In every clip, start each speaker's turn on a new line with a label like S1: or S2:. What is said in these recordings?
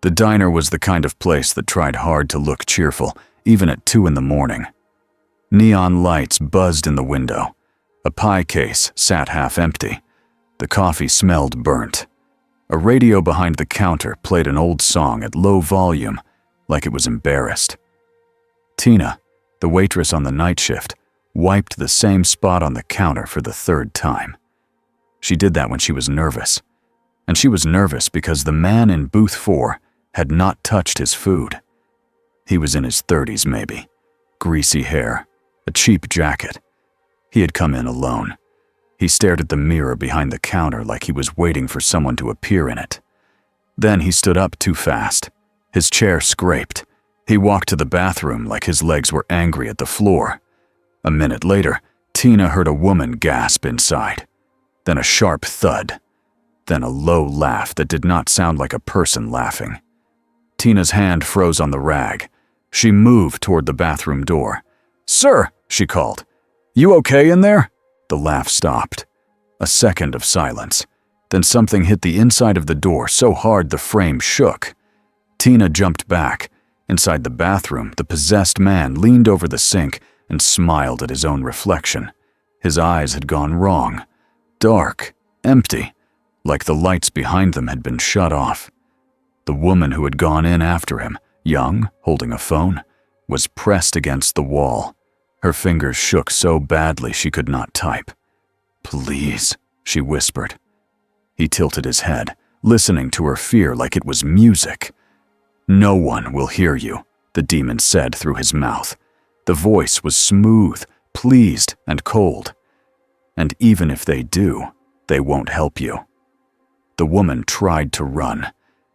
S1: The diner was the kind of place that tried hard to look cheerful, even at 2 in the morning. Neon lights buzzed in the window. A pie case sat half empty. The coffee smelled burnt. A radio behind the counter played an old song at low volume, like it was embarrassed. Tina, the waitress on the night shift, wiped the same spot on the counter for the 3rd time. She did that when she was nervous. And she was nervous because the man in booth 4 had not touched his food. He was in his 30s maybe, greasy hair, a cheap jacket. He had come in alone. He stared at the mirror behind the counter like he was waiting for someone to appear in it. Then he stood up too fast. His chair scraped. He walked to the bathroom like his legs were angry at the floor. A minute later, Tina heard a woman gasp inside. Then a sharp thud. Then a low laugh that did not sound like a person laughing. Tina's hand froze on the rag. She moved toward the bathroom door. "Sir," she called. "You okay in there?" The laugh stopped. A second of silence. Then something hit the inside of the door so hard the frame shook. Tina jumped back. Inside the bathroom, the possessed man leaned over the sink and smiled at his own reflection. His eyes had gone wrong. Dark, empty, like the lights behind them had been shut off. The woman who had gone in after him, young, holding a phone, was pressed against the wall. Her fingers shook so badly she could not type. "Please," she whispered. He tilted his head, listening to her fear like it was music. "No one will hear you," the demon said through his mouth. The voice was smooth, pleased, and cold. "And even if they do, they won't help you." The woman tried to run.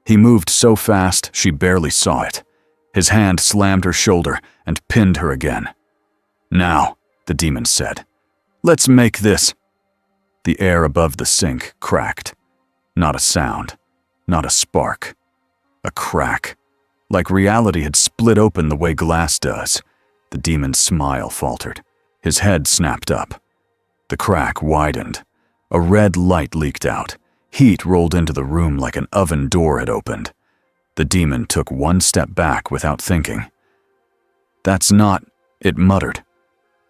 S1: He moved so fast she barely saw it. His hand slammed her shoulder and pinned her again. "Now," the demon said. "Let's make this." The air above the sink cracked. Not a sound, not a spark. A crack, like reality had split open the way glass does. The demon's smile faltered. His head snapped up. The crack widened. A red light leaked out. Heat rolled into the room like an oven door had opened. The demon took one step back without thinking. "That's not," it muttered.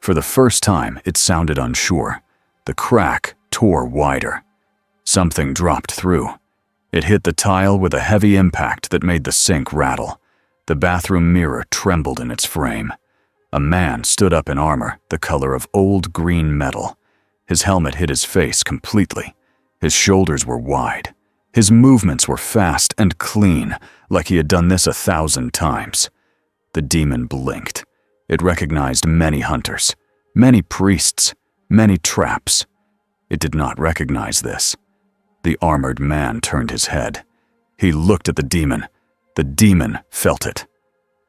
S1: For the first time, it sounded unsure. The crack tore wider. Something dropped through. It hit the tile with a heavy impact that made the sink rattle. The bathroom mirror trembled in its frame. A man stood up in armor, the color of old green metal. His helmet hid his face completely. His shoulders were wide. His movements were fast and clean, like he had done this 1,000 times. The demon blinked. It recognized many hunters, many priests, many traps. It did not recognize this. The armored man turned his head. He looked at the demon. The demon felt it.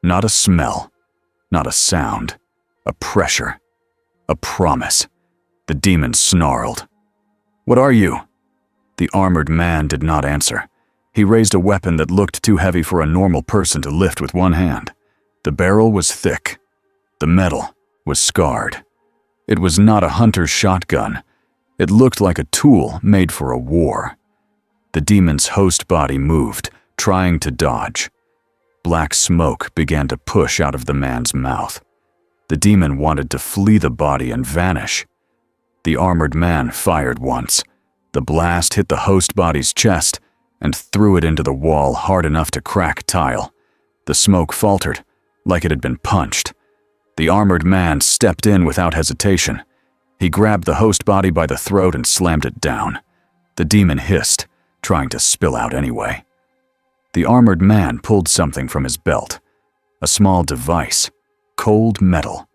S1: Not a smell, not a sound, a pressure, a promise. The demon snarled. "What are you?" The armored man did not answer. He raised a weapon that looked too heavy for a normal person to lift with one hand. The barrel was thick. The metal was scarred. It was not a hunter's shotgun. It looked like a tool made for a war. The demon's host body moved, trying to dodge. Black smoke began to push out of the man's mouth. The demon wanted to flee the body and vanish. The armored man fired once. The blast hit the host body's chest and threw it into the wall hard enough to crack tile. The smoke faltered, like it had been punched. The armored man stepped in without hesitation. He grabbed the host body by the throat and slammed it down. The demon hissed, trying to spill out anyway. The armored man pulled something from his belt. A small device, cold metal.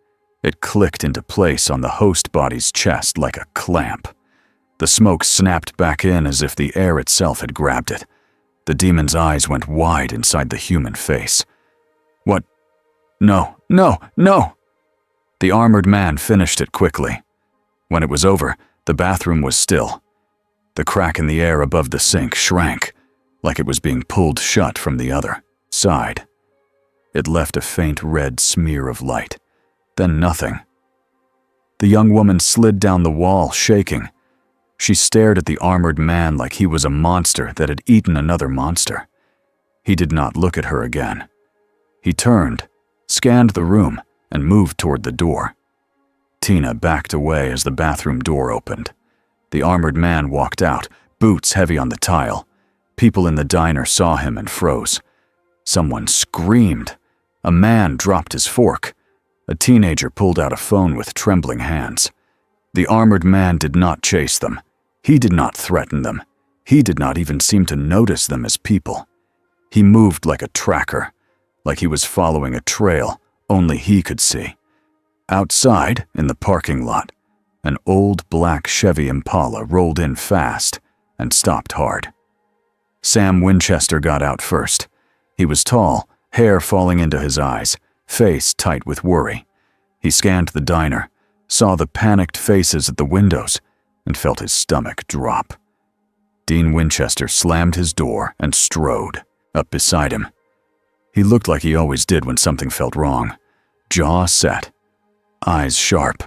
S1: It clicked into place on the host body's chest like a clamp. The smoke snapped back in as if the air itself had grabbed it. The demon's eyes went wide inside the human face. "What? No, no, no!" The armored man finished it quickly. When it was over, the bathroom was still. The crack in the air above the sink shrank, like it was being pulled shut from the other side. It left a faint red smear of light, then nothing. The young woman slid down the wall, shaking. She stared at the armored man like he was a monster that had eaten another monster. He did not look at her again. He turned, scanned the room, and moved toward the door. Tina backed away as the bathroom door opened. The armored man walked out, boots heavy on the tile. People in the diner saw him and froze. Someone screamed. A man dropped his fork. A teenager pulled out a phone with trembling hands. The armored man did not chase them. He did not threaten them. He did not even seem to notice them as people. He moved like a tracker, like he was following a trail only he could see. Outside, in the parking lot, an old black Chevy Impala rolled in fast and stopped hard. Sam Winchester got out first. He was tall, hair falling into his eyes, face tight with worry. He scanned the diner, saw the panicked faces at the windows, and felt his stomach drop. Dean Winchester slammed his door and strode up beside him. He looked like he always did when something felt wrong. Jaw set, eyes sharp,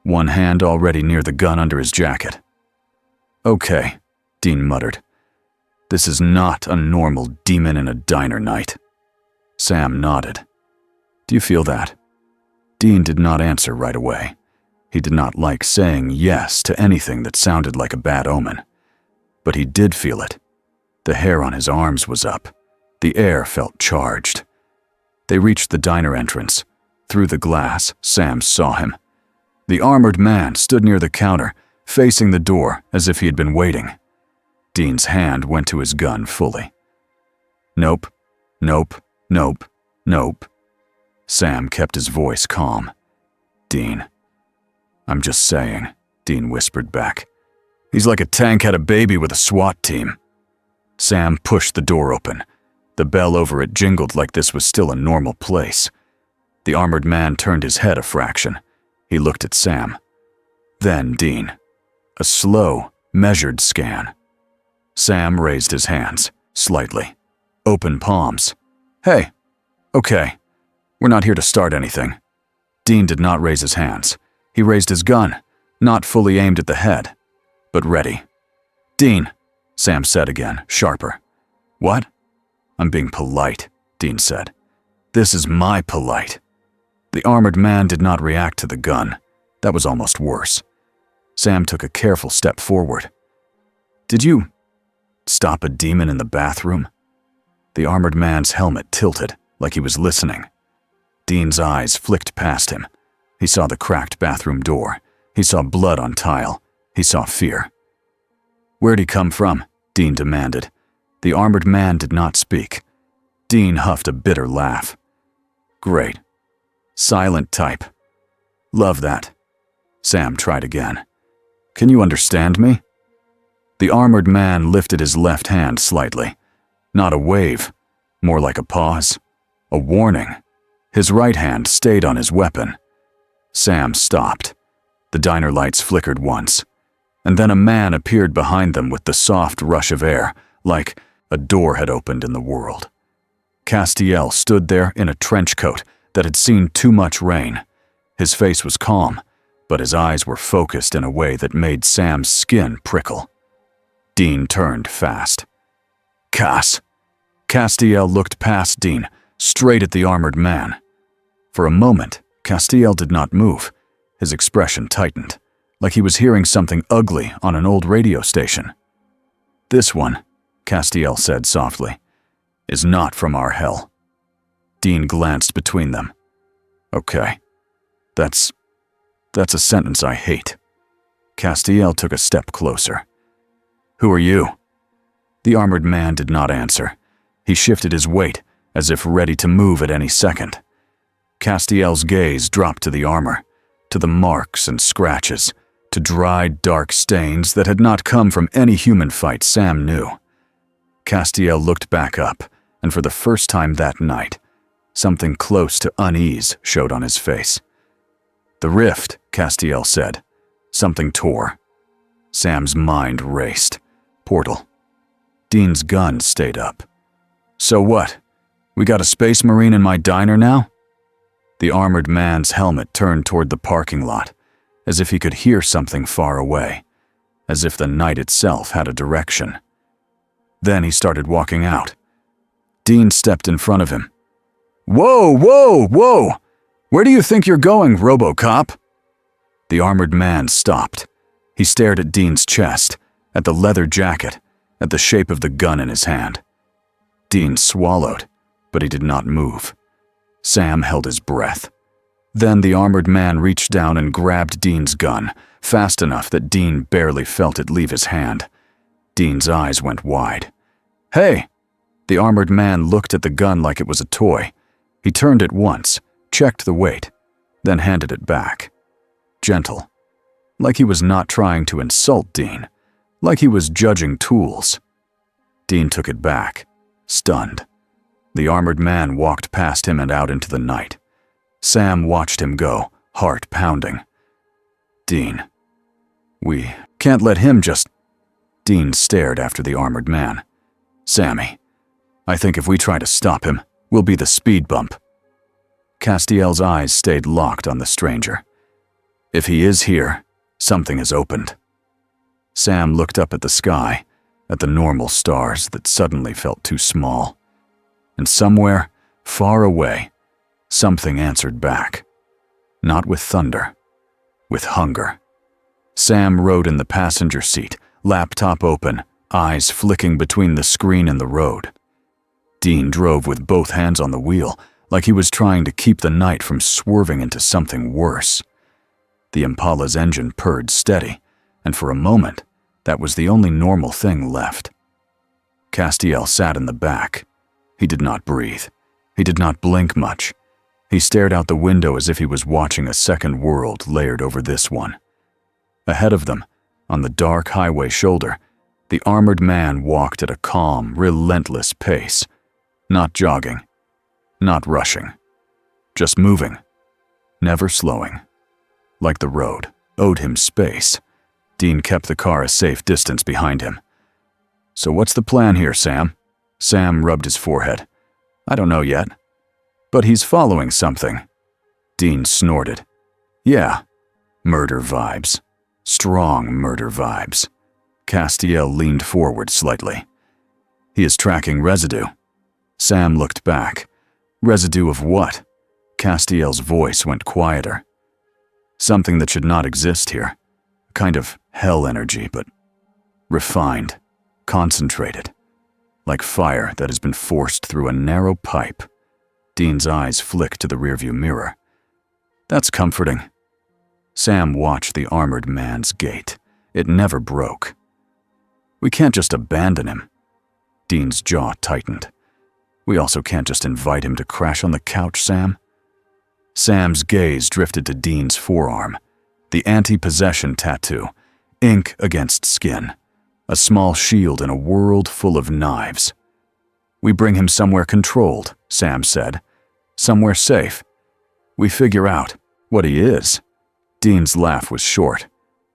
S1: one hand already near the gun under his jacket. "Okay," Dean muttered. "This is not a normal demon in a diner night." Sam nodded. "Do you feel that?" Dean did not answer right away. He did not like saying yes to anything that sounded like a bad omen. But he did feel it. The hair on his arms was up. The air felt charged. They reached the diner entrance. Through the glass, Sam saw him. The armored man stood near the counter, facing the door as if he had been waiting. Dean's hand went to his gun fully. "Nope, nope, nope, nope." Sam kept his voice calm. "Dean, I'm just saying," Dean whispered back. "He's like a tank had a baby with a SWAT team." Sam pushed the door open. The bell over it jingled like this was still a normal place. The armored man turned his head a fraction. He looked at Sam. Then Dean. A slow, measured scan. Sam raised his hands, slightly. Open palms. "Hey, okay. We're not here to start anything." Dean did not raise his hands. He raised his gun, not fully aimed at the head, but ready. "Dean," Sam said again, sharper. "What?" "I'm being polite," Dean said. "This is my polite." The armored man did not react to the gun. That was almost worse. Sam took a careful step forward. "Did you stop a demon in the bathroom?" The armored man's helmet tilted, like he was listening. Dean's eyes flicked past him. He saw the cracked bathroom door. He saw blood on tile. He saw fear. "Where'd he come from?" Dean demanded. The armored man did not speak. Dean huffed a bitter laugh. "Great. Silent type. Love that." Sam tried again. "Can you understand me?" The armored man lifted his left hand slightly. Not a wave, more like a pause, a warning. His right hand stayed on his weapon. Sam stopped. The diner lights flickered once, and then a man appeared behind them with the soft rush of air, like a door had opened in the world. Castiel stood there in a trench coat that had seen too much rain. His face was calm, but his eyes were focused in a way that made Sam's skin prickle. Dean turned fast. "Cass." Castiel looked past Dean, straight at the armored man. For a moment, Castiel did not move. His expression tightened, like he was hearing something ugly on an old radio station. "This one," Castiel said softly, "is not from our hell." Dean glanced between them. "Okay. That's a sentence I hate." Castiel took a step closer. "Who are you?" The armored man did not answer. He shifted his weight, as if ready to move at any second. Castiel's gaze dropped to the armor, to the marks and scratches, to dried, dark stains that had not come from any human fight Sam knew. Castiel looked back up, and for the first time that night, something close to unease showed on his face. "The rift," Castiel said. Something tore. Sam's mind raced. Portal. Dean's gun stayed up. "So what? We got a space marine in my diner now?" The armored man's helmet turned toward the parking lot, as if he could hear something far away, as if the night itself had a direction. Then he started walking out. Dean stepped in front of him. "Whoa, whoa, whoa! Where do you think you're going, RoboCop?" The armored man stopped. He stared at Dean's chest, at the leather jacket, at the shape of the gun in his hand. Dean swallowed, but he did not move. Sam held his breath. Then the armored man reached down and grabbed Dean's gun, fast enough that Dean barely felt it leave his hand. Dean's eyes went wide. "Hey!" The armored man looked at the gun like it was a toy. He turned it once, checked the weight, then handed it back. Gentle. Like he was not trying to insult Dean. Like he was judging tools. Dean took it back, stunned. The armored man walked past him and out into the night. Sam watched him go, heart pounding. "Dean, we can't let him just—" Dean stared after the armored man. "Sammy, I think if we try to stop him, we'll be the speed bump." Castiel's eyes stayed locked on the stranger. If he is here, something has opened. Sam looked up at the sky, at the normal stars that suddenly felt too small. And somewhere, far away, something answered back. Not with thunder, with hunger. Sam rode in the passenger seat, laptop open, eyes flicking between the screen and the road. Dean drove with both hands on the wheel, like he was trying to keep the night from swerving into something worse. The Impala's engine purred steady, and for a moment, that was the only normal thing left. Castiel sat in the back. He did not breathe. He did not blink much. He stared out the window as if he was watching a second world layered over this one. Ahead of them, on the dark highway shoulder, the armored man walked at a calm, relentless pace. Not jogging. Not rushing. Just moving. Never slowing. Like the road owed him space, Dean kept the car a safe distance behind him. "So what's the plan here, Sam?" Sam rubbed his forehead. "I don't know yet. But he's following something." Dean snorted. "Yeah, murder vibes. Strong murder vibes." Castiel leaned forward slightly. "He is tracking residue." Sam looked back. "Residue of what?" Castiel's voice went quieter. "Something that should not exist here. A kind of hell energy, but refined, concentrated. Like fire that has been forced through a narrow pipe." Dean's eyes flicked to the rearview mirror. "That's comforting." Sam watched the armored man's gait. It never broke. "We can't just abandon him." Dean's jaw tightened. "We also can't just invite him to crash on the couch, Sam." Sam's gaze drifted to Dean's forearm. The anti-possession tattoo. Ink against skin. A small shield in a world full of knives. "We bring him somewhere controlled," Sam said. "Somewhere safe. We figure out what he is." Dean's laugh was short.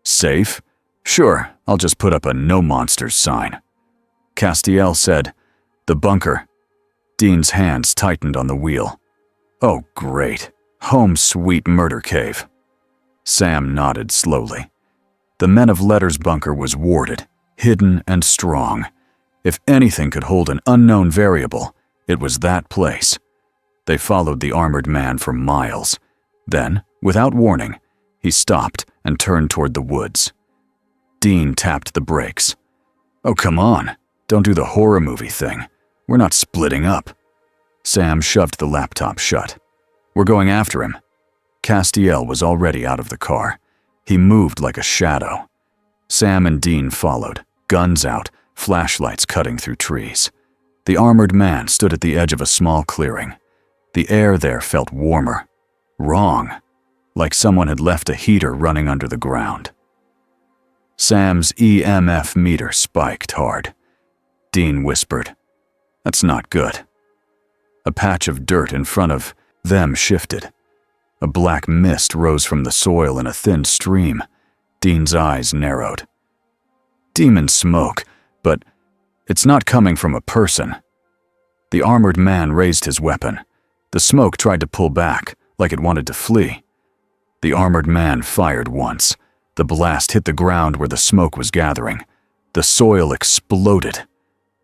S1: "Safe? Sure, I'll just put up a no monsters sign." Castiel said, "The bunker." Dean's hands tightened on the wheel. "Oh, great. Home sweet murder cave." Sam nodded slowly. The Men of Letters bunker was warded, hidden and strong. If anything could hold an unknown variable, it was that place. They followed the armored man for miles. Then, without warning, he stopped and turned toward the woods. Dean tapped the brakes. "Oh, come on. Don't do the horror movie thing. We're not splitting up." Sam shoved the laptop shut. "We're going after him." Castiel was already out of the car. He moved like a shadow. Sam and Dean followed, guns out, flashlights cutting through trees. The armored man stood at the edge of a small clearing. The air there felt warmer. Wrong. Like someone had left a heater running under the ground. Sam's EMF meter spiked hard. Dean whispered, "That's not good." A patch of dirt in front of them shifted. A black mist rose from the soil in a thin stream. Dean's eyes narrowed. Demon smoke, but it's not coming from a person. The armored man raised his weapon. The smoke tried to pull back, like it wanted to flee. The armored man fired once. The blast hit the ground where the smoke was gathering. The soil exploded.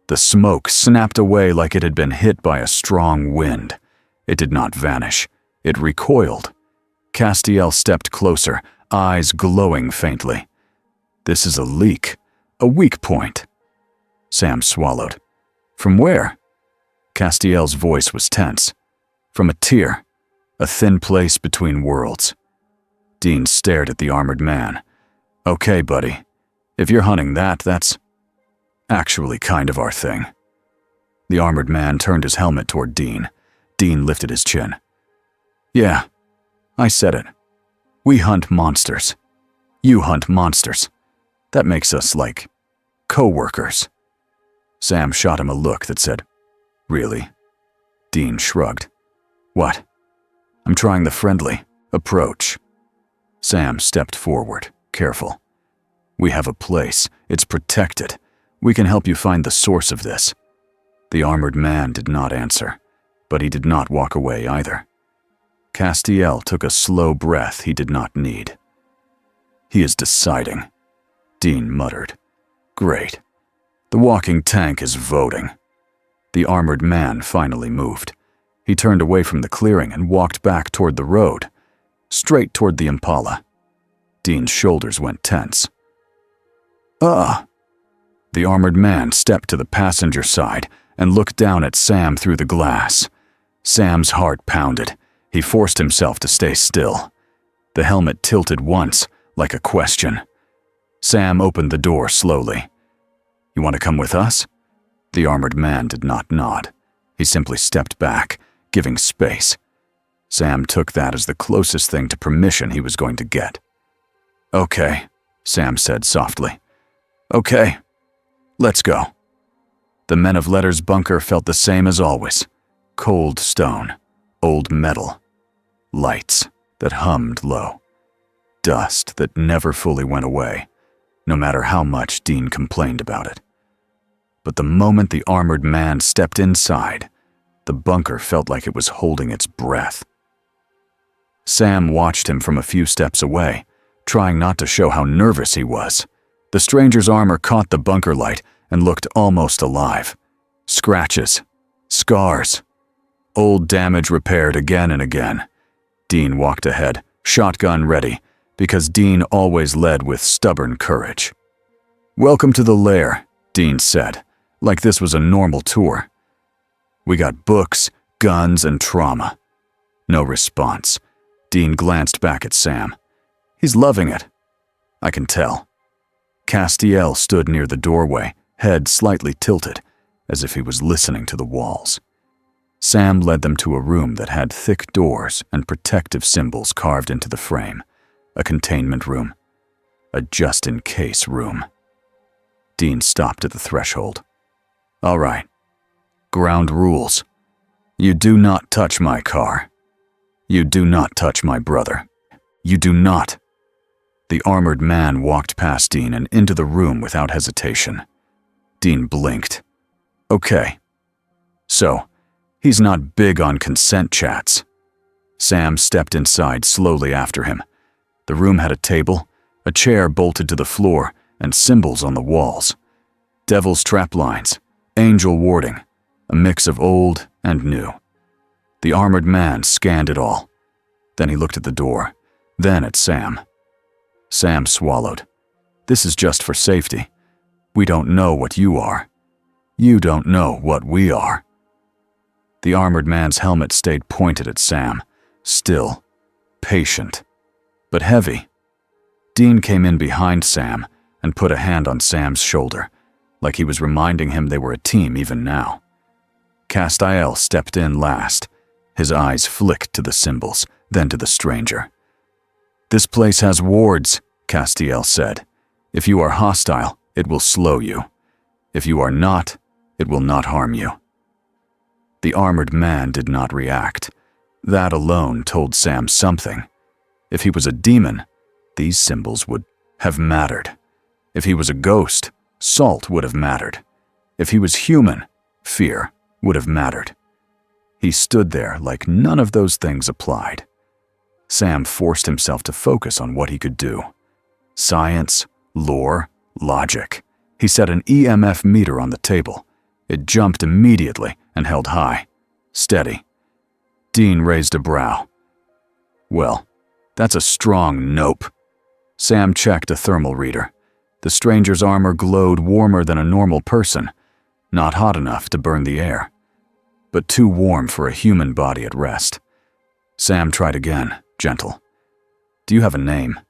S1: The smoke snapped away like it had been hit by a strong wind. It did not vanish. It recoiled. Castiel stepped closer, eyes glowing faintly. This is a leak. A weak point. Sam swallowed. From where? Castiel's voice was tense. From a tier. A thin place between worlds. Dean stared at the armored man. Okay, buddy. If you're hunting that, that's actually kind of our thing. The armored man turned his helmet toward Dean. Dean lifted his chin. Yeah, I said it. We hunt monsters. You hunt monsters. That makes us like co-workers. Sam shot him a look that said, Really? Dean shrugged. What? I'm trying the friendly approach. Sam stepped forward, careful. We have a place. It's protected. We can help you find the source of this. The armored man did not answer, but he did not walk away either. Castiel took a slow breath he did not need. He is deciding, Dean muttered. Great. The walking tank is voting. The armored man finally moved. He turned away from the clearing and walked back toward the road, straight toward the Impala. Dean's shoulders went tense. The armored man stepped to the passenger side and looked down at Sam through the glass. Sam's heart pounded. He forced himself to stay still. The helmet tilted once, like a question. Sam opened the door slowly. You want to come with us? The armored man did not nod. He simply stepped back, giving space. Sam took that as the closest thing to permission he was going to get. Okay, Sam said softly. Okay, let's go. The Men of Letters bunker felt the same as always. Cold stone, old metal, lights that hummed low, dust that never fully went away, no matter how much Dean complained about it. But the moment the armored man stepped inside, the bunker felt like it was holding its breath. Sam watched him from a few steps away, trying not to show how nervous he was. The stranger's armor caught the bunker light and looked almost alive. Scratches, scars, old damage repaired again and again. Dean walked ahead, shotgun ready, because Dean always led with stubborn courage. Welcome to the lair, Dean said, like this was a normal tour. We got books, guns, and trauma. No response. Dean glanced back at Sam. He's loving it. I can tell. Castiel stood near the doorway, head slightly tilted, as if he was listening to the walls. Sam led them to a room that had thick doors and protective symbols carved into the frame. A containment room. A just-in-case room. Dean stopped at the threshold. All right. Ground rules. You do not touch my car. You do not touch my brother. You do not. The armored man walked past Dean and into the room without hesitation. Dean blinked. Okay. So, he's not big on consent chats. Sam stepped inside slowly after him. The room had a table, a chair bolted to the floor, and symbols on the walls. Devil's trap lines, angel warding, a mix of old and new. The armored man scanned it all. Then he looked at the door, then at Sam. Sam swallowed. This is just for safety. We don't know what you are. You don't know what we are. The armored man's helmet stayed pointed at Sam, still, patient, but heavy. Dean came in behind Sam and put a hand on Sam's shoulder, like he was reminding him they were a team even now. Castiel stepped in last. His eyes flicked to the symbols, then to the stranger. This place has wards, Castiel said. If you are hostile, it will slow you. If you are not, it will not harm you. The armored man did not react. That alone told Sam something. If he was a demon, these symbols would have mattered. If he was a ghost, salt would have mattered. If he was human, fear would have mattered. He stood there like none of those things applied. Sam forced himself to focus on what he could do. Science, lore, logic. He set an EMF meter on the table. It jumped immediately and held high. Steady. Dean raised a brow. Well, that's a strong nope. Sam checked a thermal reader. The stranger's armor glowed warmer than a normal person, not hot enough to burn the air, but too warm for a human body at rest. Sam tried again, gentle. Do you have a name?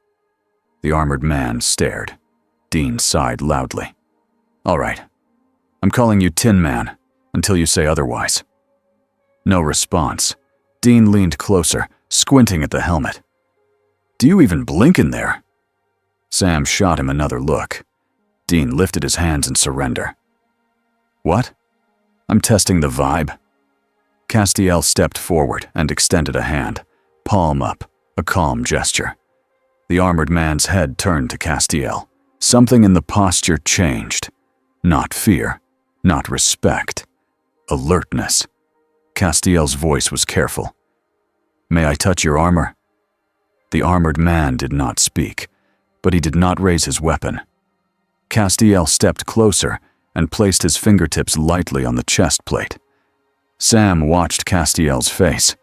S1: The armored man stared. Dean sighed loudly. All right. I'm calling you Tin Man until you say otherwise. No response. Dean leaned closer, squinting at the helmet. Do you even blink in there? Sam shot him another look. Dean lifted his hands in surrender. What? I'm testing the vibe. Castiel stepped forward and extended a hand, palm up, a calm gesture. The armored man's head turned to Castiel. Something in the posture changed. Not fear, not respect. Alertness. Castiel's voice was careful. May I touch your armor? The armored man did not speak, but he did not raise his weapon. Castiel stepped closer and placed his fingertips lightly on the chest plate. Sam watched Castiel's face.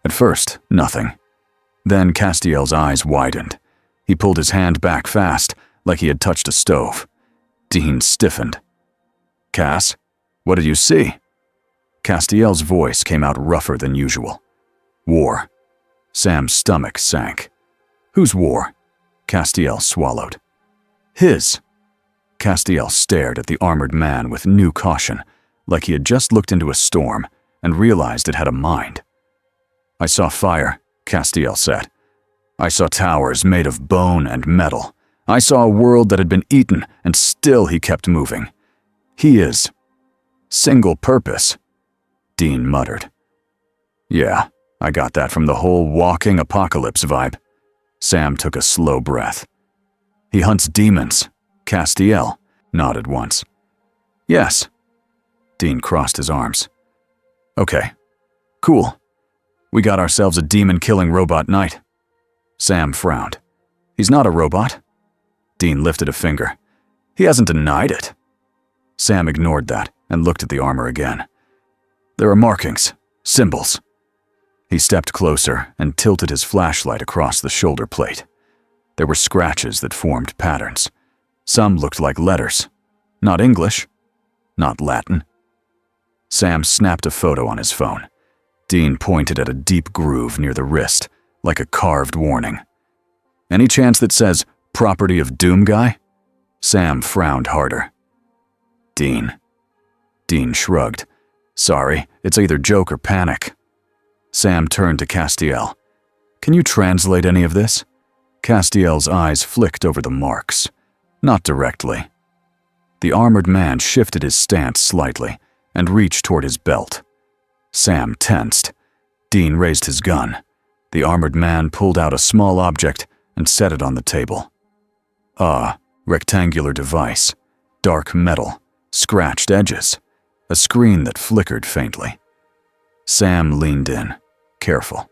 S1: At first, nothing. Then Castiel's eyes widened. He pulled his hand back fast, like he had touched a stove. Dean stiffened. Cass, what did you see? Castiel's voice came out rougher than usual. War. Sam's stomach sank. Whose war? Castiel swallowed. His. Castiel stared at the armored man with new caution, like he had just looked into a storm and realized it had a mind. I saw fire, Castiel said. I saw towers made of bone and metal. I saw a world that had been eaten, and still he kept moving. He is single purpose, Dean muttered. Yeah, I got that from the whole walking apocalypse vibe. Sam took a slow breath. He hunts demons, Castiel nodded once. Yes. Dean crossed his arms. Okay, cool. We got ourselves a demon-killing robot knight. Sam frowned. He's not a robot. Dean lifted a finger. He hasn't denied it. Sam ignored that and looked at the armor again. There are markings, symbols. He stepped closer and tilted his flashlight across the shoulder plate. There were scratches that formed patterns. Some looked like letters. Not English. Not Latin. Sam snapped a photo on his phone. Dean pointed at a deep groove near the wrist, like a carved warning. Any chance that says, property of Doom Guy? Sam frowned harder. Dean. Dean shrugged. Sorry, it's either joke or panic. Sam turned to Castiel. Can you translate any of this? Castiel's eyes flicked over the marks. Not directly. The armored man shifted his stance slightly and reached toward his belt. Sam tensed. Dean raised his gun. The armored man pulled out a small object and set it on the table. Rectangular device. Dark metal. Scratched edges. A screen that flickered faintly. Sam leaned in, careful.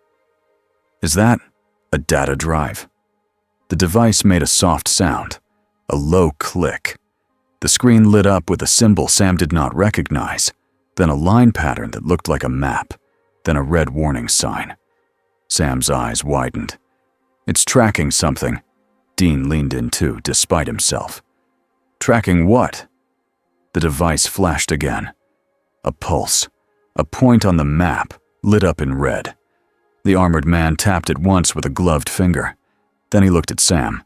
S1: Is that a data drive? The device made a soft sound, a low click. The screen lit up with a symbol Sam did not recognize, then a line pattern that looked like a map, then a red warning sign. Sam's eyes widened. It's tracking something. Dean leaned in too, despite himself. Tracking what? The device flashed again. A pulse. A point on the map, lit up in red. The armored man tapped it once with a gloved finger. Then he looked at Sam,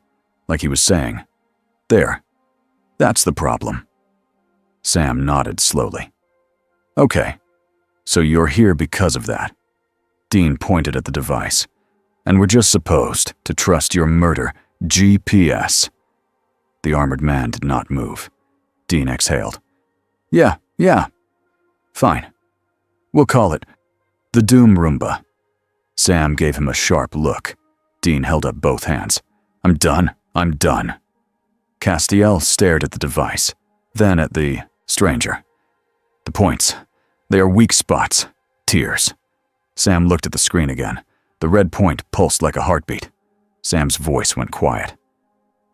S1: like he was saying, There. That's the problem. Sam nodded slowly. Okay, so you're here because of that. Dean pointed at the device. And we're just supposed to trust your murder GPS. The armored man did not move. Dean exhaled. Yeah. Fine. We'll call it the Doom Roomba. Sam gave him a sharp look. Dean held up both hands. I'm done. Castiel stared at the device, then at the stranger. The points. They are weak spots. Tears. Sam looked at the screen again. The red point pulsed like a heartbeat. Sam's voice went quiet.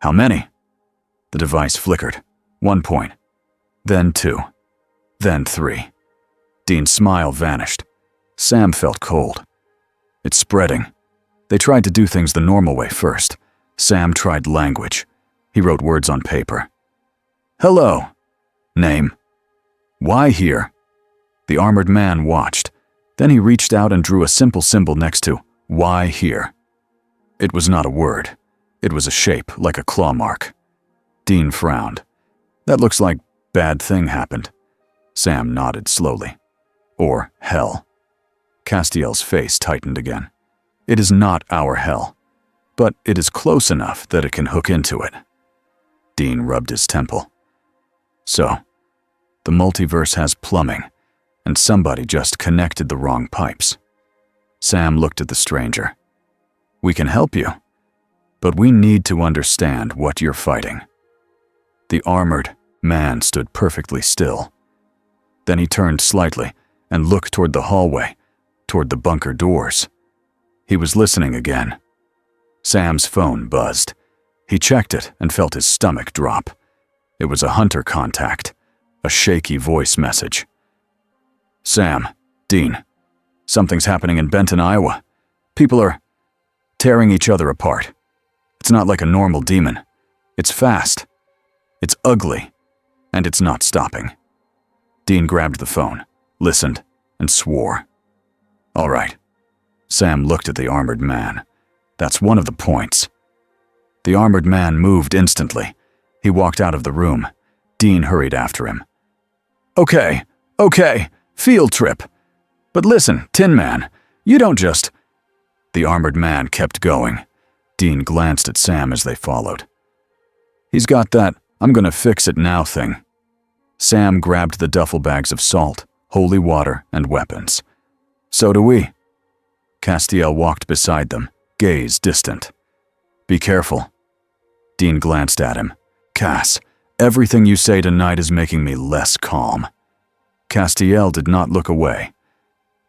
S1: How many? The device flickered. 1 point. Then 2. Then 3. Dean's smile vanished. Sam felt cold. It's spreading. They tried to do things the normal way first. Sam tried language. He wrote words on paper. Hello. Name. Why here? The armored man watched. Then he reached out and drew a simple symbol next to why here. It was not a word. It was a shape, like a claw mark. Dean frowned. That looks like bad thing happened. Sam nodded slowly. Or hell. Castiel's face tightened again. It is not our hell, but it is close enough that it can hook into it. Dean rubbed his temple. So, the multiverse has plumbing, and somebody just connected the wrong pipes. Sam looked at the stranger. We can help you, but we need to understand what you're fighting. The armored man stood perfectly still. Then he turned slightly and looked toward the hallway, toward the bunker doors. He was listening again. Sam's phone buzzed. He checked it and felt his stomach drop. It was a hunter contact, a shaky voice message. Sam, Dean, something's happening in Benton, Iowa. People are tearing each other apart. It's not like a normal demon. It's fast. It's ugly. And it's not stopping. Dean grabbed the phone, listened, and swore. All right. Sam looked at the armored man. That's one of the points. The armored man moved instantly. He walked out of the room. Dean hurried after him. Okay, field trip. But listen, Tin Man, you don't just... The armored man kept going. Dean glanced at Sam as they followed. He's got that I'm gonna fix it now thing. Sam grabbed the duffel bags of salt, holy water, and weapons. So do we. Castiel walked beside them, gaze distant. Be careful. Dean glanced at him. Cass, everything you say tonight is making me less calm. Castiel did not look away.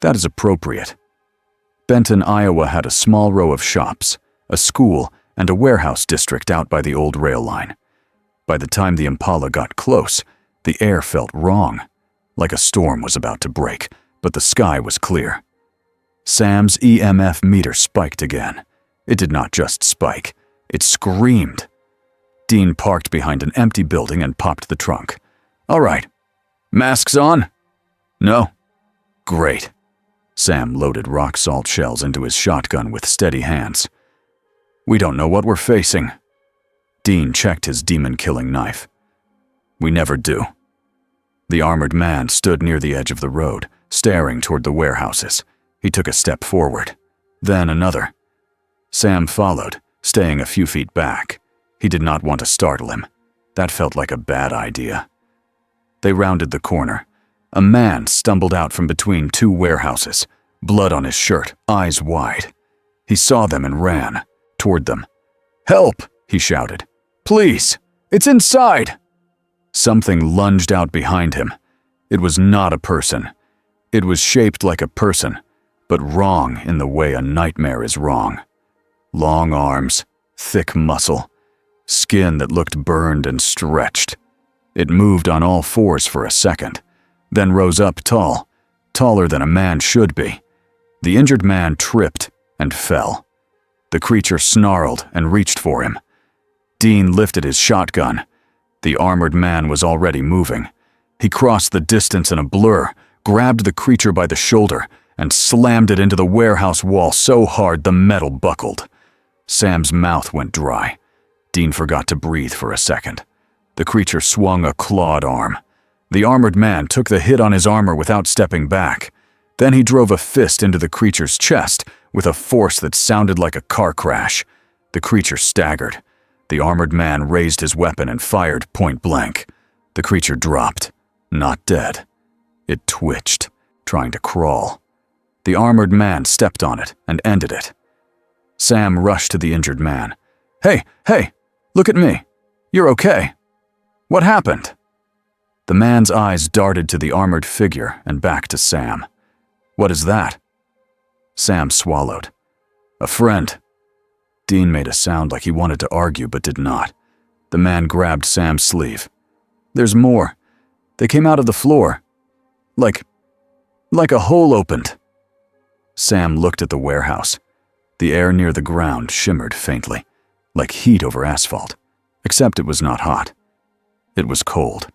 S1: That is appropriate. Benton, Iowa had a small row of shops, a school, and a warehouse district out by the old rail line. By the time the Impala got close, the air felt wrong, like a storm was about to break, but the sky was clear. Sam's EMF meter spiked again. It did not just spike, it screamed. Dean parked behind an empty building and popped the trunk. All right. Masks on? No? Great. Sam loaded rock salt shells into his shotgun with steady hands. We don't know what we're facing. Dean checked his demon-killing knife. We never do. The armored man stood near the edge of the road, staring toward the warehouses. He took a step forward, then another. Sam followed, staying a few feet back. He did not want to startle him. That felt like a bad idea. They rounded the corner. A man stumbled out from between 2 warehouses, blood on his shirt, eyes wide. He saw them and ran toward them. Help! He shouted. Please! It's inside! Something lunged out behind him. It was not a person. It was shaped like a person, but wrong in the way a nightmare is wrong. Long arms, thick muscle, skin that looked burned and stretched. It moved on all 4s for a second, then rose up tall, taller than a man should be. The injured man tripped and fell. The creature snarled and reached for him. Dean lifted his shotgun. The armored man was already moving. He crossed the distance in a blur, grabbed the creature by the shoulder, and slammed it into the warehouse wall so hard the metal buckled. Sam's mouth went dry. Dean forgot to breathe for a second. The creature swung a clawed arm. The armored man took the hit on his armor without stepping back. Then he drove a fist into the creature's chest with a force that sounded like a car crash. The creature staggered. The armored man raised his weapon and fired point blank. The creature dropped, not dead. It twitched, trying to crawl. The armored man stepped on it and ended it. Sam rushed to the injured man. Hey, look at me. You're okay. What happened? The man's eyes darted to the armored figure and back to Sam. What is that? Sam swallowed. A friend. Dean made a sound like he wanted to argue but did not. The man grabbed Sam's sleeve. There's more. They came out of the floor. Like a hole opened. Sam looked at the warehouse. The air near the ground shimmered faintly, like heat over asphalt, except it was not hot. It was cold.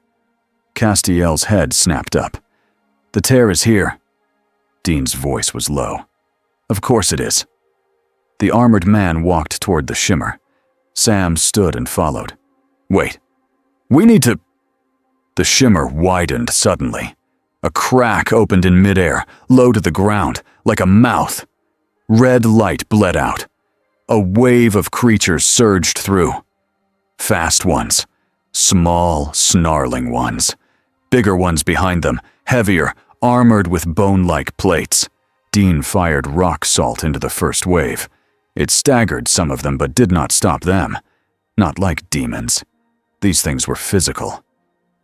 S1: Castiel's head snapped up. The tear is here. Dean's voice was low. Of course it is. The armored man walked toward the shimmer. Sam stood and followed. Wait. We need to… The shimmer widened suddenly. A crack opened in midair, low to the ground, like a mouth. Red light bled out. A wave of creatures surged through. Fast ones. Small, snarling ones. Bigger ones behind them, heavier, armored with bone-like plates. Dean fired rock salt into the first wave. It staggered some of them but did not stop them. Not like demons. These things were physical.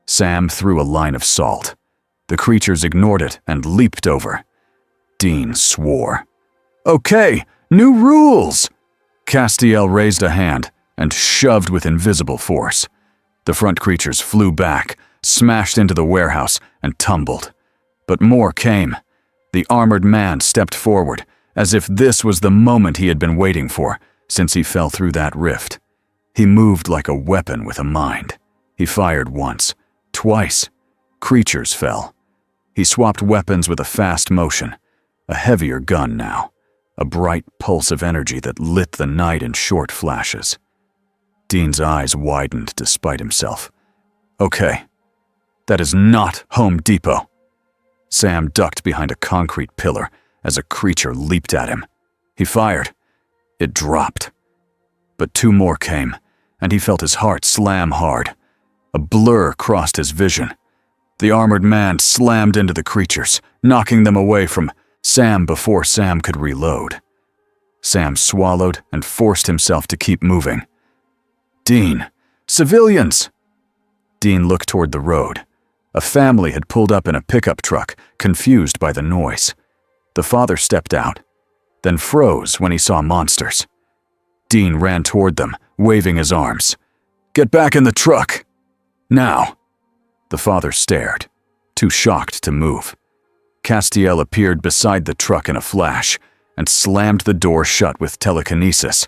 S1: Sam threw a line of salt. The creatures ignored it and leaped over. Dean swore. Okay, new rules! Castiel raised a hand and shoved with invisible force. The front creatures flew back, smashed into the warehouse, and tumbled. But more came. The armored man stepped forward, as if this was the moment he had been waiting for, since he fell through that rift. He moved like a weapon with a mind. He fired once, twice. Creatures fell. He swapped weapons with a fast motion. A heavier gun now. A bright pulse of energy that lit the night in short flashes. Dean's eyes widened despite himself. Okay, that is not Home Depot. Sam ducked behind a concrete pillar as a creature leaped at him. He fired. It dropped. But two more came, and he felt his heart slam hard. A blur crossed his vision. The armored man slammed into the creatures, knocking them away from Sam before Sam could reload. Sam swallowed and forced himself to keep moving. Dean, civilians! Dean looked toward the road. A family had pulled up in a pickup truck, confused by the noise. The father stepped out, then froze when he saw monsters. Dean ran toward them, waving his arms. Get back in the truck! Now! The father stared, too shocked to move. Castiel appeared beside the truck in a flash and slammed the door shut with telekinesis,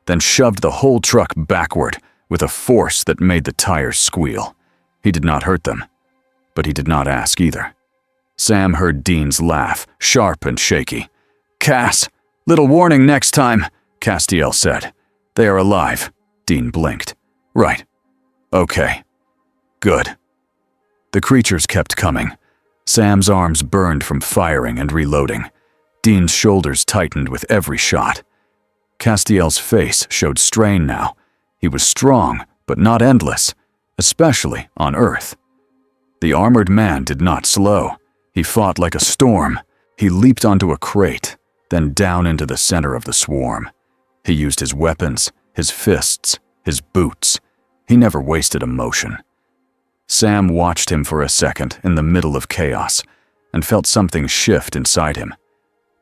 S1: then shoved the whole truck backward with a force that made the tires squeal. He did not hurt them, but he did not ask either. Sam heard Dean's laugh, sharp and shaky. Cass, little warning next time, Castiel said. They are alive. Dean blinked. Right. Okay. Good. The creatures kept coming. Sam's arms burned from firing and reloading. Dean's shoulders tightened with every shot. Castiel's face showed strain now. He was strong, but not endless, especially on Earth. The armored man did not slow. He fought like a storm. He leaped onto a crate, then down into the center of the swarm. He used his weapons, his fists, his boots. He never wasted a motion. Sam watched him for a second in the middle of chaos and felt something shift inside him.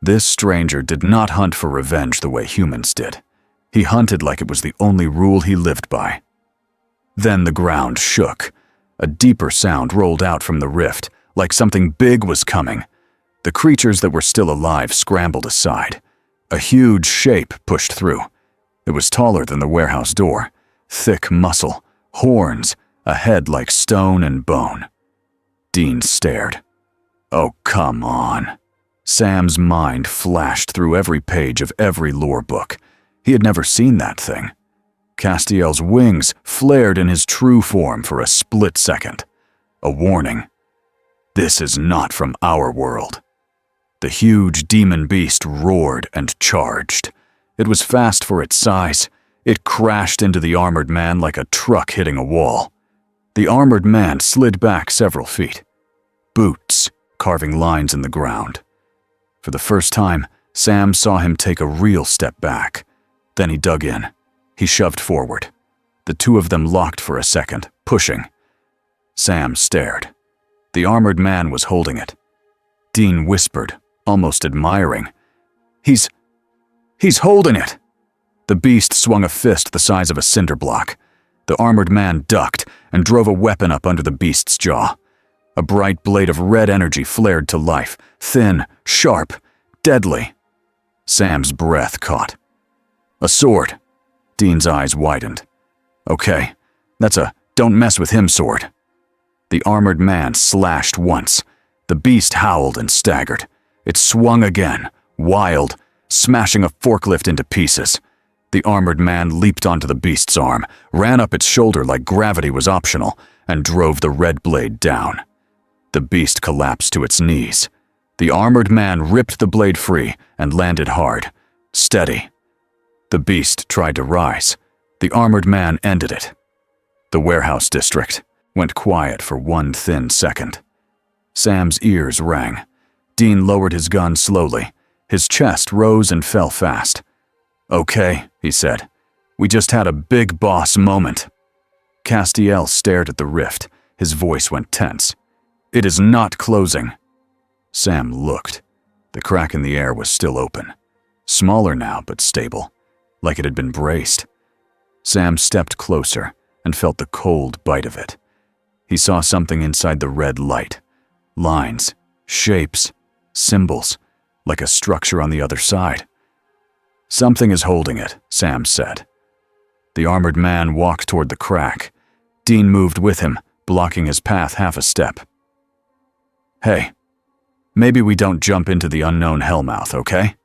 S1: This stranger did not hunt for revenge the way humans did. He hunted like it was the only rule he lived by. Then the ground shook. A deeper sound rolled out from the rift, like something big was coming. The creatures that were still alive scrambled aside. A huge shape pushed through. It was taller than the warehouse door. Thick muscle, horns, a head like stone and bone. Dean stared. Oh, come on. Sam's mind flashed through every page of every lore book. He had never seen that thing. Castiel's wings flared in his true form for a split second. A warning. This is not from our world. The huge demon beast roared and charged. It was fast for its size. It crashed into the armored man like a truck hitting a wall. The armored man slid back several feet. Boots carving lines in the ground. For the first time, Sam saw him take a real step back. Then he dug in. He shoved forward. The two of them locked for a second, pushing. Sam stared. The armored man was holding it. Dean whispered, almost admiring. He's holding it! The beast swung a fist the size of a cinder block. The armored man ducked and drove a weapon up under the beast's jaw. A bright blade of red energy flared to life, thin, sharp, deadly. Sam's breath caught. A sword. Dean's eyes widened. Okay, that's a don't mess with him sword. The armored man slashed once. The beast howled and staggered. It swung again, wild, smashing a forklift into pieces. The armored man leaped onto the beast's arm, ran up its shoulder like gravity was optional, and drove the red blade down. The beast collapsed to its knees. The armored man ripped the blade free and landed hard, steady. The beast tried to rise. The armored man ended it. The warehouse district went quiet for one thin second. Sam's ears rang. Dean lowered his gun slowly. His chest rose and fell fast. Okay, he said. We just had a big boss moment. Castiel stared at the rift. His voice went tense. It is not closing. Sam looked. The crack in the air was still open. Smaller now, but stable, like it had been braced. Sam stepped closer and felt the cold bite of it. He saw something inside the red light. Lines, shapes, symbols, like a structure on the other side. Something is holding it, Sam said. The armored man walked toward the crack. Dean moved with him, blocking his path half a step. Hey, maybe we don't jump into the unknown hellmouth, okay?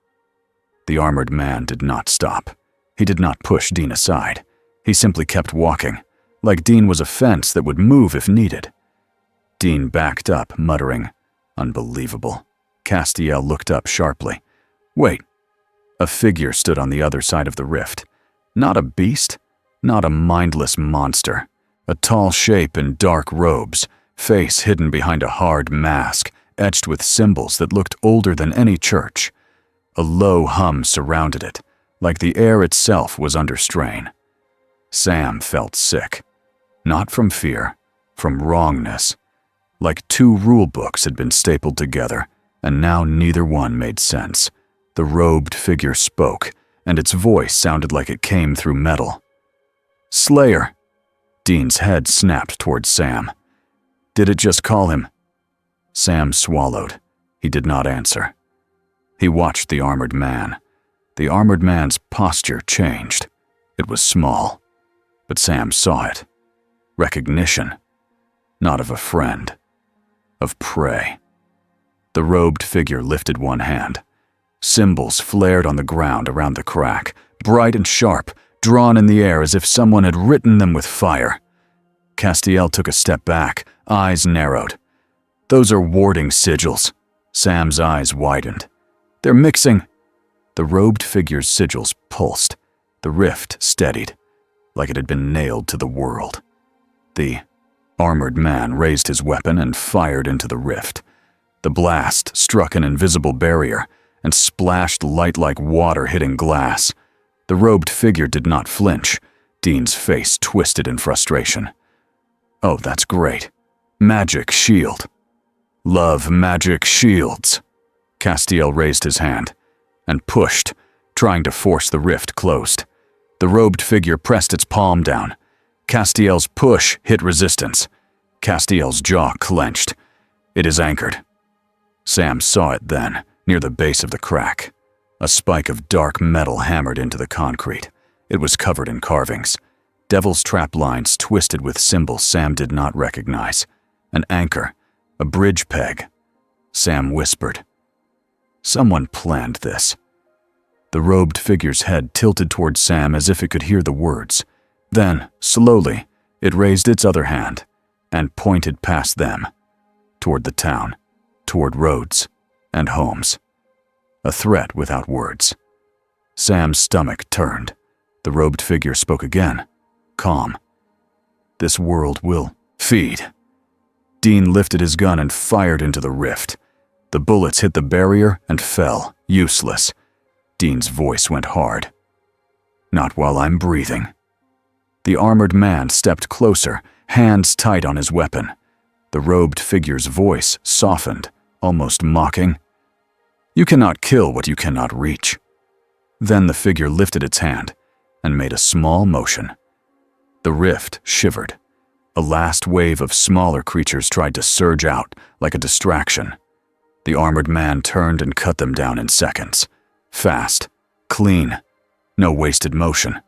S1: The armored man did not stop. He did not push Dean aside. He simply kept walking, like Dean was a fence that would move if needed. Dean backed up, muttering, "Unbelievable." Castiel looked up sharply. Wait. A figure stood on the other side of the rift. Not a beast, not a mindless monster. A tall shape in dark robes, face hidden behind a hard mask, etched with symbols that looked older than any church. A low hum surrounded it, like the air itself was under strain. Sam felt sick. Not from fear, from wrongness. Like two rule books had been stapled together, and now neither one made sense. The robed figure spoke, and its voice sounded like it came through metal. Slayer. Dean's head snapped toward Sam. Did it just call him? Sam swallowed. He did not answer. He watched the armored man. The armored man's posture changed. It was small, but Sam saw it. Recognition. Not of a friend. Of prey. The robed figure lifted one hand. Symbols flared on the ground around the crack, bright and sharp, drawn in the air as if someone had written them with fire. Castiel took a step back, eyes narrowed. Those are warding sigils. Sam's eyes widened. They're mixing. The robed figure's sigils pulsed. The rift steadied, like it had been nailed to the world. The armored man raised his weapon and fired into the rift. The blast struck an invisible barrier and splashed light like water hitting glass. The robed figure did not flinch. Dean's face twisted in frustration. Oh, that's great. Magic shield. Love magic shields. Castiel raised his hand and pushed, trying to force the rift closed. The robed figure pressed its palm down. Castiel's push hit resistance. Castiel's jaw clenched. It is anchored. Sam saw it then, near the base of the crack. A spike of dark metal hammered into the concrete. It was covered in carvings. Devil's trap lines twisted with symbols Sam did not recognize. An anchor, a bridge peg. Sam whispered. Someone planned this. The robed figure's head tilted toward Sam as if it could hear the words. Then, slowly, it raised its other hand and pointed past them, toward the town, toward roads and homes. A threat without words. Sam's stomach turned. The robed figure spoke again, calm. This world will feed. Dean lifted his gun and fired into the rift. The bullets hit the barrier and fell, useless. Dean's voice went hard. Not while I'm breathing. The armored man stepped closer, hands tight on his weapon. The robed figure's voice softened, almost mocking. You cannot kill what you cannot reach. Then the figure lifted its hand and made a small motion. The rift shivered. A last wave of smaller creatures tried to surge out like a distraction. The armored man turned and cut them down in seconds. Fast, clean, no wasted motion.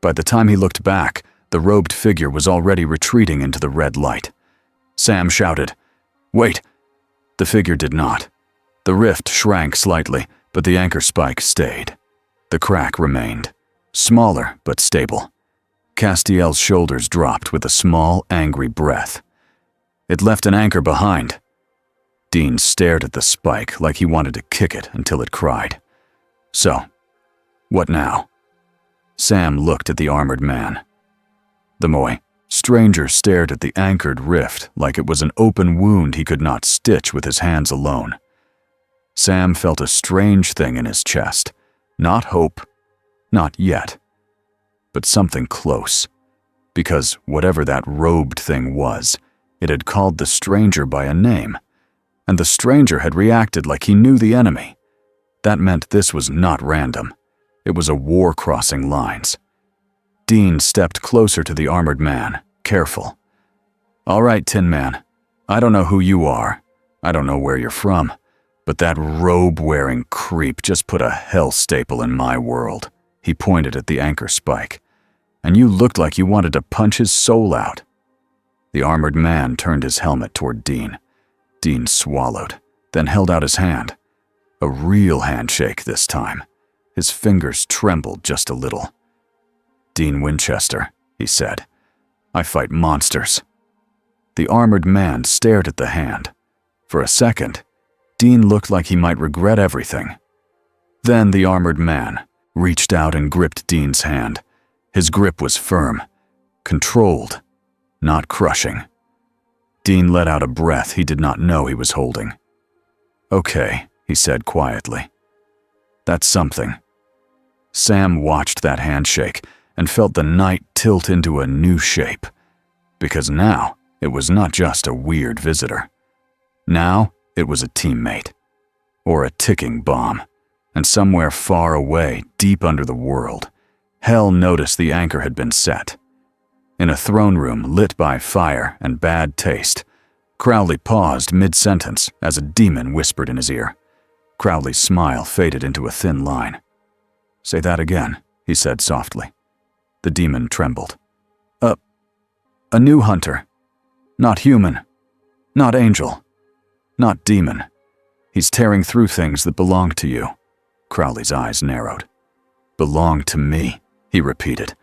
S1: By the time he looked back, the robed figure was already retreating into the red light. Sam shouted, "Wait!" The figure did not. The rift shrank slightly, but the anchor spike stayed. The crack remained, smaller but stable. Castiel's shoulders dropped with a small, angry breath. It left an anchor behind. Dean stared at the spike like he wanted to kick it until it cried. So, what now? Sam looked at the armored man. The stranger stared at the anchored rift like it was an open wound he could not stitch with his hands alone. Sam felt a strange thing in his chest. Not hope, not yet, but something close. Because whatever that robed thing was, it had called the stranger by a name, and the stranger had reacted like he knew the enemy. That meant this was not random. It was a war crossing lines. Dean stepped closer to the armored man, careful. "All right, Tin Man, I don't know who you are. I don't know where you're from, but that robe-wearing creep just put a hell staple in my world." He pointed at the anchor spike. "And you looked like you wanted to punch his soul out." The armored man turned his helmet toward Dean. Dean swallowed, then held out his hand. A real handshake this time. His fingers trembled just a little. "Dean Winchester," he said. "I fight monsters." The armored man stared at the hand. For a second, Dean looked like he might regret everything. Then the armored man reached out and gripped Dean's hand. His grip was firm, controlled, not crushing. Dean let out a breath he did not know he was holding. "Okay," he said quietly. "That's something." Sam watched that handshake and felt the night tilt into a new shape. Because now, it was not just a weird visitor. Now, it was a teammate. Or a ticking bomb. And somewhere far away, deep under the world, Hell noticed the anchor had been set. In a throne room lit by fire and bad taste, Crowley paused mid-sentence as a demon whispered in his ear. Crowley's smile faded into a thin line. "Say that again," he said softly. The demon trembled. A new hunter. Not human. Not angel. Not demon. He's tearing through things that belong to you." Crowley's eyes narrowed. "Belong to me," he repeated,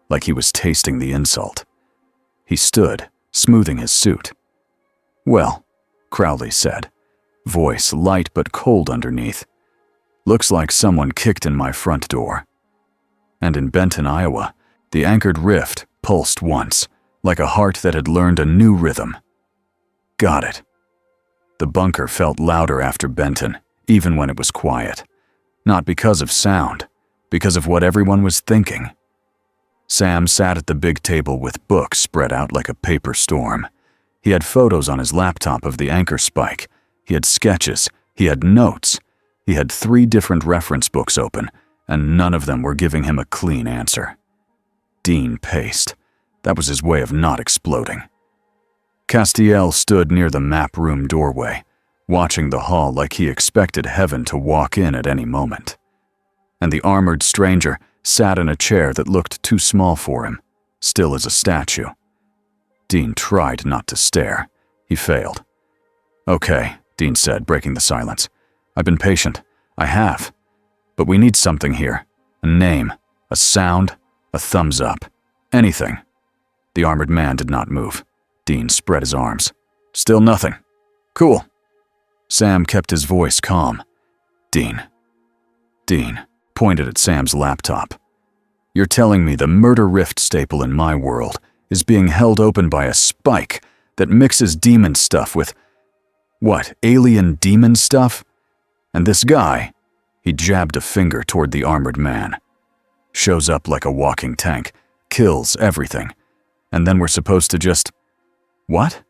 S1: like he was tasting the insult. He stood, smoothing his suit. "Well," Crowley said, voice light but cold underneath. "Looks like someone kicked in my front door." And in Benton, Iowa, the anchored rift pulsed once, like a heart that had learned a new rhythm. Got it. The bunker felt louder after Benton, even when it was quiet. Not because of sound, because of what everyone was thinking. Sam sat at the big table with books spread out like a paper storm. He had photos on his laptop of the anchor spike. He had sketches. He had notes. He had 3 different reference books open, and none of them were giving him a clean answer. Dean paced. That was his way of not exploding. Castiel stood near the map room doorway, watching the hall like he expected heaven to walk in at any moment. And the armored stranger sat in a chair that looked too small for him, still as a statue. Dean tried not to stare. He failed. "Okay," Dean said, breaking the silence. "I've been patient. I have. But we need something here. A name, a sound, a thumbs up. Anything." The armored man did not move. Dean spread his arms. "Still nothing. Cool." Sam kept his voice calm. Dean pointed at Sam's laptop. "You're telling me the murder rift staple in my world is being held open by a spike that mixes demon stuff with, what, alien demon stuff? And this guy," he jabbed a finger toward the armored man, "shows up like a walking tank, kills everything, and then we're supposed to just, what?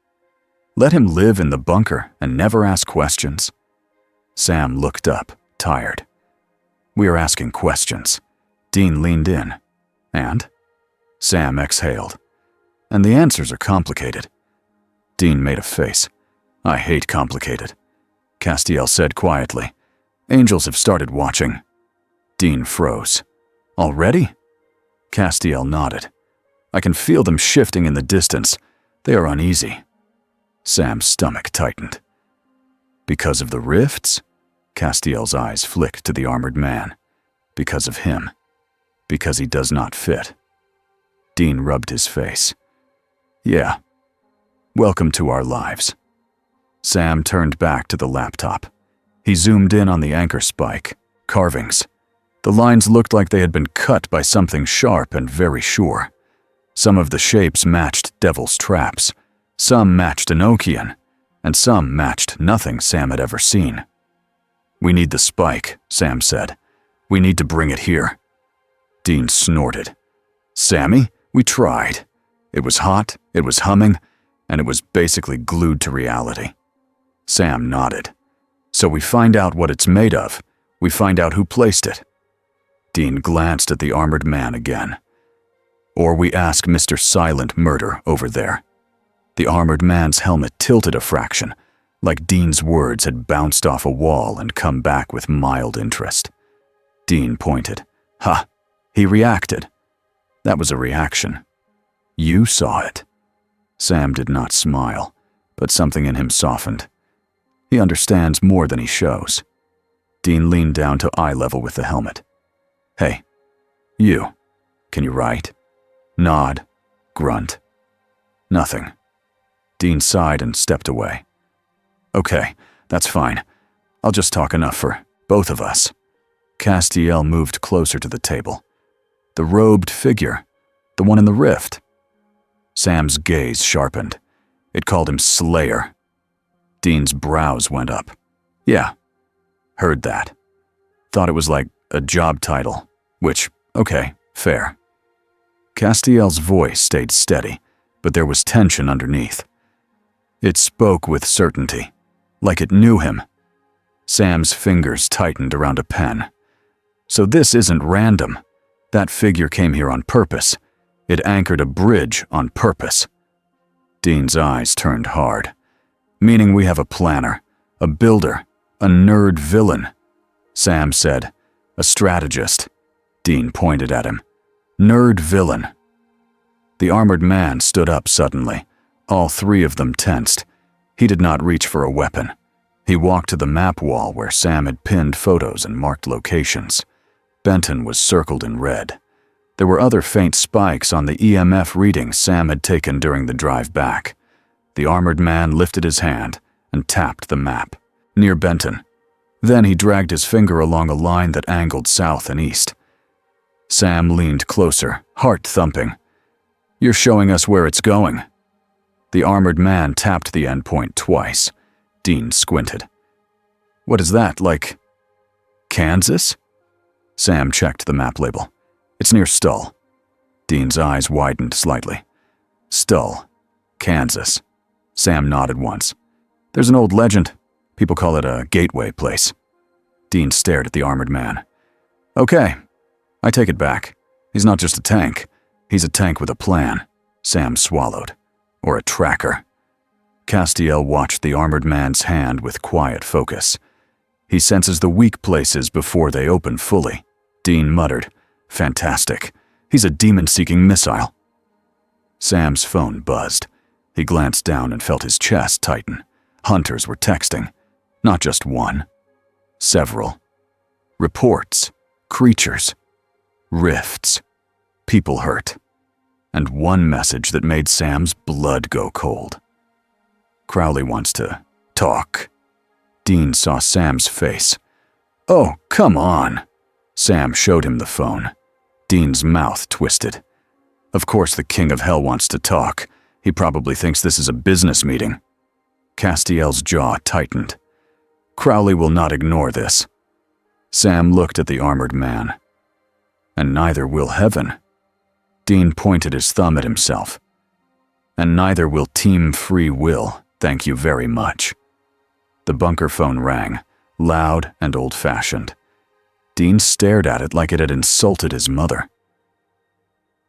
S1: Let him live in the bunker and never ask questions?" Sam looked up, tired. "We are asking questions." Dean leaned in. "And?" Sam exhaled. And the answers are complicated. Dean made a face. I hate complicated. Castiel said quietly. Angels have started watching. Dean froze. Already? Castiel nodded. I can feel them shifting in the distance. They are uneasy. Sam's stomach tightened. Because of the rifts? Castiel's eyes flicked to the armored man. Because of him. Because he does not fit. Dean rubbed his face. Yeah. Welcome to our lives. Sam turned back to the laptop. He zoomed in on the anchor spike. Carvings. The lines looked like they had been cut by something sharp and very sure. Some of the shapes matched devil's traps. Some matched Enochian. And some matched nothing Sam had ever seen. We need the spike, Sam said. We need to bring it here. Dean snorted. Sammy, we tried. It was hot, it was humming, and it was basically glued to reality. Sam nodded. So we find out what it's made of. We find out who placed it. Dean glanced at the armored man again. Or we ask Mr. Silent Murder over there. The armored man's helmet tilted a fraction, like Dean's words had bounced off a wall and come back with mild interest. Dean pointed. Ha! He reacted. That was a reaction. You saw it. Sam did not smile, but something in him softened. He understands more than he shows. Dean leaned down to eye level with the helmet. Hey, you. Can you write? Nod. Grunt. Nothing. Dean sighed and stepped away. Okay, that's fine. I'll just talk enough for both of us. Castiel moved closer to the table. The robed figure, the one in the rift. Sam's gaze sharpened. It called him Slayer. Dean's brows went up. Yeah, heard that. Thought it was like a job title, which, okay, fair. Castiel's voice stayed steady, but there was tension underneath. It spoke with certainty, like it knew him. Sam's fingers tightened around a pen. So this isn't random. That figure came here on purpose. It anchored a bridge on purpose. Dean's eyes turned hard. Meaning we have a planner, a builder, a nerd villain. Sam said, a strategist. Dean pointed at him. Nerd villain. The armored man stood up suddenly. All three of them tensed. He did not reach for a weapon. He walked to the map wall where Sam had pinned photos and marked locations. Benton was circled in red. There were other faint spikes on the EMF readings Sam had taken during the drive back. The armored man lifted his hand and tapped the map, near Benton. Then he dragged his finger along a line that angled south and east. Sam leaned closer, heart thumping. You're showing us where it's going. The armored man tapped the endpoint twice. Dean squinted. What is that, like Kansas? Sam checked the map label. It's near Stull. Dean's eyes widened slightly. Stull, Kansas. Sam nodded once. There's an old legend. People call it a gateway place. Dean stared at the armored man. Okay, I take it back. He's not just a tank. He's a tank with a plan. Sam swallowed. Or a tracker. Castiel watched the armored man's hand with quiet focus. He senses the weak places before they open fully. Dean muttered, Fantastic. He's a demon-seeking missile. Sam's phone buzzed. He glanced down and felt his chest tighten. Hunters were texting. Not just one. Several. Reports. Creatures. Rifts. People hurt. And one message that made Sam's blood go cold. Crowley wants to talk. Dean saw Sam's face. Oh, come on. Sam showed him the phone. Dean's mouth twisted. Of course the King of Hell wants to talk. He probably thinks this is a business meeting. Castiel's jaw tightened. Crowley will not ignore this. Sam looked at the armored man. And neither will heaven. Dean pointed his thumb at himself. And neither will Team Free Will, thank you very much. The bunker phone rang, loud and old-fashioned. Dean stared at it like it had insulted his mother.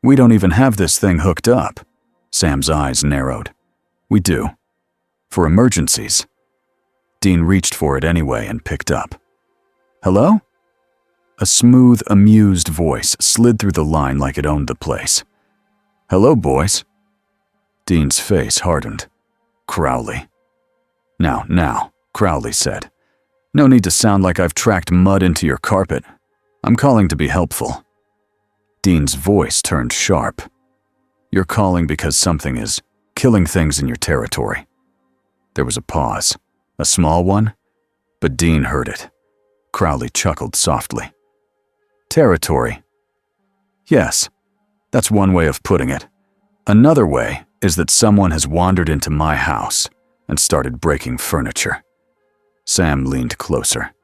S1: We don't even have this thing hooked up. Sam's eyes narrowed. We do. For emergencies. Dean reached for it anyway and picked up. Hello? A smooth, amused voice slid through the line like it owned the place. Hello, boys. Dean's face hardened. Crowley. Now, Crowley said. No need to sound like I've tracked mud into your carpet. I'm calling to be helpful. Dean's voice turned sharp. You're calling because something is killing things in your territory. There was a pause. A small one, but Dean heard it. Crowley chuckled softly. Territory. Yes, that's one way of putting it. Another way is that someone has wandered into my house and started breaking furniture. Sam leaned closer.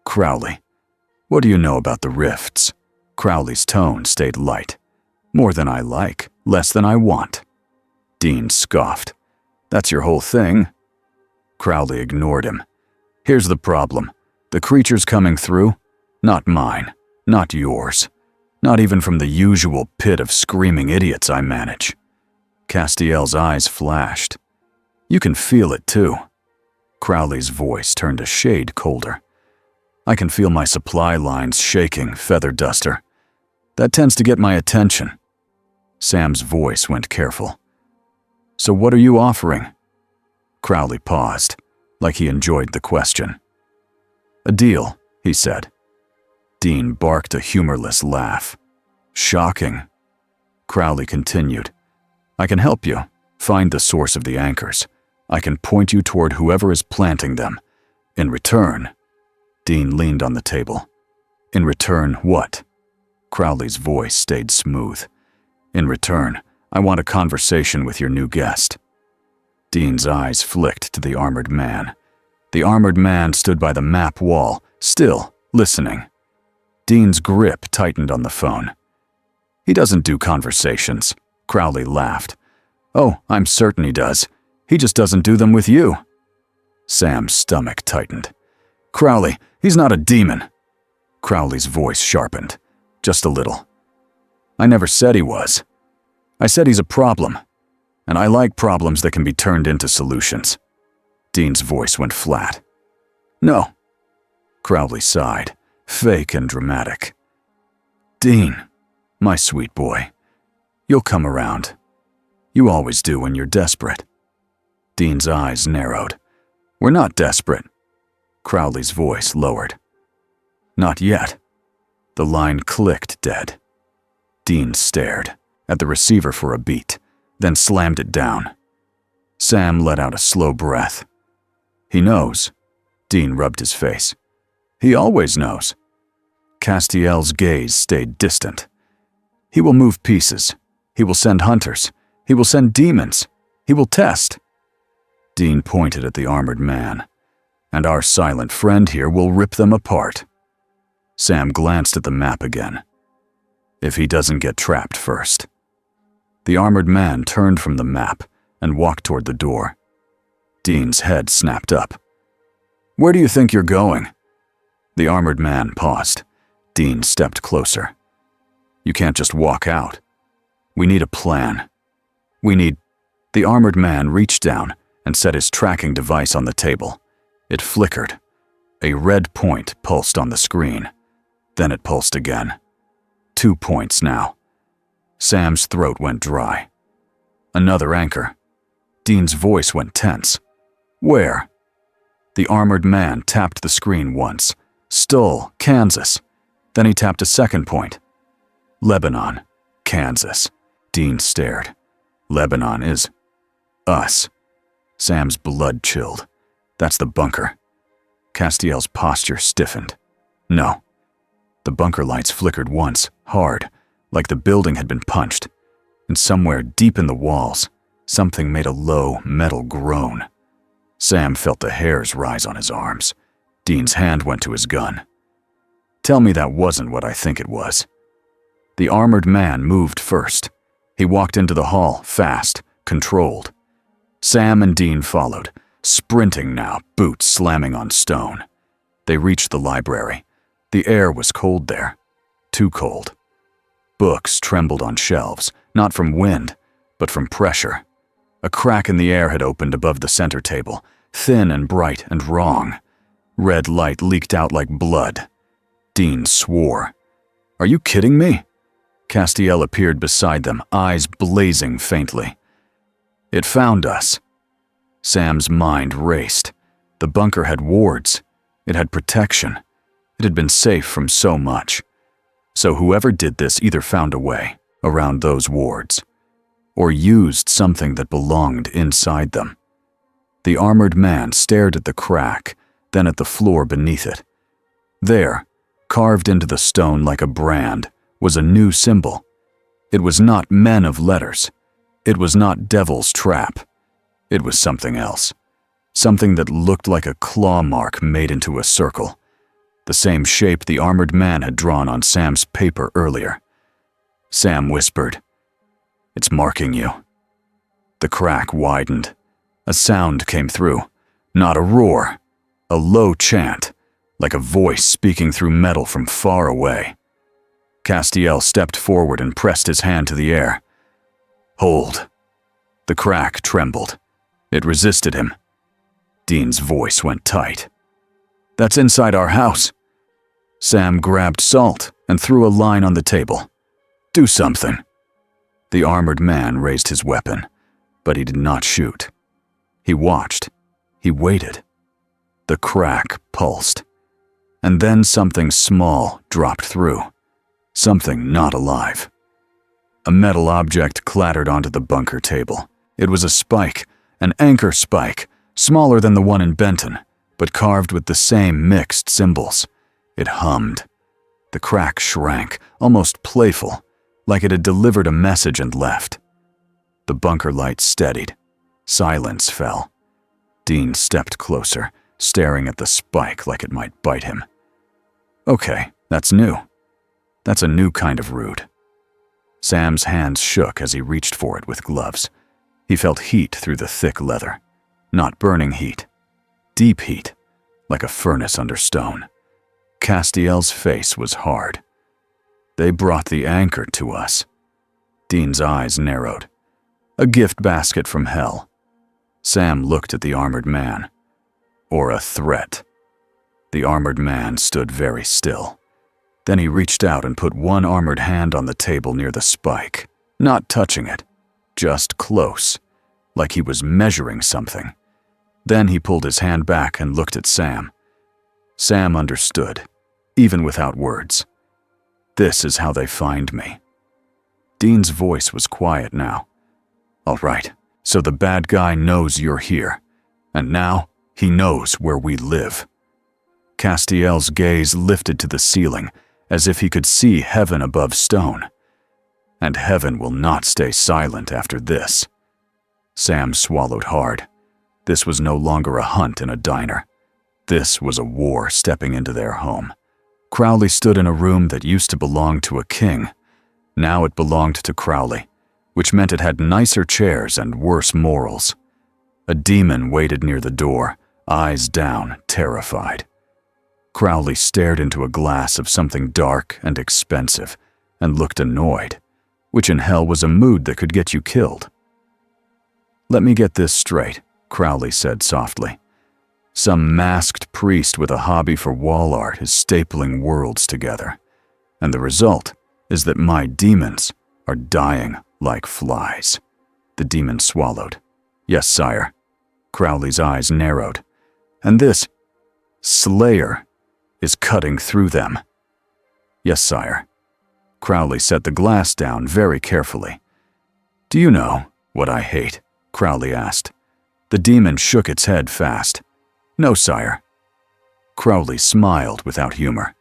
S1: Crowley, what do you know about the rifts? Crowley's tone stayed light. More than I like, less than I want. Dean scoffed. That's your whole thing? Crowley ignored him. Here's the problem. The creatures coming through, not mine, not yours. Not even from the usual pit of screaming idiots I manage. Castiel's eyes flashed. You can feel it too. Crowley's voice turned a shade colder. I can feel my supply lines shaking, feather duster. That tends to get my attention. Sam's voice went careful. So what are you offering? Crowley paused, like he enjoyed the question. A deal, he said. Dean barked a humorless laugh. Shocking. Crowley continued. I can help you. Find the source of the anchors. I can point you toward whoever is planting them. In return, Dean leaned on the table. In return, what? Crowley's voice stayed smooth. In return, I want a conversation with your new guest. Dean's eyes flicked to the armored man. The armored man stood by the map wall, still listening. Dean's grip tightened on the phone. He doesn't do conversations. Crowley laughed. Oh, I'm certain he does. He just doesn't do them with you. Sam's stomach tightened. Crowley, he's not a demon. Crowley's voice sharpened. Just a little. I never said he was. I said he's a problem. And I like problems that can be turned into solutions. Dean's voice went flat. No. Crowley sighed, fake and dramatic. Dean, my sweet boy, you'll come around. You always do when you're desperate. Dean's eyes narrowed. We're not desperate. Crowley's voice lowered. Not yet. The line clicked dead. Dean stared at the receiver for a beat, then slammed it down. Sam let out a slow breath. He knows. Dean rubbed his face. He always knows. Castiel's gaze stayed distant. He will move pieces. He will send hunters. He will send demons. He will test. Dean pointed at the armored man. And our silent friend here will rip them apart. Sam glanced at the map again. If he doesn't get trapped first. The armored man turned from the map and walked toward the door. Dean's head snapped up. Where do you think you're going? The armored man paused. Dean stepped closer. You can't just walk out. We need a plan. The armored man reached down and set his tracking device on the table. It flickered. A red point pulsed on the screen. Then it pulsed again. 2 points now. Sam's throat went dry. Another anchor. Dean's voice went tense. Where? The armored man tapped the screen once. Stull, Kansas. Then he tapped a second point. Lebanon, Kansas. Dean stared. Lebanon is us. Sam's blood chilled. That's the bunker. Castiel's posture stiffened. No. The bunker lights flickered once, hard, like the building had been punched. And somewhere deep in the walls, something made a low, metal groan. Sam felt the hairs rise on his arms. Dean's hand went to his gun. Tell me that wasn't what I think it was. The armored man moved first. He walked into the hall, fast, controlled. Sam and Dean followed, sprinting now, boots slamming on stone. They reached the library. The air was cold there. Too cold. Books trembled on shelves, not from wind, but from pressure. A crack in the air had opened above the center table, thin and bright and wrong. Red light leaked out like blood. Dean swore. "Are you kidding me?" Castiel appeared beside them, eyes blazing faintly. "It found us." Sam's mind raced. The bunker had wards. It had protection. It had been safe from so much. So whoever did this either found a way around those wards, or used something that belonged inside them. The armored man stared at the crack, then at the floor beneath it. There, carved into the stone like a brand, was a new symbol. It was not men of letters. It was not devil's trap. It was something else. Something that looked like a claw mark made into a circle. The same shape the armored man had drawn on Sam's paper earlier. Sam whispered, "It's marking you." The crack widened. A sound came through. Not a roar. A low chant, like a voice speaking through metal from far away. Castiel stepped forward and pressed his hand to the air. "Hold." The crack trembled. It resisted him. Dean's voice went tight. "That's inside our house." Sam grabbed salt and threw a line on the table. "Do something." The armored man raised his weapon, but he did not shoot. He watched. He waited. The crack pulsed. And then something small dropped through. Something not alive. A metal object clattered onto the bunker table. It was a spike, an anchor spike, smaller than the one in Benton, but carved with the same mixed symbols. It hummed. The crack shrank, almost playful, like it had delivered a message and left. The bunker light steadied. Silence fell. Dean stepped closer, staring at the spike like it might bite him. "Okay, that's new. That's a new kind of rude." Sam's hands shook as he reached for it with gloves. He felt heat through the thick leather. Not burning heat. Deep heat, like a furnace under stone. Castiel's face was hard. "They brought the anchor to us." Dean's eyes narrowed. "A gift basket from hell." Sam looked at the armored man. "Or a threat." The armored man stood very still. Then he reached out and put one armored hand on the table near the spike, not touching it, just close, like he was measuring something. Then he pulled his hand back and looked at Sam. Sam understood, even without words. "This is how they find me." Dean's voice was quiet now. "All right, so the bad guy knows you're here, and now he knows where we live." Castiel's gaze lifted to the ceiling, as if he could see heaven above stone. And heaven will not stay silent after this. Sam swallowed hard. This was no longer a hunt in a diner. This was a war stepping into their home. Crowley stood in a room that used to belong to a king. Now it belonged to Crowley, which meant it had nicer chairs and worse morals. A demon waited near the door, eyes down, terrified. Crowley stared into a glass of something dark and expensive and looked annoyed, which in hell was a mood that could get you killed. "Let me get this straight," Crowley said softly. "Some masked priest with a hobby for wall art is stapling worlds together, and the result is that my demons are dying like flies." The demon swallowed. "Yes, sire." Crowley's eyes narrowed. "And this Slayer is cutting through them." "Yes, sire." Crowley set the glass down very carefully. "Do you know what I hate?" Crowley asked. The demon shook its head fast. "No, sire." Crowley smiled without humor.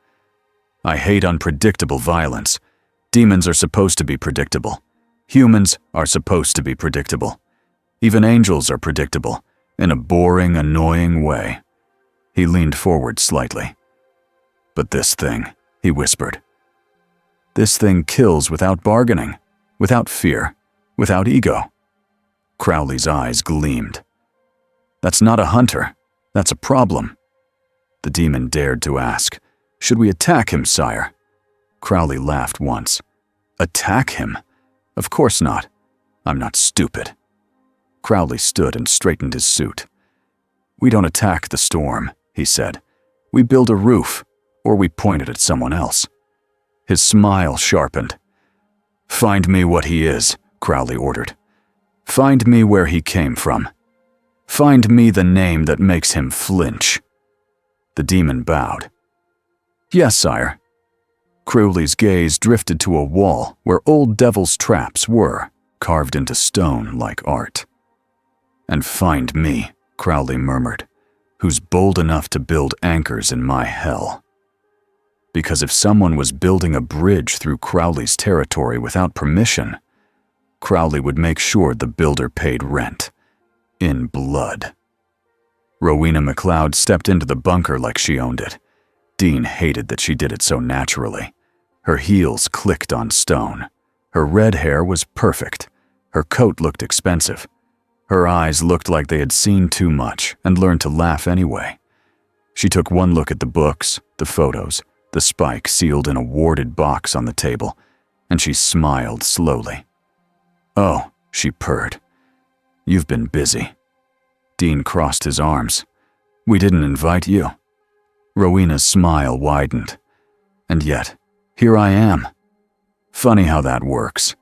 S1: "I hate unpredictable violence. Demons are supposed to be predictable. Humans are supposed to be predictable. Even angels are predictable, in a boring, annoying way." He leaned forward slightly. "But this thing," he whispered. "This thing kills without bargaining, without fear, without ego." Crowley's eyes gleamed. "That's not a hunter. That's a problem." The demon dared to ask, "Should we attack him, sire?" Crowley laughed once. "Attack him? Of course not. I'm not stupid. Crowley stood and straightened his suit. We don't attack the storm, he said. We build a roof, or we point it at someone else. His smile sharpened. Find me what he is, Crowley ordered. Find me where he came from. Find me the name that makes him flinch. The demon bowed. Yes, sire. Crowley's gaze drifted to a wall where old devil's traps were, carved into stone like art. And find me, Crowley murmured, who's bold enough to build anchors in my hell. Because if someone was building a bridge through Crowley's territory without permission, Crowley would make sure the builder paid rent. In blood. Rowena McLeod stepped into the bunker like she owned it. Dean hated that she did it so naturally. Her heels clicked on stone. Her red hair was perfect. Her coat looked expensive. Her eyes looked like they had seen too much and learned to laugh anyway. She took one look at the books, the photos, the spike sealed in a warded box on the table, and she smiled slowly. Oh, she purred. You've been busy. Dean crossed his arms. We didn't invite you. Rowena's smile widened. And yet, here I am. Funny how that works.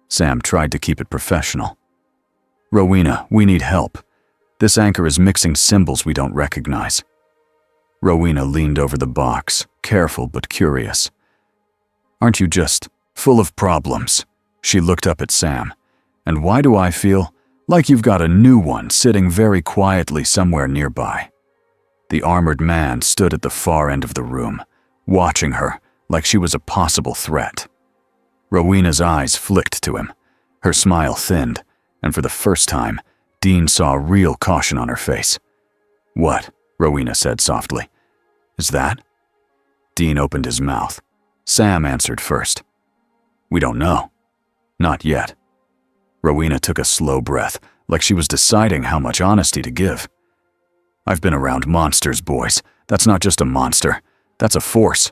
S1: Sam tried to keep it professional. Rowena, we need help. This anchor is mixing symbols we don't recognize. Rowena leaned over the box, careful but curious. Aren't you just full of problems? She looked up at Sam. And why do I feel like you've got a new one sitting very quietly somewhere nearby? The armored man stood at the far end of the room, watching her like she was a possible threat. Rowena's eyes flicked to him. Her smile thinned, and for the first time, Dean saw real caution on her face. What? Rowena said softly. Is that? Dean opened his mouth. Sam answered first. We don't know. Not yet. Rowena took a slow breath, like she was deciding how much honesty to give. I've been around monsters, boys. That's not just a monster. That's a force.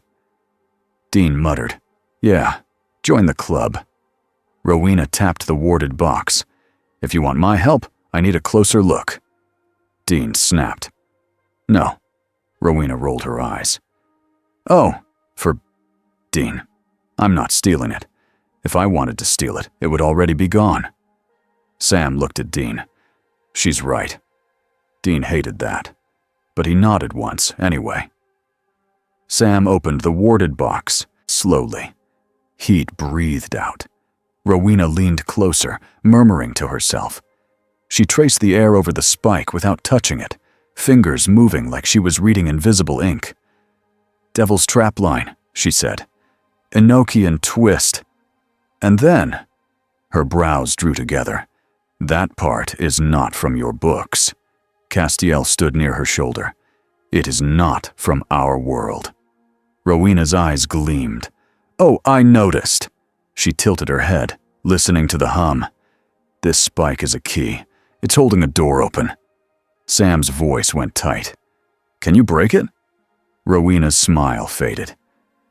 S1: Dean muttered. Yeah, join the club. Rowena tapped the warded box. If you want my help, I need a closer look. Dean snapped. No. Rowena rolled her eyes. Oh, for Dean. I'm not stealing it. If I wanted to steal it, it would already be gone. Sam looked at Dean. She's right. Dean hated that, but he nodded once anyway. Sam opened the warded box, slowly. Heat breathed out. Rowena leaned closer, murmuring to herself. She traced the air over the spike without touching it, fingers moving like she was reading invisible ink. Devil's trapline, she said. Enochian twist. And then, her brows drew together. That part is not from your books. Castiel stood near her shoulder. It is not from our world. Rowena's eyes gleamed. Oh, I noticed. She tilted her head, listening to the hum. This spike is a key. It's holding a door open. Sam's voice went tight. Can you break it? Rowena's smile faded.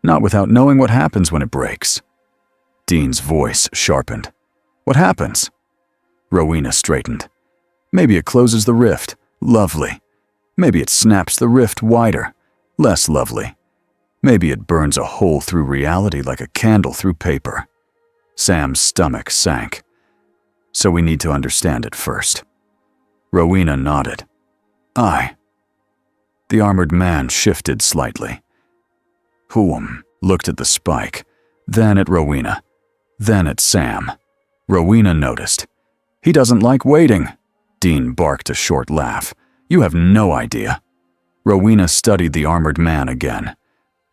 S1: Not without knowing what happens when it breaks. Dean's voice sharpened. What happens? Rowena straightened. Maybe it closes the rift. Lovely. Maybe it snaps the rift wider. Less lovely. Maybe it burns a hole through reality like a candle through paper. Sam's stomach sank. So we need to understand it first. Rowena nodded. Aye. The armored man shifted slightly. Whoom looked at the spike, then at Rowena, then at Sam. Rowena noticed. He doesn't like waiting. Dean barked a short laugh. You have no idea. Rowena studied the armored man again.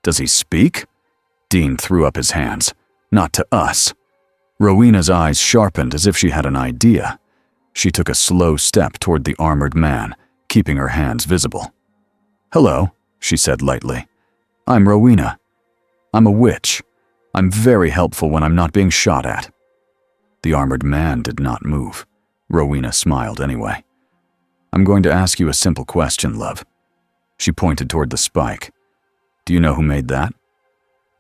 S1: Does he speak? Dean threw up his hands. Not to us. Rowena's eyes sharpened as if she had an idea. She took a slow step toward the armored man, keeping her hands visible. Hello, she said lightly. I'm Rowena. I'm a witch. I'm very helpful when I'm not being shot at. The armored man did not move. Rowena smiled anyway. I'm going to ask you a simple question, love. She pointed toward the spike. Do you know who made that?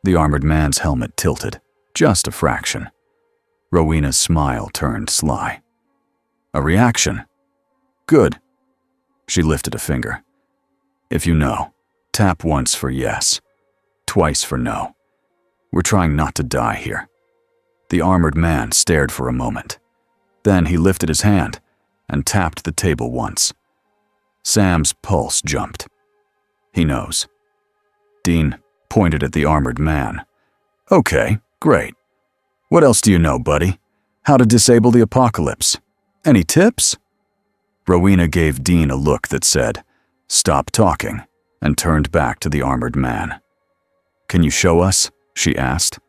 S1: The armored man's helmet tilted, just a fraction. Rowena's smile turned sly. A reaction? Good. She lifted a finger. If you know, tap once for yes, twice for no. We're trying not to die here. The armored man stared for a moment. Then he lifted his hand and tapped the table once. Sam's pulse jumped. He knows. Dean pointed at the armored man. Okay, great. What else do you know, buddy? How to disable the apocalypse? Any tips? Rowena gave Dean a look that said, "Stop talking," and turned back to the armored man. Can you show us? She asked.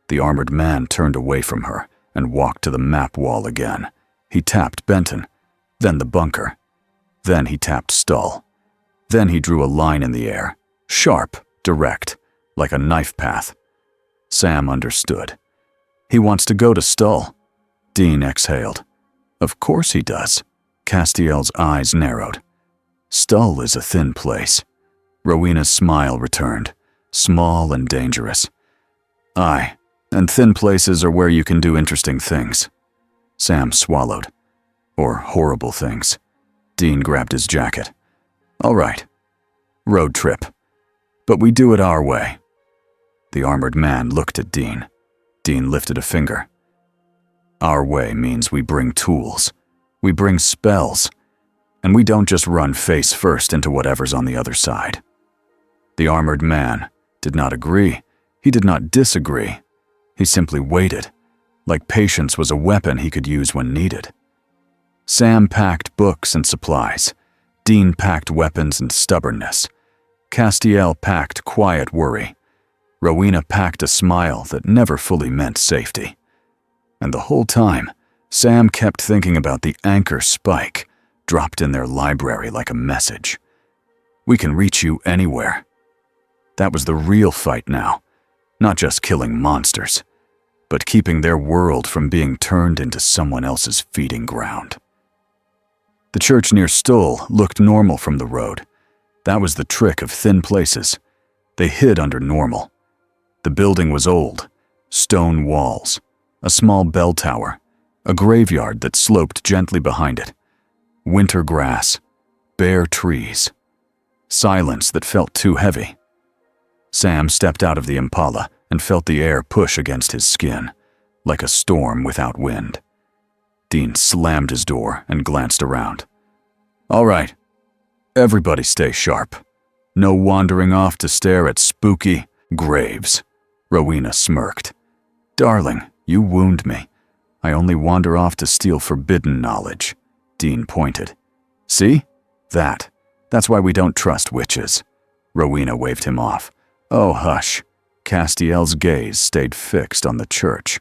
S1: The armored man turned away from her and walked to the map wall again. He tapped Benton, then the bunker. Then he tapped Stull. Then he drew a line in the air, sharp, direct, like a knife path. Sam understood. He wants to go to Stull. Dean exhaled. Of course he does. Castiel's eyes narrowed. Stull is a thin place. Rowena's smile returned, small and dangerous. Aye, and thin places are where you can do interesting things. Sam swallowed. Or horrible things. Dean grabbed his jacket. All right. Road trip. But we do it our way. The armored man looked at Dean. Dean lifted a finger. Our way means we bring tools. We bring spells. And we don't just run face first into whatever's on the other side. The armored man did not agree. He did not disagree. He simply waited, like patience was a weapon he could use when needed. Sam packed books and supplies. Dean packed weapons and stubbornness. Castiel packed quiet worry. Rowena packed a smile that never fully meant safety. And the whole time, Sam kept thinking about the anchor spike dropped in their library like a message. We can reach you anywhere. That was the real fight now, not just killing monsters, but keeping their world from being turned into someone else's feeding ground. The church near Stull looked normal from the road. That was the trick of thin places. They hid under normal. The building was old, stone walls, a small bell tower, a graveyard that sloped gently behind it, winter grass, bare trees, silence that felt too heavy. Sam stepped out of the Impala and felt the air push against his skin, like a storm without wind. Dean slammed his door and glanced around. All right, everybody stay sharp. No wandering off to stare at spooky graves. Rowena smirked. Darling, you wound me. I only wander off to steal forbidden knowledge. Dean pointed. See? That's why we don't trust witches. Rowena waved him off. Oh, hush. Castiel's gaze stayed fixed on the church.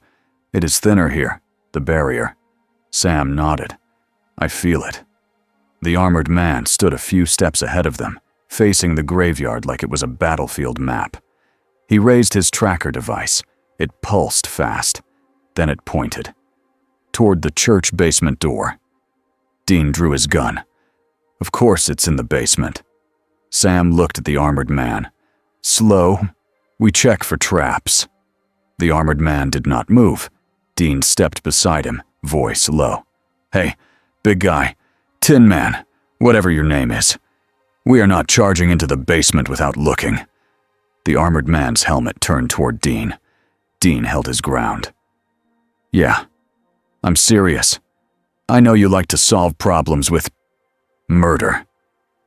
S1: It is thinner here, the barrier. Sam nodded. I feel it. The armored man stood a few steps ahead of them, facing the graveyard like it was a battlefield map. He raised his tracker device. It pulsed fast. Then it pointed. Toward the church basement door. Dean drew his gun. Of course it's in the basement. Sam looked at the armored man. Slow. We check for traps. The armored man did not move. Dean stepped beside him, voice low. Hey, big guy, Tin Man, whatever your name is. We are not charging into the basement without looking. The armored man's helmet turned toward Dean. Dean held his ground. Yeah, I'm serious. I know you like to solve problems with murder,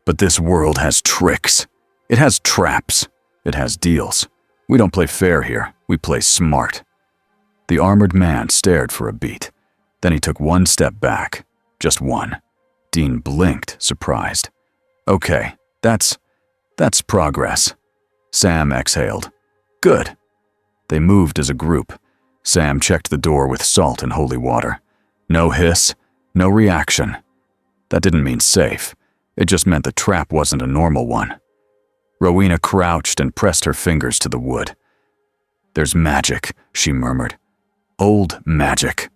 S1: but this world has tricks. It has traps. It has deals. We don't play fair here. We play smart. The armored man stared for a beat. Then he took one step back. Just one. Dean blinked, surprised. Okay, that's progress. Sam exhaled. Good. They moved as a group. Sam checked the door with salt and holy water. No hiss, no reaction. That didn't mean safe. It just meant the trap wasn't a normal one. Rowena crouched and pressed her fingers to the wood. There's magic, she murmured. Old magic.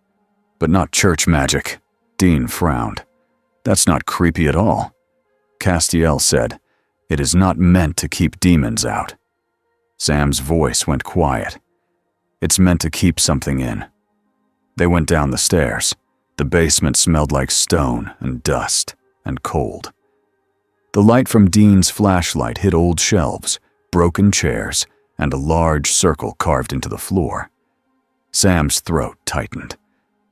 S1: But not church magic. Dean frowned. That's not creepy at all. Castiel said, it is not meant to keep demons out. Sam's voice went quiet. It's meant to keep something in. They went down the stairs. The basement smelled like stone and dust and cold. The light from Dean's flashlight hit old shelves, broken chairs, and a large circle carved into the floor. Sam's throat tightened.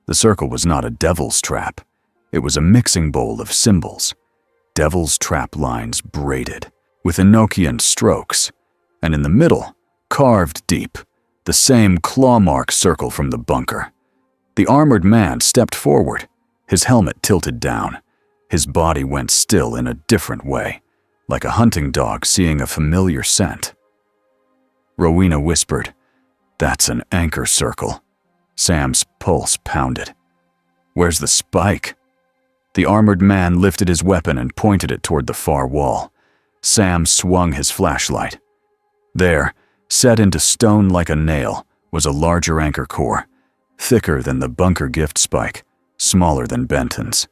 S1: The circle was not a devil's trap. It was a mixing bowl of symbols. Devil's trap lines braided, with Enochian strokes, and in the middle, carved deep, the same claw-mark circle from the bunker. The armored man stepped forward, his helmet tilted down. His body went still in a different way, like a hunting dog seeing a familiar scent. Rowena whispered, "That's an anchor circle." Sam's pulse pounded. "Where's the spike?" The armored man lifted his weapon and pointed it toward the far wall. Sam swung his flashlight. There, set into stone like a nail, was a larger anchor core, thicker than the bunker gift spike, smaller than Benton's.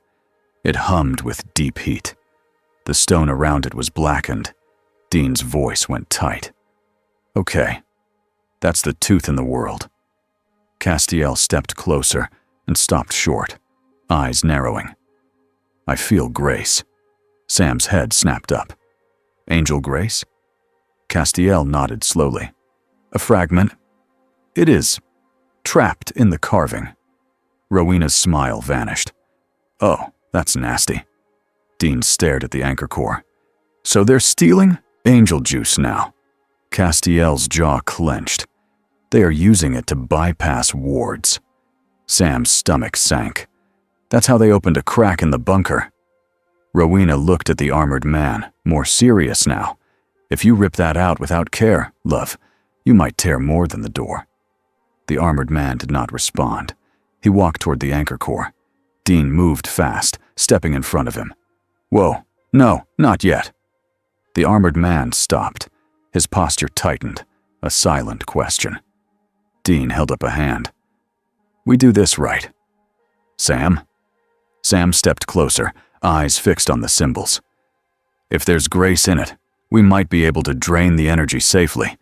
S1: It hummed with deep heat. The stone around it was blackened. Dean's voice went tight. "Okay, that's the tooth in the world." Castiel stepped closer and stopped short, eyes narrowing. "I feel grace." Sam's head snapped up. "Angel grace?" Castiel nodded slowly. "A fragment. It is trapped in the carving." Rowena's smile vanished. "Oh, that's nasty." Dean stared at the anchor core. "So they're stealing angel juice now." Castiel's jaw clenched. "They are using it to bypass wards." Sam's stomach sank. "That's how they opened a crack in the bunker." Rowena looked at the armored man, more serious now. "If you rip that out without care, love, you might tear more than the door." The armored man did not respond. He walked toward the anchor core. Dean moved fast, stepping in front of him. "Whoa, no, not yet." The armored man stopped. His posture tightened, a silent question. Dean held up a hand. "We do this right." "Sam?" Sam stepped closer, eyes fixed on the symbols. "If there's grace in it, we might be able to drain the energy safely.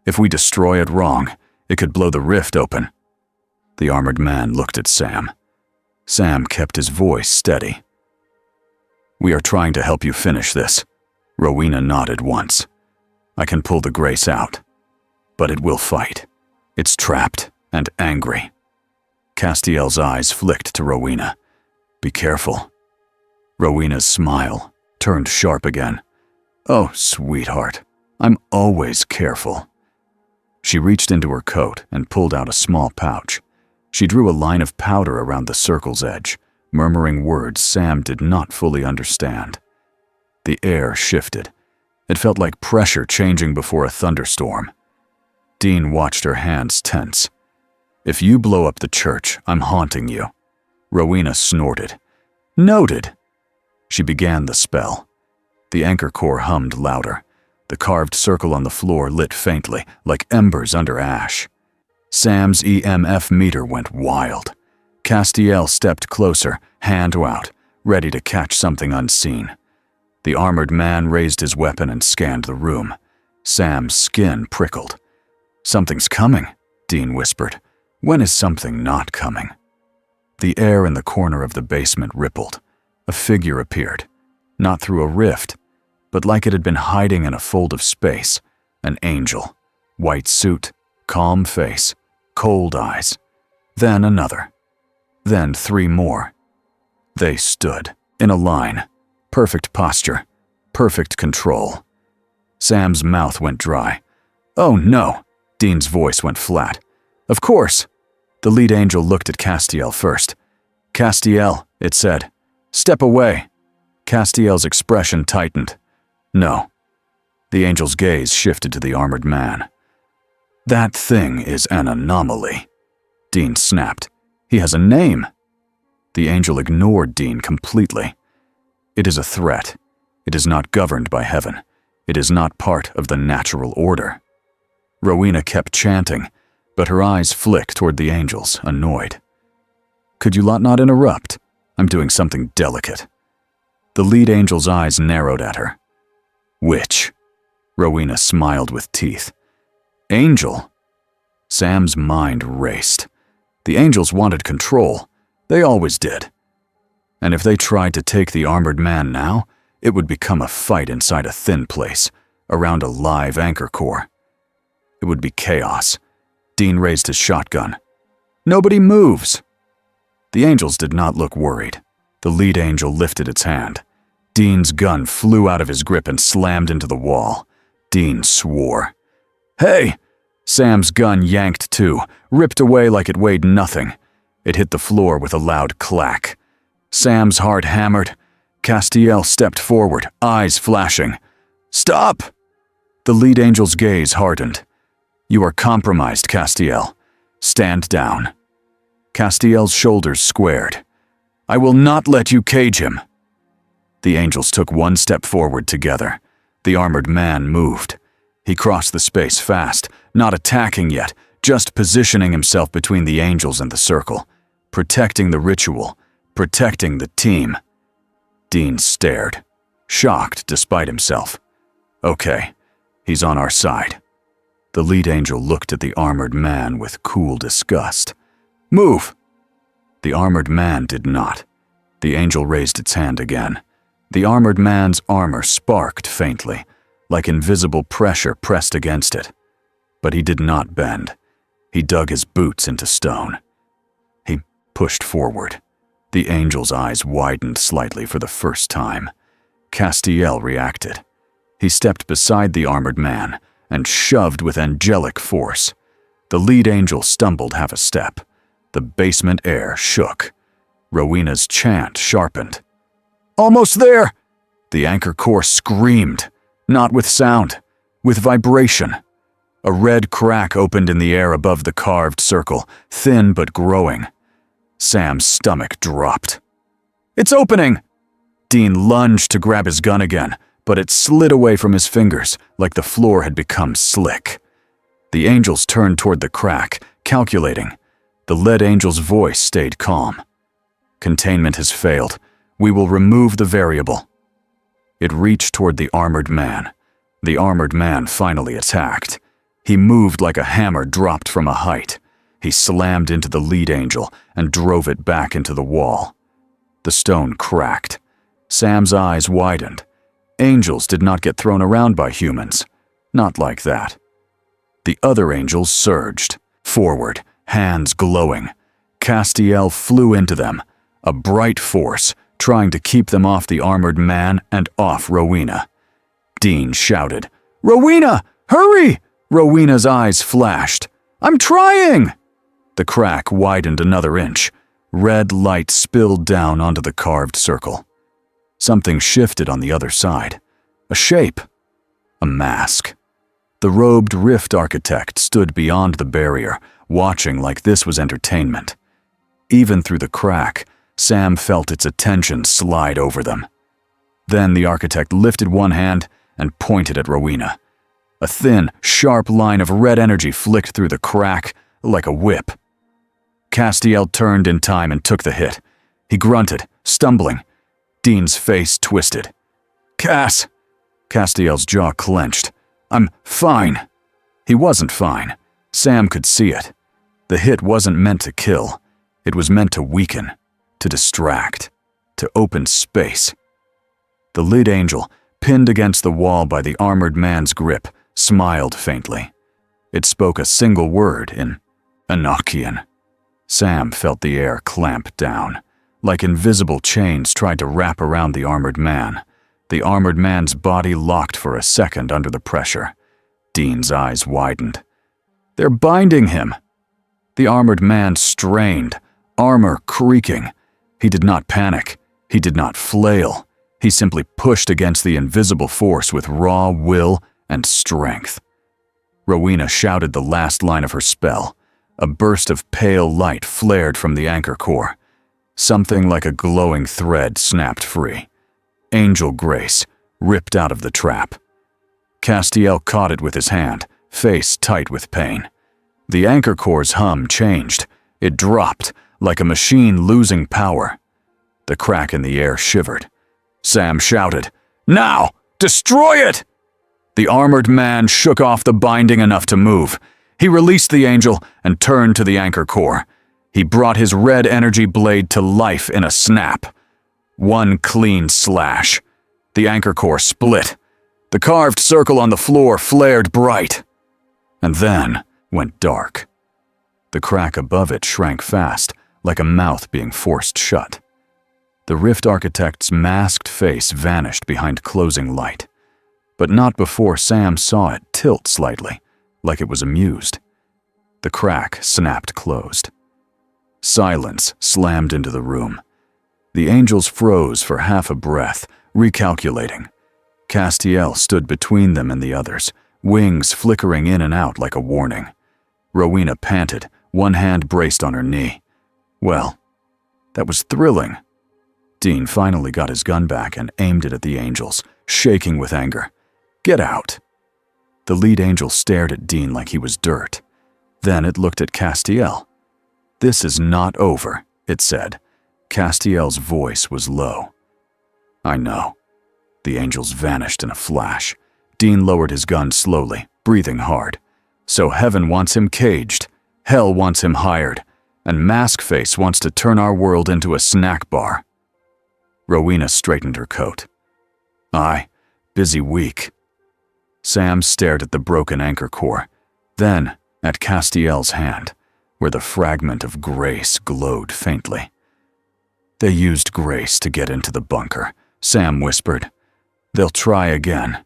S1: If we destroy it wrong, it could blow the rift open." The armored man looked at Sam. Sam kept his voice steady. "We are trying to help you finish this." Rowena nodded once. "I can pull the grace out, but it will fight. It's trapped and angry." Castiel's eyes flicked to Rowena. "Be careful." Rowena's smile turned sharp again. "Oh, sweetheart, I'm always careful." She reached into her coat and pulled out a small pouch. She drew a line of powder around the circle's edge, murmuring words Sam did not fully understand. The air shifted. It felt like pressure changing before a thunderstorm. Dean watched her hands tense. "If you blow up the church, I'm haunting you." Rowena snorted. "Noted." She began the spell. The anchor core hummed louder. The carved circle on the floor lit faintly, like embers under ash. Sam's EMF meter went wild. Castiel stepped closer, hand out, ready to catch something unseen. The armored man raised his weapon and scanned the room. Sam's skin prickled. "Something's coming," Dean whispered. "When is something not coming?" The air in the corner of the basement rippled. A figure appeared, not through a rift, but like it had been hiding in a fold of space. An angel. White suit, calm face, cold eyes. Then another. Then 3 more. They stood, in a line. Perfect posture. Perfect control. Sam's mouth went dry. "Oh no!" Dean's voice went flat. "Of course!" The lead angel looked at Castiel first. "Castiel," it said. "Step away." Castiel's expression tightened. "No." The angel's gaze shifted to the armored man. "That thing is an anomaly," Dean snapped. "He has a name." The angel ignored Dean completely. "It is a threat. It is not governed by heaven. It is not part of the natural order." Rowena kept chanting, but her eyes flicked toward the angels, annoyed. "Could you lot not interrupt? I'm doing something delicate." The lead angel's eyes narrowed at her. "Witch." Rowena smiled with teeth. "Angel?" Sam's mind raced. The Angels wanted control. They always did. And if they tried to take the armored man now, it would become a fight inside a thin place, around a live anchor core. It would be chaos. Dean raised his shotgun. Nobody moves! The Angels did not look worried. The lead angel lifted its hand. Dean's gun flew out of his grip and slammed into the wall. Dean swore. Hey! Sam's gun yanked too, ripped away like it weighed nothing. It hit the floor with a loud clack. Sam's heart hammered. Castiel stepped forward, eyes flashing. Stop! The lead angel's gaze hardened. You are compromised, Castiel. Stand down. Castiel's shoulders squared. I will not let you cage him. The Angels took one step forward together. The armored man moved. He crossed the space fast, not attacking yet, just positioning himself between the Angels and the circle, protecting the ritual, protecting the team. Dean stared, shocked despite himself. Okay, he's on our side. The lead angel looked at the armored man with cool disgust. Move! The armored man did not. The angel raised its hand again. The armored man's armor sparked faintly, like invisible pressure pressed against it. But he did not bend. He dug his boots into stone. He pushed forward. The angel's eyes widened slightly for the first time. Castiel reacted. He stepped beside the armored man and shoved with angelic force. The lead angel stumbled half a step. The basement air shook. Rowena's chant sharpened. Almost there! The anchor core screamed, not with sound, with vibration. A red crack opened in the air above the carved circle, thin but growing. Sam's stomach dropped. It's opening! Dean lunged to grab his gun again, but it slid away from his fingers like the floor had become slick. The Angels turned toward the crack, calculating. The lead angel's voice stayed calm. Containment has failed. We will remove the variable. It reached toward the armored man. The armored man finally attacked. He moved like a hammer dropped from a height. He slammed into the lead angel and drove it back into the wall. The stone cracked. Sam's eyes widened. Angels did not get thrown around by humans. Not like that. The other angels surged. Forward, hands glowing. Castiel flew into them, a bright force, trying to keep them off the armored man and off Rowena. Dean shouted, Rowena, hurry! Rowena's eyes flashed. I'm trying! The crack widened another inch. Red light spilled down onto the carved circle. Something shifted on the other side. A shape. A mask. The robed rift architect stood beyond the barrier, watching like this was entertainment. Even through the crack, Sam felt its attention slide over them. Then the architect lifted one hand and pointed at Rowena. A thin, sharp line of red energy flicked through the crack like a whip. Castiel turned in time and took the hit. He grunted, stumbling. Dean's face twisted. Cass! Castiel's jaw clenched. I'm fine. He wasn't fine. Sam could see it. The hit wasn't meant to kill. It was meant to weaken, to distract, to open space. The lead angel, pinned against the wall by the armored man's grip, smiled faintly. It spoke a single word in Enochian. Sam felt the air clamp down, like invisible chains tried to wrap around the armored man. The armored man's body locked for a second under the pressure. Dean's eyes widened. They're binding him! The armored man strained, armor creaking. He did not panic. He did not flail. He simply pushed against the invisible force with raw will and strength. Rowena shouted the last line of her spell. A burst of pale light flared from the anchor core. Something like a glowing thread snapped free. Angel grace ripped out of the trap. Castiel caught it with his hand, face tight with pain. The anchor core's hum changed. It dropped, like a machine losing power. The crack in the air shivered. Sam shouted, Now! Destroy it! The armored man shook off the binding enough to move. He released the angel and turned to the anchor core. He brought his red energy blade to life in a snap. One clean slash. The anchor core split. The carved circle on the floor flared bright. And then went dark. The crack above it shrank fast, like a mouth being forced shut. The Rift Architect's masked face vanished behind closing light, but not before Sam saw it tilt slightly, like it was amused. The crack snapped closed. Silence slammed into the room. The angels froze for half a breath, recalculating. Castiel stood between them and the others, wings flickering in and out like a warning. Rowena panted, one hand braced on her knee. Well, that was thrilling. Dean finally got his gun back and aimed it at the angels, shaking with anger. "Get out!" The lead angel stared at Dean like he was dirt. Then it looked at Castiel. "This is not over," it said. Castiel's voice was low. "I know." The angels vanished in a flash. Dean lowered his gun slowly, breathing hard. So heaven wants him caged, hell wants him hired, and Maskface wants to turn our world into a snack bar. Rowena straightened her coat. "Aye, busy week." Sam stared at the broken anchor core, then at Castiel's hand, where the fragment of grace glowed faintly. "They used grace to get into the bunker," Sam whispered. "They'll try again."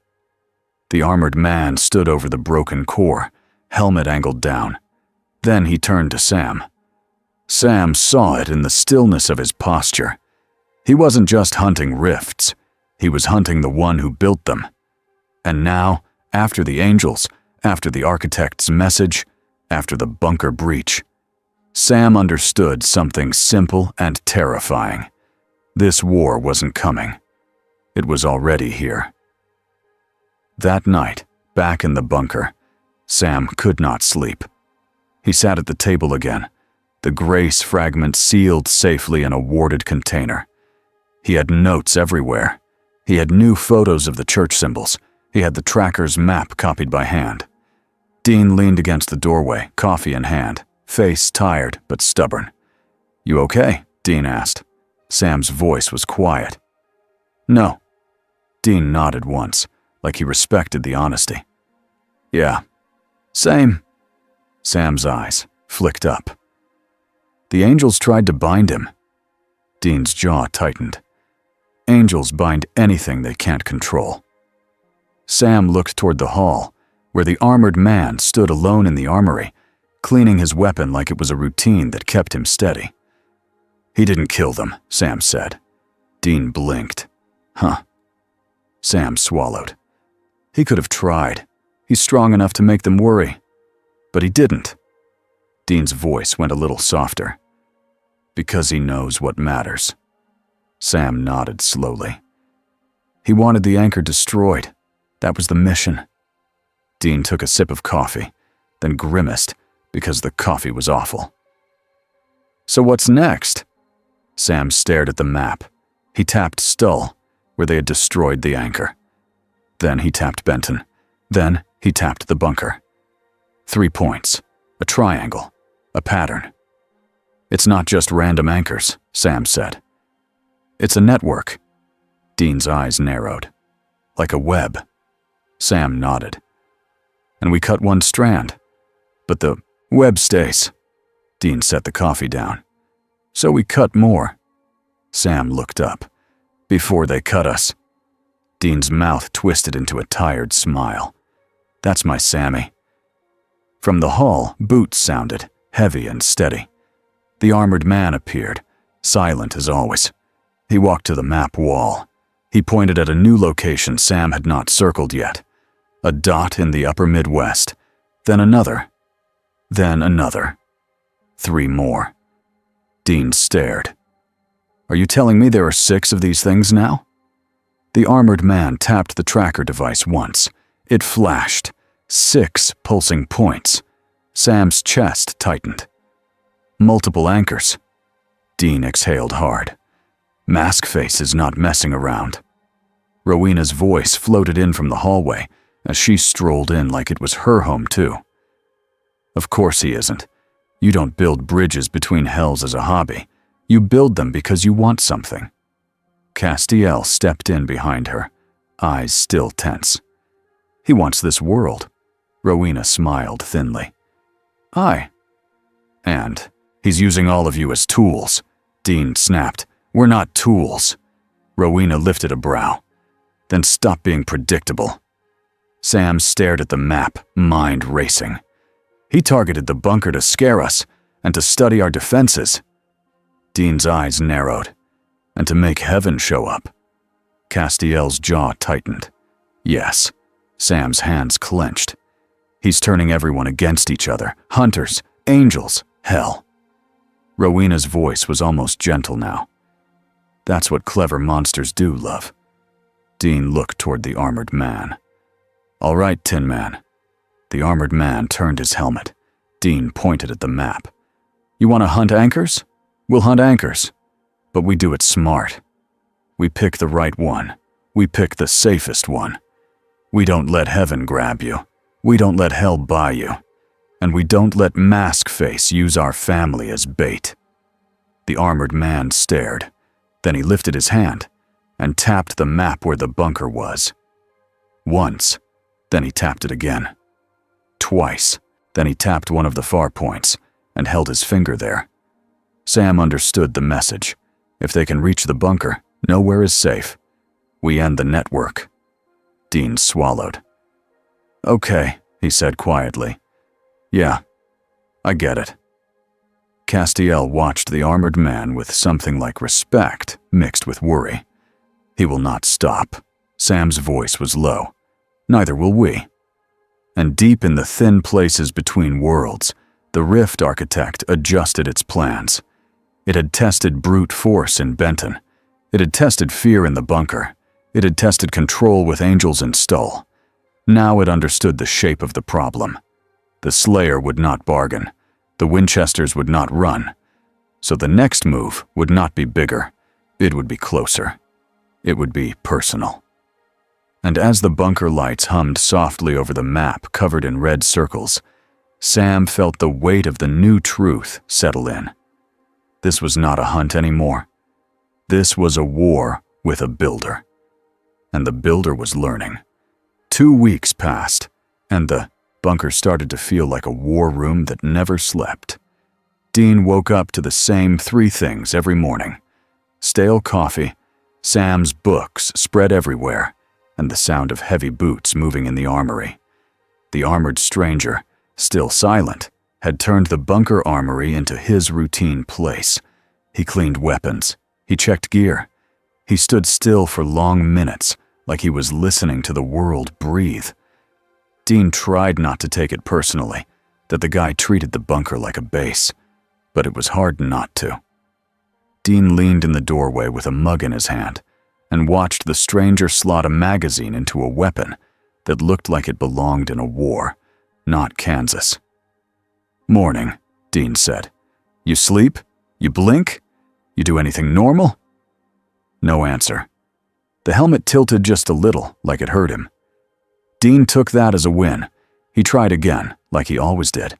S1: The armored man stood over the broken core, helmet angled down. Then he turned to Sam. Sam saw it in the stillness of his posture. He wasn't just hunting rifts. He was hunting the one who built them. And now, after the angels, after the architect's message, after the bunker breach, Sam understood something simple and terrifying. This war wasn't coming. It was already here. That night, back in the bunker, Sam could not sleep. He sat at the table again, the grace fragment sealed safely in a warded container. He had notes everywhere. He had new photos of the church symbols. He had the tracker's map copied by hand. Dean leaned against the doorway, coffee in hand, face tired but stubborn. "You okay?" Dean asked. Sam's voice was quiet. "No." Dean nodded once, like he respected the honesty. "Yeah. Same." Sam's eyes flicked up. "The angels tried to bind him." Dean's jaw tightened. Angels bind anything they can't control. Sam looked toward the hall, where the armored man stood alone in the armory, cleaning his weapon like it was a routine that kept him steady. "He didn't kill them," Sam said. Dean blinked. "Huh." Sam swallowed. He could have tried. He's strong enough to make them worry. But he didn't. Dean's voice went a little softer. "Because he knows what matters." Sam nodded slowly. He wanted the anchor destroyed. That was the mission. Dean took a sip of coffee, then grimaced because the coffee was awful. "So what's next?" Sam stared at the map. He tapped Stull, where they had destroyed the anchor. Then he tapped Benton. Then he tapped the bunker. 3 points, a triangle, a pattern. "It's not just random anchors," Sam said. "It's a network." Dean's eyes narrowed. "Like a web." Sam nodded. "And we cut one strand, but the web stays." Dean set the coffee down. "So we cut more." Sam looked up. "Before they cut us." Dean's mouth twisted into a tired smile. "That's my Sammy." From the hall, boots sounded, heavy and steady. The armored man appeared, silent as always. He walked to the map wall. He pointed at a new location Sam had not circled yet. A dot in the upper Midwest, then another, then another. 3 more. Dean stared. "Are you telling me there are 6 of these things now?" The armored man tapped the tracker device once. It flashed. 6 pulsing points. Sam's chest tightened. "Multiple anchors." Dean exhaled hard. Maskface is not messing around. Rowena's voice floated in from the hallway as she strolled in like it was her home too. "Of course he isn't. You don't build bridges between hells as a hobby. You build them because you want something. Castiel stepped in behind her, eyes still tense. He wants this world. Rowena smiled thinly. Aye. And he's using all of you as tools. Dean snapped. We're not tools. Rowena lifted a brow. Then stop being predictable. Sam stared at the map, mind racing. He targeted the bunker to scare us and to study our defenses. Dean's eyes narrowed. And to make heaven show up. Castiel's jaw tightened. Yes. Sam's hands clenched. He's turning everyone against each other. Hunters, angels, hell. Rowena's voice was almost gentle now. That's what clever monsters do, love. Dean looked toward the armored man. All right, Tin Man. The armored man turned his helmet. Dean pointed at the map. You want to hunt anchors? We'll hunt anchors. But we do it smart. We pick the right one. We pick the safest one. We don't let heaven grab you. We don't let hell buy you. And we don't let Mask Face use our family as bait. The armored man stared. Then he lifted his hand and tapped the map where the bunker was. Once, then he tapped it again. Twice, then he tapped one of the far points and held his finger there. Sam understood the message. If they can reach the bunker, nowhere is safe. We end the network. Dean swallowed. Okay, he said quietly. Yeah, I get it. Castiel watched the armored man with something like respect mixed with worry. He will not stop. Sam's voice was low. Neither will we. And deep in the thin places between worlds, the Rift Architect adjusted its plans. It had tested brute force in Benton. It had tested fear in the bunker. It had tested control with angels in Stull. Now it understood the shape of the problem. The Slayer would not bargain. The Winchesters would not run. So the next move would not be bigger. It would be closer. It would be personal. And as the bunker lights hummed softly over the map covered in red circles, Sam felt the weight of the new truth settle in. This was not a hunt anymore. This was a war with a builder. And the builder was learning. 2 weeks passed, and the bunker started to feel like a war room that never slept. Dean woke up to the same 3 things every morning. Stale coffee, Sam's books spread everywhere, and the sound of heavy boots moving in the armory. The armored stranger, still silent, had turned the bunker armory into his routine place. He cleaned weapons. He checked gear. He stood still for long minutes, like he was listening to the world breathe. Dean tried not to take it personally, that the guy treated the bunker like a base, but it was hard not to. Dean leaned in the doorway with a mug in his hand and watched the stranger slot a magazine into a weapon that looked like it belonged in a war, not Kansas. Morning, Dean said. You sleep? You blink? You do anything normal? No answer. The helmet tilted just a little, like it hurt him. Dean took that as a win. He tried again, like he always did.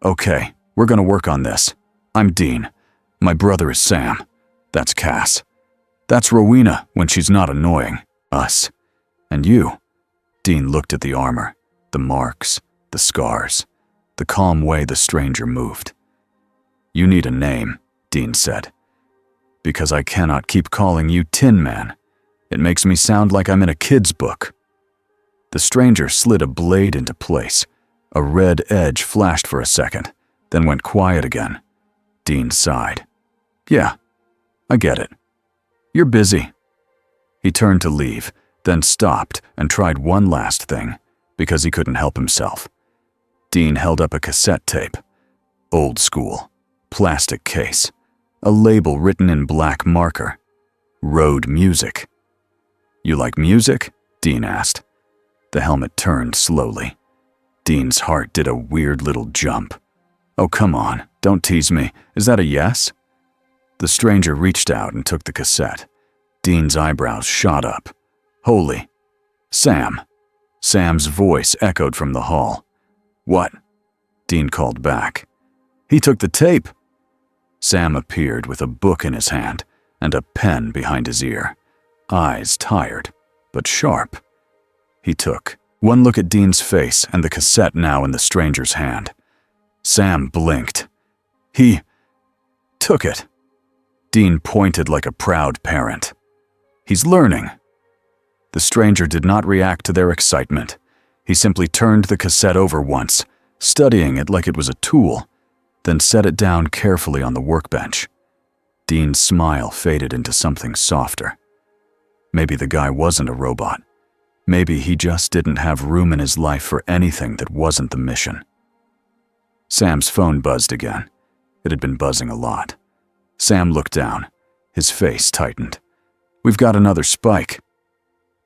S1: Okay, we're gonna work on this. I'm Dean. My brother is Sam. That's Cass. That's Rowena when she's not annoying. Us. And you. Dean looked at the armor, the marks, the scars, the calm way the stranger moved. You need a name, Dean said. Because I cannot keep calling you Tin Man. It makes me sound like I'm in a kid's book. The stranger slid a blade into place. A red edge flashed for a second, then went quiet again. Dean sighed. Yeah, I get it. You're busy. He turned to leave, then stopped and tried one last thing, because he couldn't help himself. Dean held up a cassette tape. Old school. Plastic case. A label written in black marker. Road music. You like music? Dean asked. The helmet turned slowly. Dean's heart did a weird little jump. Oh, come on, don't tease me. Is that a yes? The stranger reached out and took the cassette. Dean's eyebrows shot up. Holy. Sam. Sam's voice echoed from the hall. What? Dean called back. He took the tape. Sam appeared with a book in his hand and a pen behind his ear, eyes tired, but sharp. He took one look at Dean's face and the cassette now in the stranger's hand. Sam blinked. He took it. Dean pointed like a proud parent. He's learning. The stranger did not react to their excitement. He simply turned the cassette over once, studying it like it was a tool, then set it down carefully on the workbench. Dean's smile faded into something softer. Maybe the guy wasn't a robot. Maybe he just didn't have room in his life for anything that wasn't the mission. Sam's phone buzzed again. It had been buzzing a lot. Sam looked down. His face tightened. We've got another spike.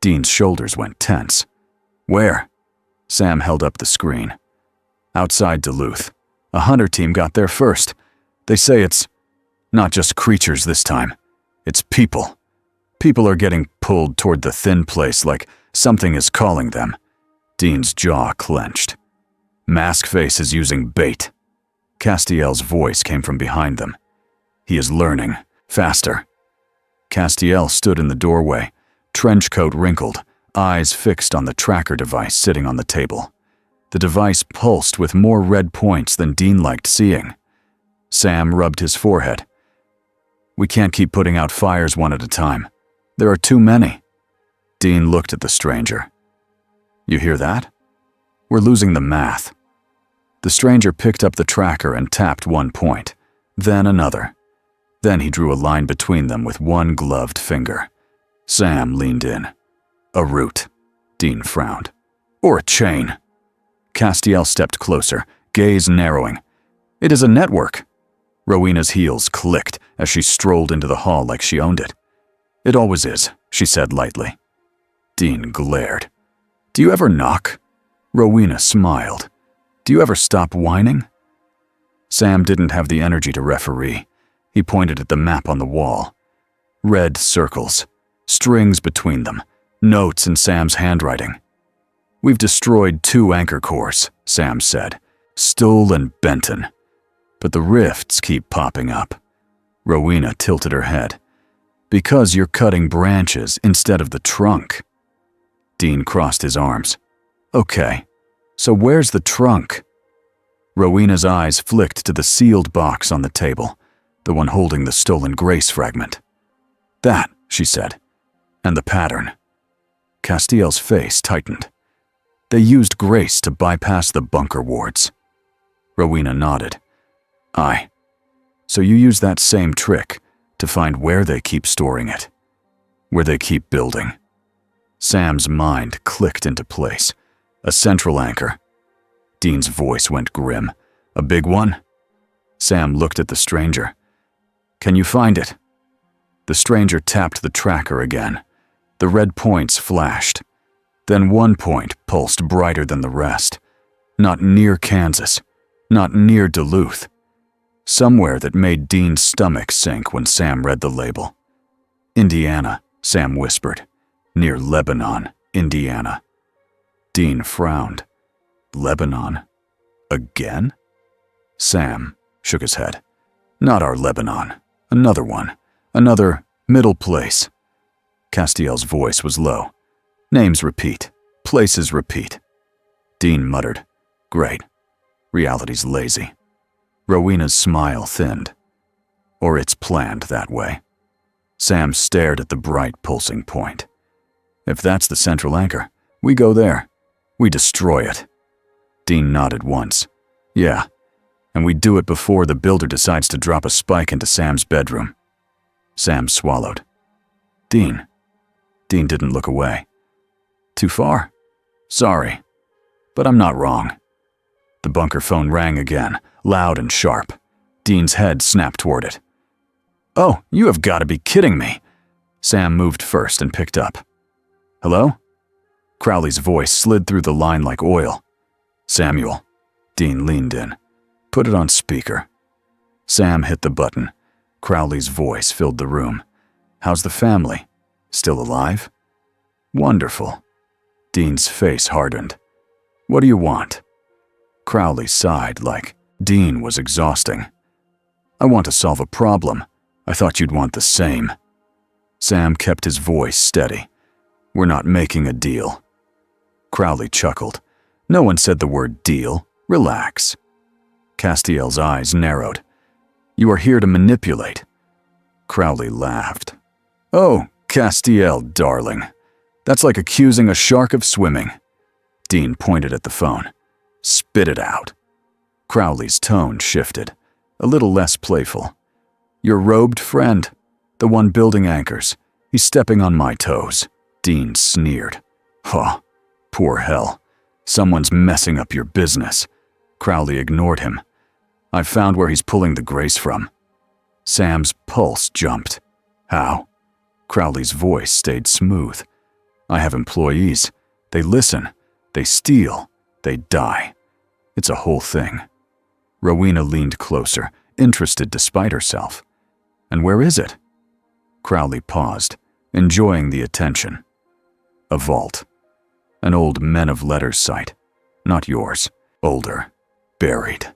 S1: Dean's shoulders went tense. Where? Sam held up the screen. Outside Duluth. A hunter team got there first. They say it's not just creatures this time. It's people. People are getting pulled toward the thin place like something is calling them. Dean's jaw clenched. Maskface is using bait. Castiel's voice came from behind them. He is learning. Faster. Castiel stood in the doorway, trench coat wrinkled, eyes fixed on the tracker device sitting on the table. The device pulsed with more red points than Dean liked seeing. Sam rubbed his forehead. We can't keep putting out fires one at a time. There are too many. Dean looked at the stranger. You hear that? We're losing the math. The stranger picked up the tracker and tapped one point, then another. Then he drew a line between them with one gloved finger. Sam leaned in. A root. Dean frowned. Or a chain. Castiel stepped closer, gaze narrowing. It is a network. Rowena's heels clicked as she strolled into the hall like she owned it. It always is, she said lightly. Dean glared. Do you ever knock? Rowena smiled. Do you ever stop whining? Sam didn't have the energy to referee. He pointed at the map on the wall. Red circles, strings between them, notes in Sam's handwriting. We've destroyed 2 anchor cores, Sam said. Stoll and Benton. But the rifts keep popping up. Rowena tilted her head. Because you're cutting branches instead of the trunk. Dean crossed his arms. Okay, so where's the trunk? Rowena's eyes flicked to the sealed box on the table, the one holding the stolen grace fragment. That, she said, and the pattern. Castiel's face tightened. They used grace to bypass the bunker wards. Rowena nodded. Aye. So you use that same trick to find where they keep storing it, where they keep building. Sam's mind clicked into place. A central anchor. Dean's voice went grim. A big one? Sam looked at the stranger. Can you find it? The stranger tapped the tracker again. The red points flashed. Then one point pulsed brighter than the rest. Not near Kansas. Not near Duluth. Somewhere that made Dean's stomach sink when Sam read the label. Indiana, Sam whispered. Near Lebanon, Indiana. Dean frowned. Lebanon? Again? Sam shook his head. Not our Lebanon. Another one. Another middle place. Castiel's voice was low. Names repeat. Places repeat. Dean muttered. Great. Reality's lazy. Rowena's smile thinned. Or it's planned that way. Sam stared at the bright pulsing point. If that's the central anchor, we go there. We destroy it. Dean nodded once. Yeah, and we do it before the builder decides to drop a spike into Sam's bedroom. Sam swallowed. Dean. Dean didn't look away. Too far? Sorry, but I'm not wrong. The bunker phone rang again, loud and sharp. Dean's head snapped toward it. Oh, you have got to be kidding me. Sam moved first and picked up. Hello? Crowley's voice slid through the line like oil. Samuel. Dean leaned in. Put it on speaker. Sam hit the button. Crowley's voice filled the room. How's the family? Still alive? Wonderful. Dean's face hardened. What do you want? Crowley sighed like, Dean was exhausting. I want to solve a problem. I thought you'd want the same. Sam kept his voice steady. We're not making a deal. Crowley chuckled. No one said the word deal. Relax. Castiel's eyes narrowed. You are here to manipulate. Crowley laughed. Oh, Castiel, darling. That's like accusing a shark of swimming. Dean pointed at the phone. Spit it out. Crowley's tone shifted, a little less playful. Your robed friend, the one building anchors. He's stepping on my toes. Dean sneered. Huh, poor hell. Someone's messing up your business. Crowley ignored him. I've found where he's pulling the grace from. Sam's pulse jumped. How? Crowley's voice stayed smooth. I have employees. They listen. They steal. They die. It's a whole thing. Rowena leaned closer, interested despite herself. And where is it? Crowley paused, enjoying the attention. A vault. An old men of letters site. Not yours. Older. Buried.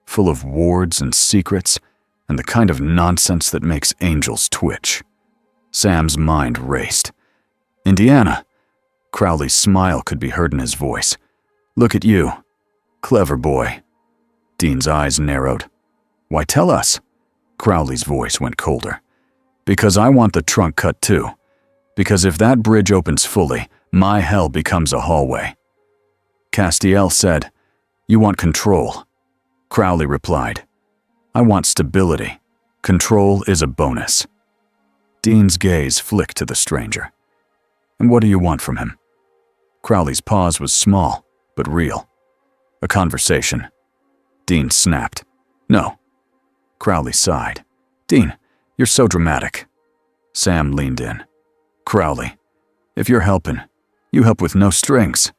S1: Full of wards and secrets, and the kind of nonsense that makes angels twitch. Sam's mind raced. Indiana. Crowley's smile could be heard in his voice. Look at you. Clever boy. Dean's eyes narrowed. Why tell us? Crowley's voice went colder. Because I want the trunk cut too. Because if that bridge opens fully, my hell becomes a hallway. Castiel said, You want control. Crowley replied, I want stability. Control is a bonus. Dean's gaze flicked to the stranger. And what do you want from him? Crowley's pause was small, but real. A conversation. Dean snapped. No. Crowley sighed. Dean, you're so dramatic. Sam leaned in. Crowley, if you're helping, you help with no strings.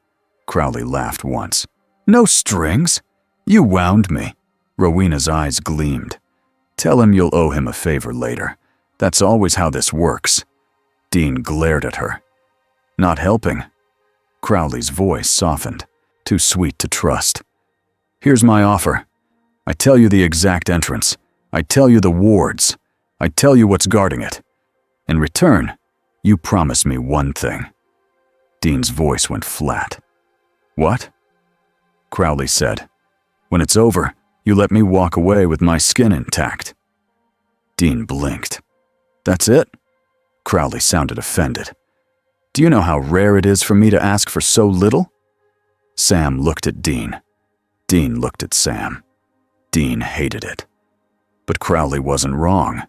S1: Crowley laughed once. No strings? You wound me. Rowena's eyes gleamed. Tell him you'll owe him a favor later. That's always how this works. Dean glared at her. Not helping. Crowley's voice softened. Too sweet to trust. Here's my offer. I tell you the exact entrance. I tell you the wards. I tell you what's guarding it. In return, you promise me one thing. Dean's voice went flat. What? Crowley said. When it's over, you let me walk away with my skin intact. Dean blinked. That's it? Crowley sounded offended. Do you know how rare it is for me to ask for so little? Sam looked at Dean. Dean looked at Sam. Dean hated it. But Crowley wasn't wrong.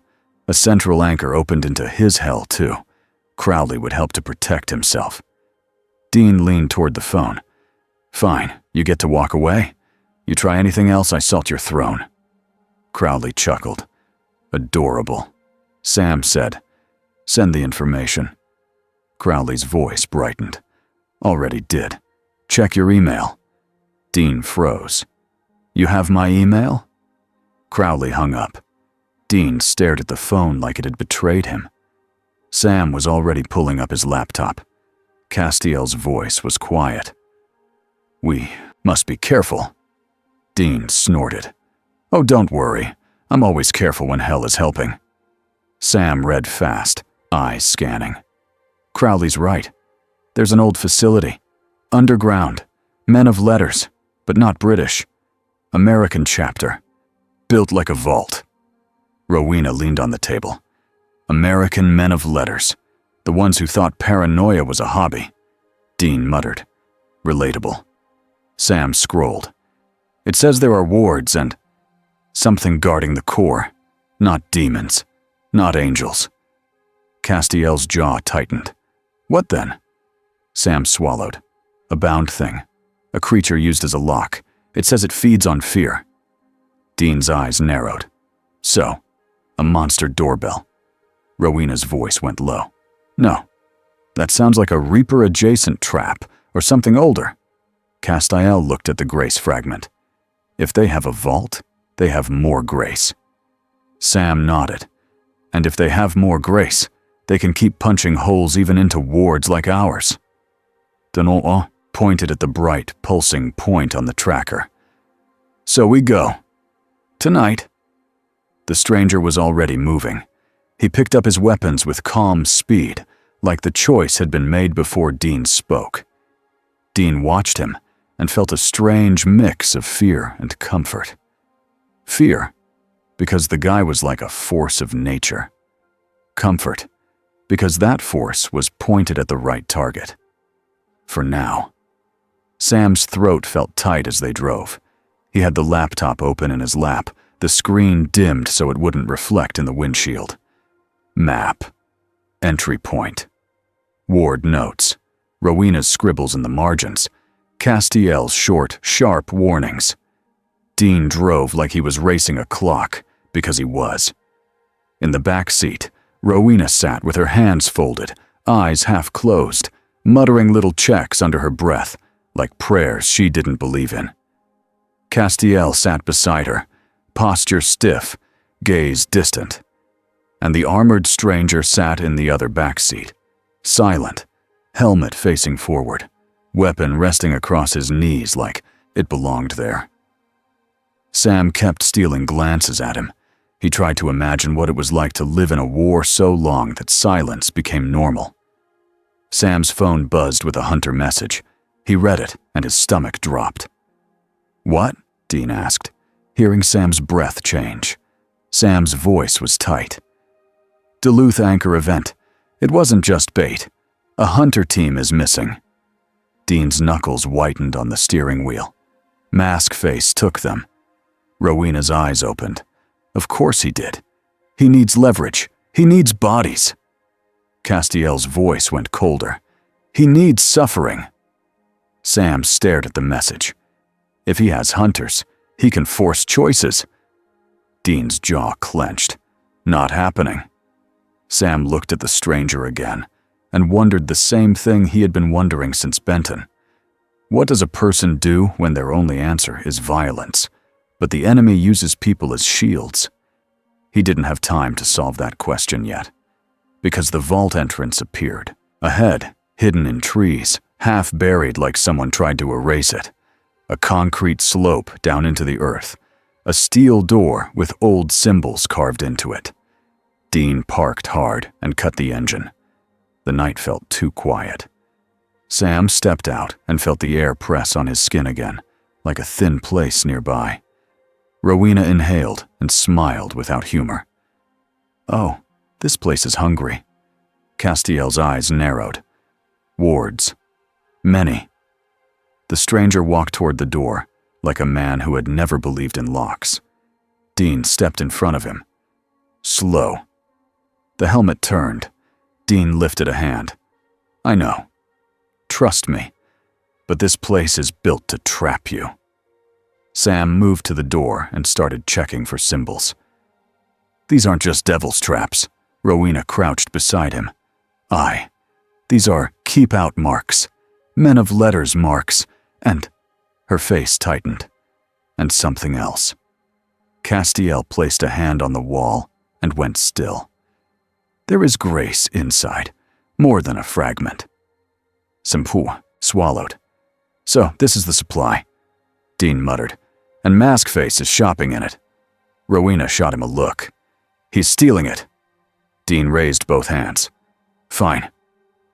S1: A central anchor opened into his hell, too. Crowley would help to protect himself. Dean leaned toward the phone. Fine, you get to walk away. You try anything else, I salt your throne. Crowley chuckled. Adorable. Sam said, Send the information. Crowley's voice brightened. Already did. Check your email. Dean froze. You have my email? Crowley hung up. Dean stared at the phone like it had betrayed him. Sam was already pulling up his laptop. Castiel's voice was quiet. We must be careful. Dean snorted. Oh, don't worry. I'm always careful when hell is helping. Sam read fast, eyes scanning. Crowley's right. There's an old facility. Underground. Men of letters, but not British. American chapter. Built like a vault. Rowena leaned on the table. American men of letters. The ones who thought paranoia was a hobby. Dean muttered. Relatable. Sam scrolled. It says there are wards and something guarding the core. Not demons. Not angels. Castiel's jaw tightened. What then? Sam swallowed. A bound thing. A creature used as a lock. It says it feeds on fear. Dean's eyes narrowed. So, a monster doorbell. Rowena's voice went low. No. That sounds like a Reaper-adjacent trap, or something older. Castiel looked at the grace fragment. If they have a vault, they have more grace. Sam nodded. And if they have more grace, they can keep punching holes even into wards like ours. Denon pointed at the bright, pulsing point on the tracker. So we go. Tonight." The stranger was already moving. He picked up his weapons with calm speed, like the choice had been made before Dean spoke. Dean watched him and felt a strange mix of fear and comfort. Fear, because the guy was like a force of nature. Comfort, because that force was pointed at the right target. For now. Sam's throat felt tight as they drove. He had the laptop open in his lap, the screen dimmed so it wouldn't reflect in the windshield. Map. Entry point. Ward notes. Rowena's scribbles in the margins. Castiel's short, sharp warnings. Dean drove like he was racing a clock, because he was. In the back seat, Rowena sat with her hands folded, eyes half closed, muttering little checks under her breath, like prayers she didn't believe in. Castiel sat beside her, posture stiff, gaze distant. And the armored stranger sat in the other back seat, silent, helmet facing forward, weapon resting across his knees like it belonged there. Sam kept stealing glances at him. He tried to imagine what it was like to live in a war so long that silence became normal. Sam's phone buzzed with a hunter message. He read it, and his stomach dropped. "What?" Dean asked, hearing Sam's breath change. Sam's voice was tight. "Duluth anchor event. It wasn't just bait. A hunter team is missing." Dean's knuckles whitened on the steering wheel. Mask face took them. Rowena's eyes opened. Of course he did. He needs leverage. He needs bodies. Castiel's voice went colder. He needs suffering. Sam stared at the message. If he has hunters, he can force choices. Dean's jaw clenched. Not happening. Sam looked at the stranger again and wondered the same thing he had been wondering since Benton. What does a person do when their only answer is violence, but the enemy uses people as shields? He didn't have time to solve that question yet, because the vault entrance appeared. Ahead, hidden in trees, half buried like someone tried to erase it. A concrete slope down into the earth. A steel door with old symbols carved into it. Dean parked hard and cut the engine. The night felt too quiet. Sam stepped out and felt the air press on his skin again, like a thin place nearby. Rowena inhaled and smiled without humor. "Oh, this place is hungry." Castiel's eyes narrowed. "Wards. Many." The stranger walked toward the door, like a man who had never believed in locks. Dean stepped in front of him. Slow. The helmet turned. Dean lifted a hand. "I know. Trust me. But this place is built to trap you." Sam moved to the door and started checking for symbols. "These aren't just devil's traps." Rowena crouched beside him. "Aye. These are keep-out marks. Men of letters marks. And..." Her face tightened. "And something else." Castiel placed a hand on the wall and went still. "There is grace inside, more than a fragment." Simpu swallowed. "So, this is the supply," Dean muttered, "and Maskface is shopping in it." Rowena shot him a look. "He's stealing it." Dean raised both hands. "Fine.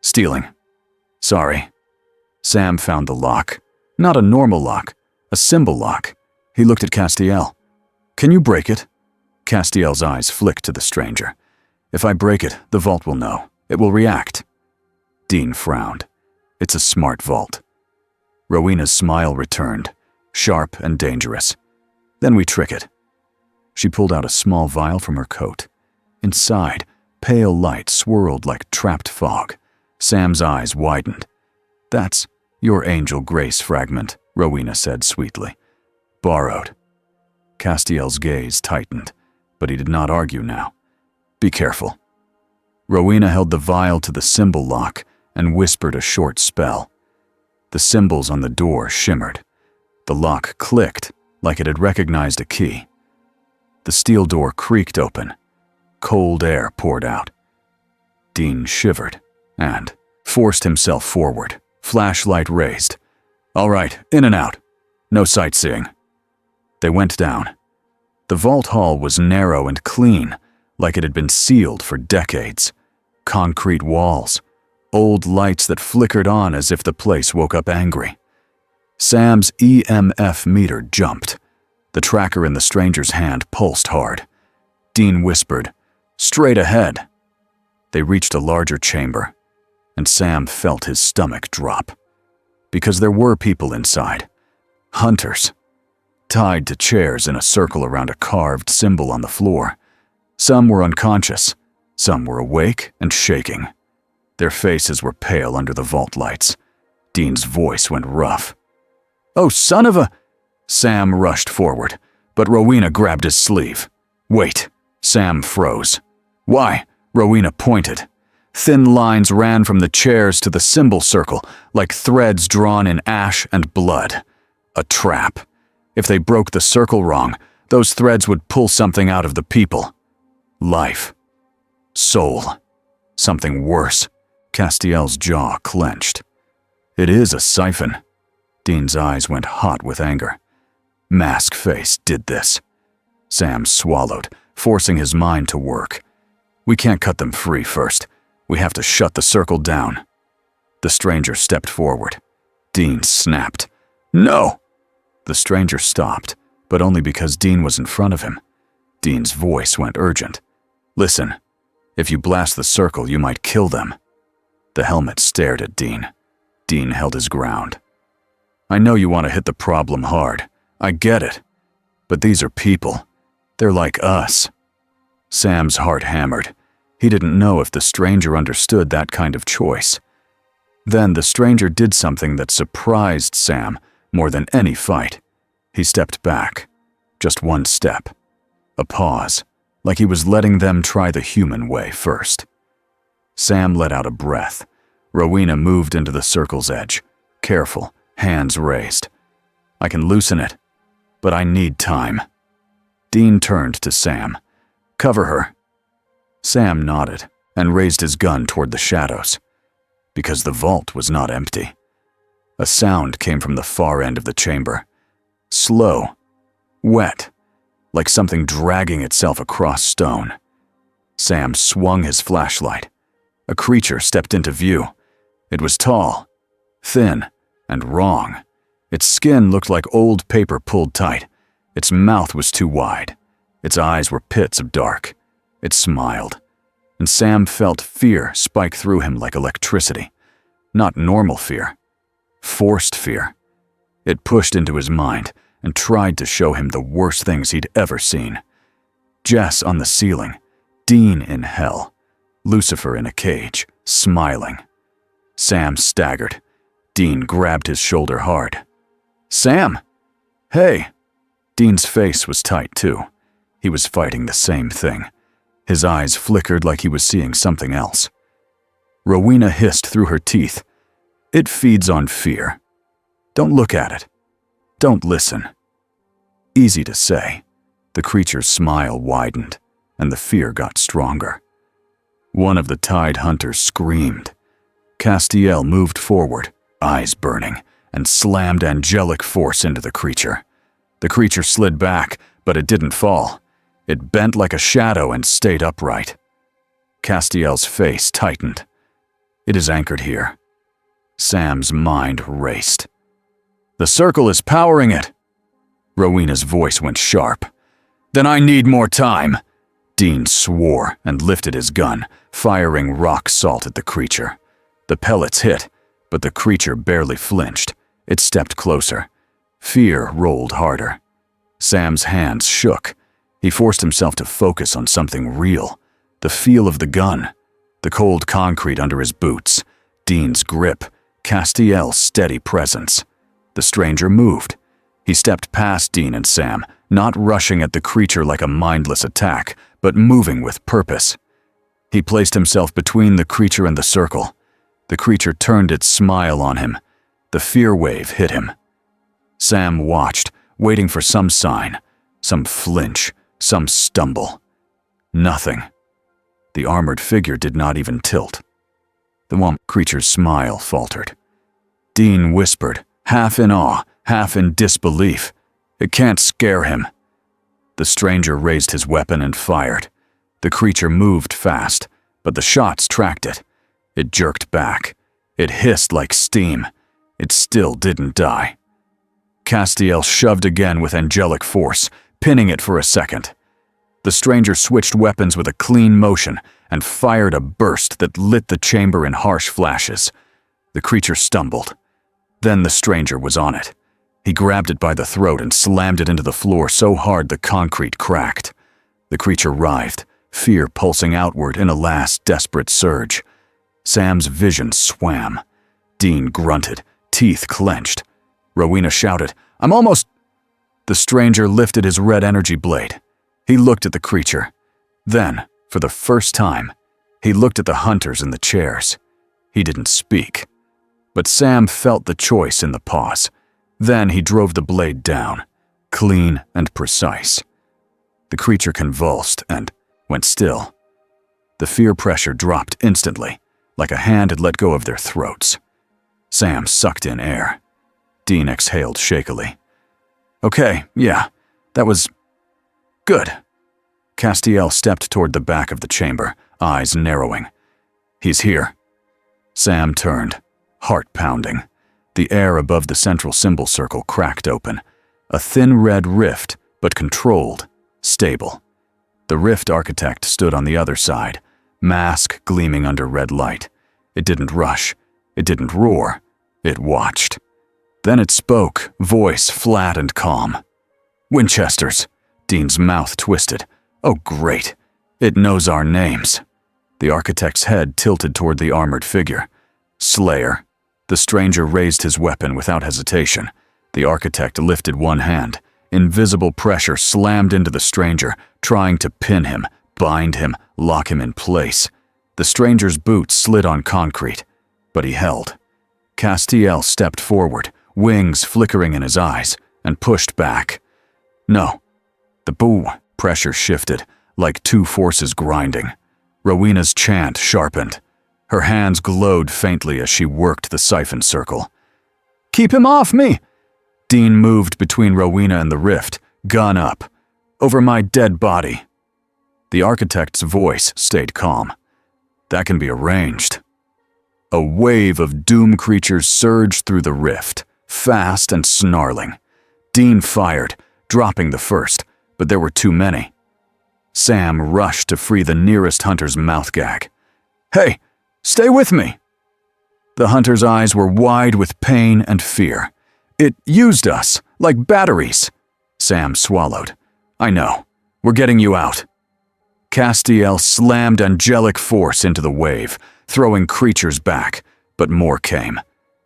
S1: Stealing. Sorry." Sam found the lock. Not a normal lock, a symbol lock. He looked at Castiel. "Can you break it?" Castiel's eyes flicked to the stranger. "If I break it, the vault will know. It will react." Dean frowned. "It's a smart vault." Rowena's smile returned, sharp and dangerous. "Then we trick it." She pulled out a small vial from her coat. Inside, pale light swirled like trapped fog. Sam's eyes widened. "That's your angel grace fragment," Rowena said sweetly. "Borrowed." Castiel's gaze tightened, but he did not argue now. "Be careful." Rowena held the vial to the symbol lock and whispered a short spell. The symbols on the door shimmered. The lock clicked like it had recognized a key. The steel door creaked open. Cold air poured out. Dean shivered and forced himself forward, flashlight raised. "All right, in and out. No sightseeing." They went down. The vault hall was narrow and clean, like it had been sealed for decades. Concrete walls, old lights that flickered on as if the place woke up angry. Sam's EMF meter jumped. The tracker in the stranger's hand pulsed hard. Dean whispered, "Straight ahead." They reached a larger chamber, and Sam felt his stomach drop. Because there were people inside. Hunters. Tied to chairs in a circle around a carved symbol on the floor. Some were unconscious. Some were awake and shaking. Their faces were pale under the vault lights. Dean's voice went rough. "Oh, son of a—" Sam rushed forward, but Rowena grabbed his sleeve. "Wait." Sam froze. "Why?" Rowena pointed. Thin lines ran from the chairs to the symbol circle, like threads drawn in ash and blood. A trap. If they broke the circle wrong, those threads would pull something out of the people. Life. Soul. Something worse. Castiel's jaw clenched. "It is a siphon." Dean's eyes went hot with anger. Mask Face did this. Sam swallowed, forcing his mind to work. "We can't cut them free first. We have to shut the circle down." The stranger stepped forward. Dean snapped. "No!" The stranger stopped, but only because Dean was in front of him. Dean's voice went urgent. "Listen, if you blast the circle, you might kill them." The helmet stared at Dean. Dean held his ground. "I know you want to hit the problem hard. I get it. But these are people. They're like us." Sam's heart hammered. He didn't know if the stranger understood that kind of choice. Then the stranger did something that surprised Sam more than any fight. He stepped back. Just one step. A pause, like he was letting them try the human way first. Sam let out a breath. Rowena moved into the circle's edge, careful, hands raised. "I can loosen it, but I need time." Dean turned to Sam. "Cover her." Sam nodded and raised his gun toward the shadows. Because the vault was not empty. A sound came from the far end of the chamber. Slow, wet, like something dragging itself across stone. Sam swung his flashlight. A creature stepped into view. It was tall, thin, and wrong. Its skin looked like old paper pulled tight. Its mouth was too wide. Its eyes were pits of dark. It smiled, and Sam felt fear spike through him like electricity. Not normal fear. Forced fear. It pushed into his mind and tried to show him the worst things he'd ever seen. Jess on the ceiling, Dean in hell, Lucifer in a cage, smiling. Sam staggered. Dean grabbed his shoulder hard. "Sam!" "Hey!" Dean's face was tight too. He was fighting the same thing. His eyes flickered like he was seeing something else. Rowena hissed through her teeth. "It feeds on fear. Don't look at it. Don't listen." Easy to say. The creature's smile widened, and the fear got stronger. One of the tied hunters screamed. Castiel moved forward, eyes burning, and slammed angelic force into the creature. The creature slid back, but it didn't fall. It bent like a shadow and stayed upright. Castiel's face tightened. "It is anchored here." Sam's mind raced. "The circle is powering it." Rowena's voice went sharp. "Then I need more time." Dean swore and lifted his gun, firing rock salt at the creature. The pellets hit, but the creature barely flinched. It stepped closer. Fear rolled harder. Sam's hands shook. He forced himself to focus on something real. The feel of the gun. The cold concrete under his boots. Dean's grip. Castiel's steady presence. The stranger moved. He stepped past Dean and Sam, not rushing at the creature like a mindless attack, but moving with purpose. He placed himself between the creature and the circle. The creature turned its smile on him. The fear wave hit him. Sam watched, waiting for some sign, some flinch, some stumble. Nothing. The armored figure did not even tilt. The one creature's smile faltered. Dean whispered, half in awe, half in disbelief. "It can't scare him." The stranger raised his weapon and fired. The creature moved fast, but the shots tracked it. It jerked back. It hissed like steam. It still didn't die. Castiel shoved again with angelic force, pinning it for a second. The stranger switched weapons with a clean motion and fired a burst that lit the chamber in harsh flashes. The creature stumbled. Then the stranger was on it. He grabbed it by the throat and slammed it into the floor so hard the concrete cracked. The creature writhed, fear pulsing outward in a last desperate surge. Sam's vision swam. Dean grunted, teeth clenched. Rowena shouted, "I'm almost—" The stranger lifted his red energy blade. He looked at the creature. Then, for the first time, he looked at the hunters in the chairs. He didn't speak. But Sam felt the choice in the pause. Then he drove the blade down, clean and precise. The creature convulsed and went still. The fear pressure dropped instantly, like a hand had let go of their throats. Sam sucked in air. Dean exhaled shakily. "Okay, yeah, that was good." Castiel stepped toward the back of the chamber, eyes narrowing. "He's here." Sam turned, heart pounding. The air above the central symbol circle cracked open. A thin red rift, but controlled, stable. The rift architect stood on the other side, mask gleaming under red light. It didn't rush. It didn't roar. It watched. Then it spoke, voice flat and calm. "Winchesters." Dean's mouth twisted. "Oh, great. It knows our names." The architect's head tilted toward the armored figure. "Slayer." The stranger raised his weapon without hesitation. The architect lifted one hand. Invisible pressure slammed into the stranger, trying to pin him, bind him, lock him in place. The stranger's boots slid on concrete, but he held. Castiel stepped forward, wings flickering in his eyes, and pushed back. "No." The pressure shifted, like two forces grinding. Rowena's chant sharpened. Her hands glowed faintly as she worked the siphon circle. "Keep him off me!" Dean moved between Rowena and the rift, gun up. "Over my dead body." The architect's voice stayed calm. "That can be arranged." A wave of doom creatures surged through the rift, fast and snarling. Dean fired, dropping the first, but there were too many. Sam rushed to free the nearest hunter's mouth gag. "Hey, stay with me!" The hunter's eyes were wide with pain and fear. "It used us, like batteries." Sam swallowed. "I know. We're getting you out." Castiel slammed angelic force into the wave, throwing creatures back, but more came.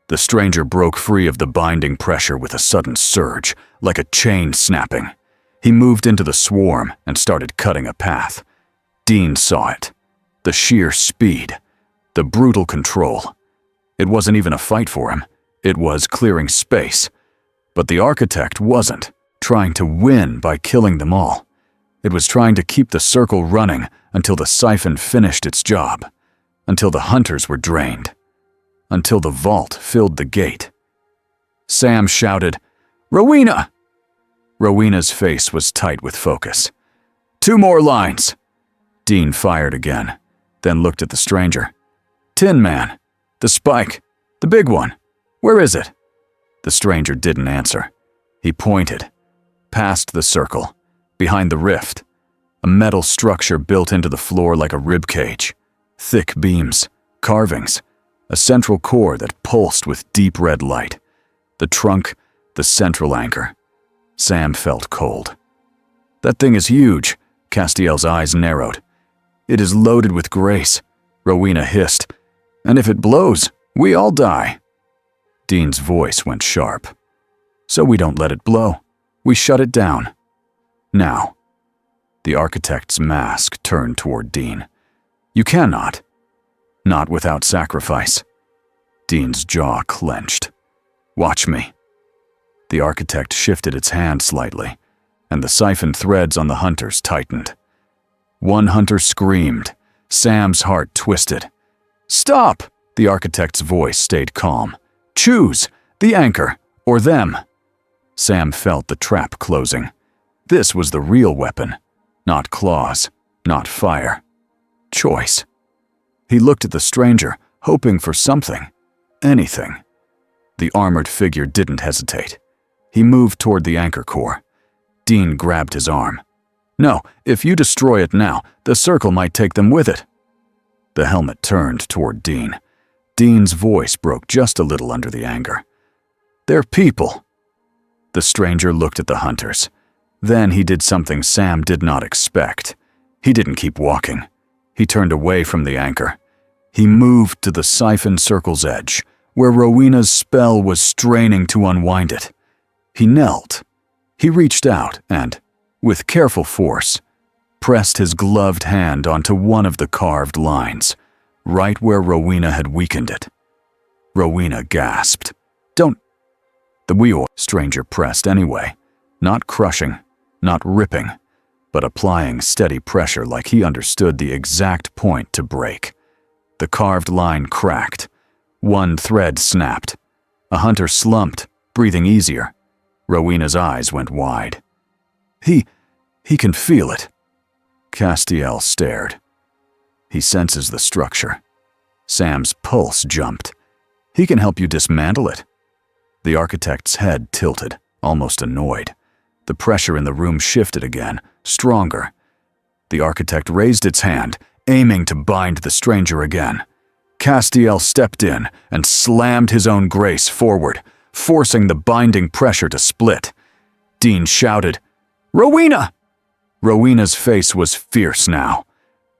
S1: The stranger broke free of the binding pressure with a sudden surge, like a chain snapping. He moved into the swarm and started cutting a path. Dean saw it. The sheer speed. The brutal control. It wasn't even a fight for him. It was clearing space. But the architect wasn't trying to win by killing them all. It was trying to keep the circle running until the siphon finished its job. Until the hunters were drained. Until the vault filled the gate. Sam shouted, "Rowena!" Rowena's face was tight with focus. "2 more lines." Dean fired again, then looked at the stranger. "Tin Man. The spike. The big one. Where is it?" The stranger didn't answer. He pointed. Past the circle. Behind the rift. A metal structure built into the floor like a rib cage. Thick beams. Carvings. A central core that pulsed with deep red light. The trunk. The central anchor. Sam felt cold. "That thing is huge." Castiel's eyes narrowed. "It is loaded with grace," Rowena hissed. "And if it blows, we all die." Dean's voice went sharp. "So we don't let it blow. We shut it down. Now." The architect's mask turned toward Dean. "You cannot. Not without sacrifice." Dean's jaw clenched. "Watch me." The architect shifted its hand slightly, and the siphon threads on the hunters tightened. One hunter screamed. Sam's heart twisted. "Stop!" The architect's voice stayed calm. "Choose, the anchor, or them." Sam felt the trap closing. This was the real weapon. Not claws, not fire. Choice. He looked at the stranger, hoping for something. Anything. The armored figure didn't hesitate. He moved toward the anchor core. Dean grabbed his arm. No, if you destroy it now, the circle might take them with it. The helmet turned toward Dean. Dean's voice broke just a little under the anger. They're people. The stranger looked at the hunters. Then he did something Sam did not expect. He didn't keep walking. He turned away from the anchor. He moved to the siphon circle's edge, where Rowena's spell was straining to unwind it. He knelt. He reached out and, with careful force, pressed his gloved hand onto one of the carved lines, right where Rowena had weakened it. Rowena gasped. Don't. The wheel stranger pressed anyway, not crushing, not ripping, but applying steady pressure like he understood the exact point to break. The carved line cracked. One thread snapped. A hunter slumped, breathing easier. Rowena's eyes went wide. He can feel it. Castiel stared. He senses the structure. Sam's pulse jumped. He can help you dismantle it. The architect's head tilted, almost annoyed. The pressure in the room shifted again, stronger. The architect raised its hand, aiming to bind the stranger again. Castiel stepped in and slammed his own grace forward, forcing the binding pressure to split. Dean shouted, "Rowena!" Rowena's face was fierce now.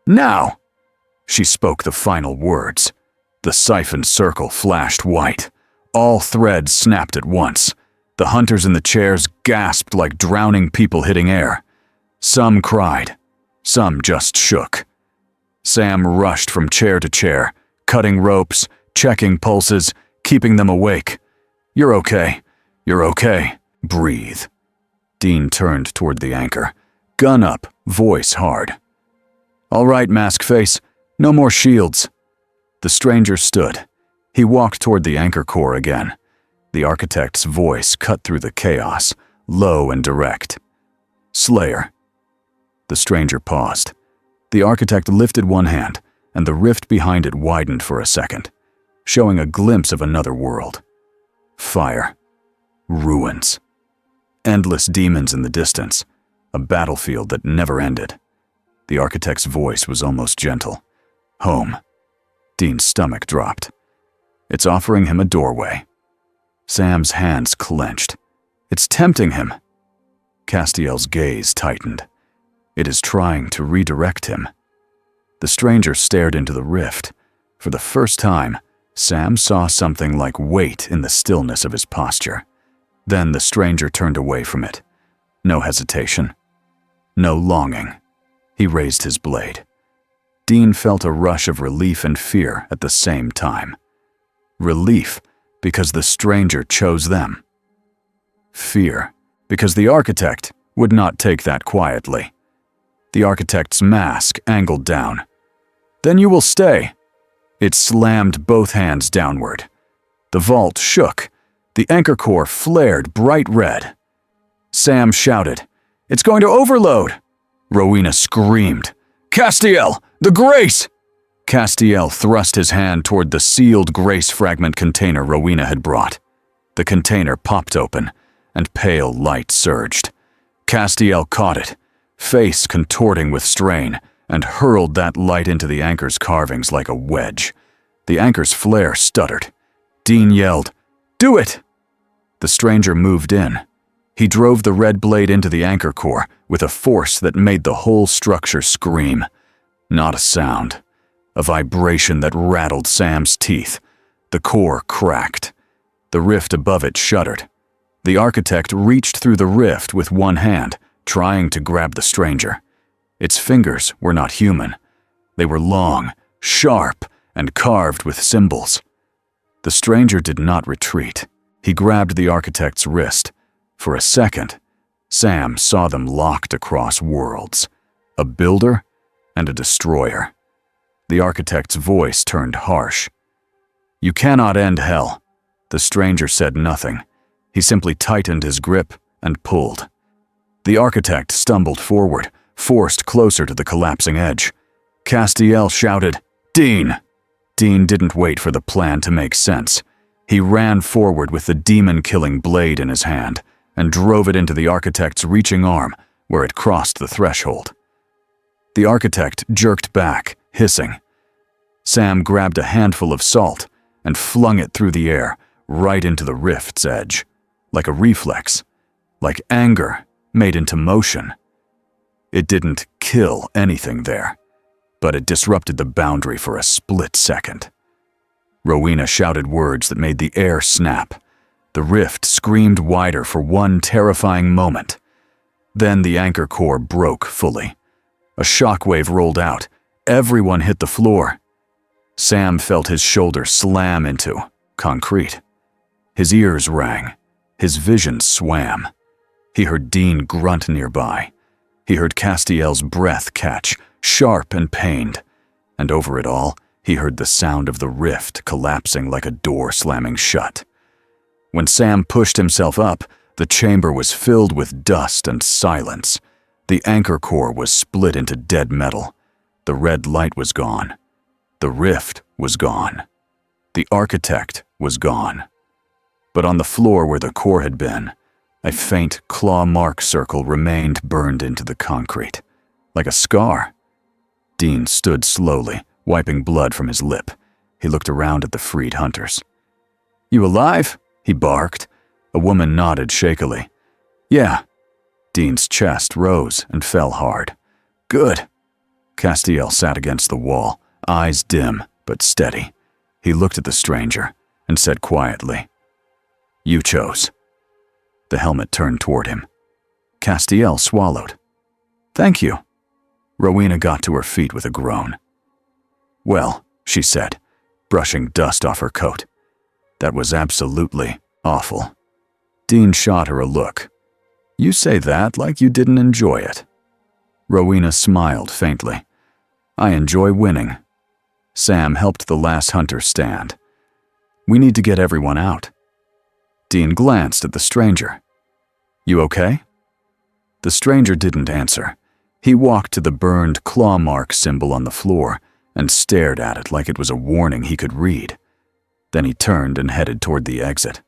S1: Now! She spoke the final words. The siphon circle flashed white. All threads snapped at once. The hunters in the chairs gasped like drowning people hitting air. Some cried. Some just shook. Sam rushed from chair to chair, cutting ropes, checking pulses, keeping them awake. You're okay. You're okay. Breathe. Dean turned toward the anchor. Gun up, voice hard. All right, mask face. No more shields. The stranger stood. He walked toward the anchor core again. The architect's voice cut through the chaos, low and direct. Slayer. The stranger paused. The architect lifted one hand, and the rift behind it widened for a second, showing a glimpse of another world. Fire. Ruins. Endless demons in the distance. A battlefield that never ended. The architect's voice was almost gentle. Home. Dean's stomach dropped. It's offering him a doorway. Sam's hands clenched. It's tempting him. Castiel's gaze tightened. It is trying to redirect him. The stranger stared into the rift. For the first time, Sam saw something like weight in the stillness of his posture. Then the stranger turned away from it. No hesitation. No longing. He raised his blade. Dean felt a rush of relief and fear at the same time. Relief, because the stranger chose them. Fear, because the architect would not take that quietly. The architect's mask angled down. Then you will stay. It slammed both hands downward. The vault shook. The anchor core flared bright red. Sam shouted, "It's going to overload!" Rowena screamed, "Castiel, the grace!" Castiel thrust his hand toward the sealed grace fragment container Rowena had brought. The container popped open, and pale light surged. Castiel caught it, face contorting with strain, and hurled that light into the anchor's carvings like a wedge. The anchor's flare stuttered. Dean yelled, "Do it!" The stranger moved in. He drove the red blade into the anchor core with a force that made the whole structure scream. Not a sound. A vibration that rattled Sam's teeth. The core cracked. The rift above it shuddered. The architect reached through the rift with one hand, trying to grab the stranger. Its fingers were not human. They were long, sharp, and carved with symbols. The stranger did not retreat. He grabbed the architect's wrist. For a second, Sam saw them locked across worlds. A builder and a destroyer. The architect's voice turned harsh. "You cannot end hell." The stranger said nothing. He simply tightened his grip and pulled. The architect stumbled forward, forced closer to the collapsing edge. Castiel shouted, "Dean!" Dean didn't wait for the plan to make sense. He ran forward with the demon-killing blade in his hand and drove it into the architect's reaching arm where it crossed the threshold. The architect jerked back, hissing. Sam grabbed a handful of salt and flung it through the air, right into the rift's edge, like a reflex, like anger made into motion. It didn't kill anything there, but it disrupted the boundary for a split second. Rowena shouted words that made the air snap. The rift screamed wider for one terrifying moment. Then the anchor core broke fully. A shockwave rolled out. Everyone hit the floor. Sam felt his shoulder slam into concrete. His ears rang. His vision swam. He heard Dean grunt nearby. He heard Castiel's breath catch, sharp and pained. And over it all, he heard the sound of the rift collapsing like a door slamming shut. When Sam pushed himself up, the chamber was filled with dust and silence. The anchor core was split into dead metal. The red light was gone. The rift was gone. The architect was gone. But on the floor where the core had been, a faint claw mark circle remained burned into the concrete, like a scar. Dean stood slowly, wiping blood from his lip. He looked around at the freed hunters. "You alive?" he barked. A woman nodded shakily. "Yeah." Dean's chest rose and fell hard. "Good." Castiel sat against the wall, eyes dim but steady. He looked at the stranger and said quietly, "You chose." The helmet turned toward him. Castiel swallowed. "Thank you." Rowena got to her feet with a groan. "Well," she said, brushing dust off her coat, "that was absolutely awful." Dean shot her a look. "You say that like you didn't enjoy it." Rowena smiled faintly. "I enjoy winning." Sam helped the last hunter stand. "We need to get everyone out." Dean glanced at the stranger. "You okay?" The stranger didn't answer. He walked to the burned claw mark symbol on the floor and stared at it like it was a warning he could read. Then he turned and headed toward the exit.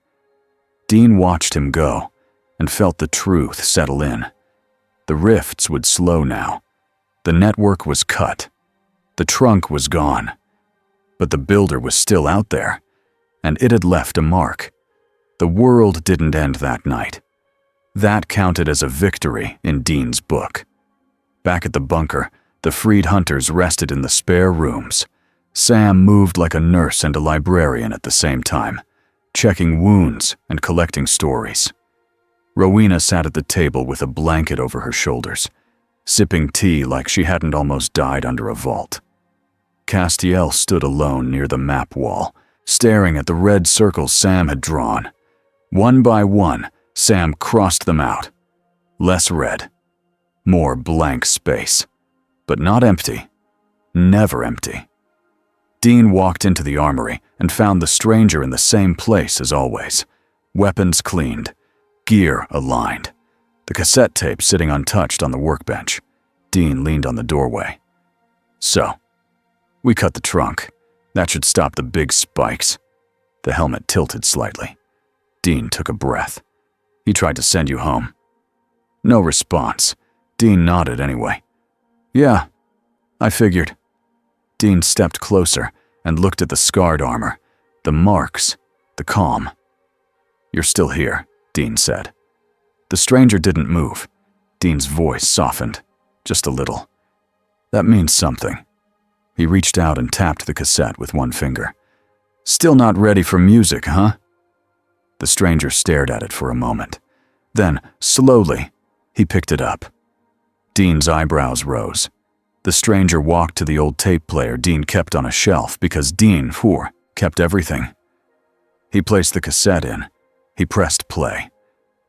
S1: Dean watched him go and felt the truth settle in. The rifts would slow now. The network was cut. The trunk was gone. But the builder was still out there, and it had left a mark. The world didn't end that night. That counted as a victory in Dean's book. Back at the bunker, the freed hunters rested in the spare rooms. Sam moved like a nurse and a librarian at the same time, checking wounds and collecting stories. Rowena sat at the table with a blanket over her shoulders, sipping tea like she hadn't almost died under a vault. Castiel stood alone near the map wall, staring at the red circles Sam had drawn. One by one, Sam crossed them out. Less red. More blank space. But not empty. Never empty. Dean walked into the armory and found the stranger in the same place as always. Weapons cleaned. Gear aligned. The cassette tape sitting untouched on the workbench. Dean leaned on the doorway. "So, we cut the trunk. That should stop the big spikes." The helmet tilted slightly. Dean took a breath. "He tried to send you home." No response. Dean nodded anyway. "Yeah, I figured." Dean stepped closer and looked at the scarred armor, the marks, the calm. "You're still here," Dean said. The stranger didn't move. Dean's voice softened, just a little. "That means something." He reached out and tapped the cassette with one finger. "Still not ready for music, huh?" The stranger stared at it for a moment. Then, slowly, he picked it up. Dean's eyebrows rose. The stranger walked to the old tape player Dean kept on a shelf because Dean, kept everything. He placed the cassette in. He pressed play.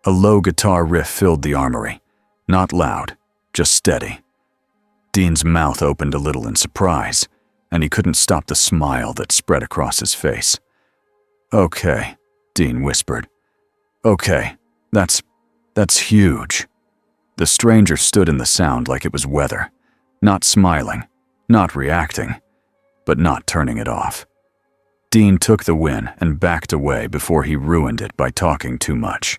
S1: A low guitar riff filled the armory. Not loud, just steady. Dean's mouth opened a little in surprise, and he couldn't stop the smile that spread across his face. "Okay," Dean whispered. "Okay, that's huge." The stranger stood in the sound like it was weather, not smiling, not reacting, but not turning it off. Dean took the win and backed away before he ruined it by talking too much.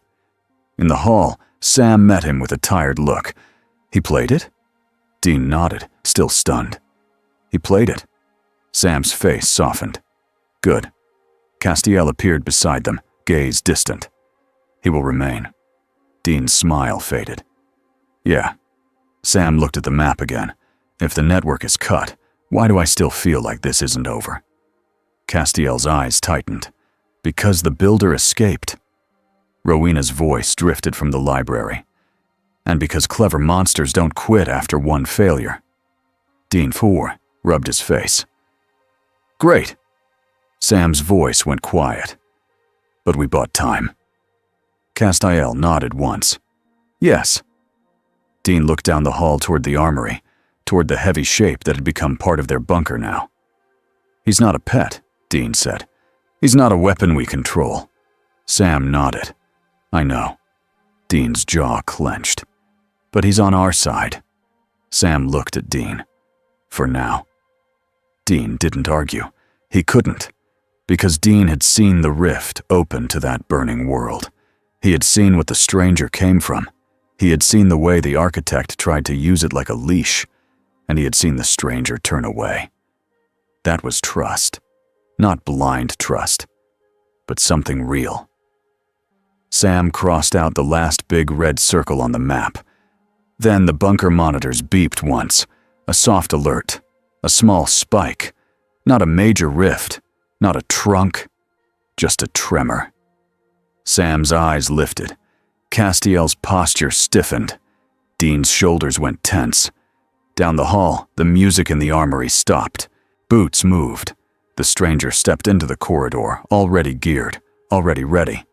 S1: In the hall, Sam met him with a tired look. He played it? Dean nodded, still stunned. He played it. Sam's face softened. Good. Castiel appeared beside them, gaze distant. He will remain. Dean's smile faded. Yeah. Sam looked at the map again. If the network is cut, why do I still feel like this isn't over? Castiel's eyes tightened. Because the builder escaped. Rowena's voice drifted from the library. And because clever monsters don't quit after one failure. Dean IV rubbed his face. Great. Sam's voice went quiet. But we bought time. Castiel nodded once. Yes. Dean looked down the hall toward the armory, toward the heavy shape that had become part of their bunker now. He's not a pet, Dean said. He's not a weapon we control. Sam nodded. I know. Dean's jaw clenched. But he's on our side. Sam looked at Dean. For now. Dean didn't argue. He couldn't. Because Dean had seen the rift open to that burning world. He had seen what the stranger came from. He had seen the way the architect tried to use it like a leash. And he had seen the stranger turn away. That was trust. Not blind trust. But something real. Sam crossed out the last big red circle on the map. Then the bunker monitors beeped once. A soft alert. A small spike. Not a major rift. Not a trunk. Just a tremor. Sam's eyes lifted. Castiel's posture stiffened. Dean's shoulders went tense. Down the hall, the music in the armory stopped. Boots moved. The stranger stepped into the corridor, already geared, already ready.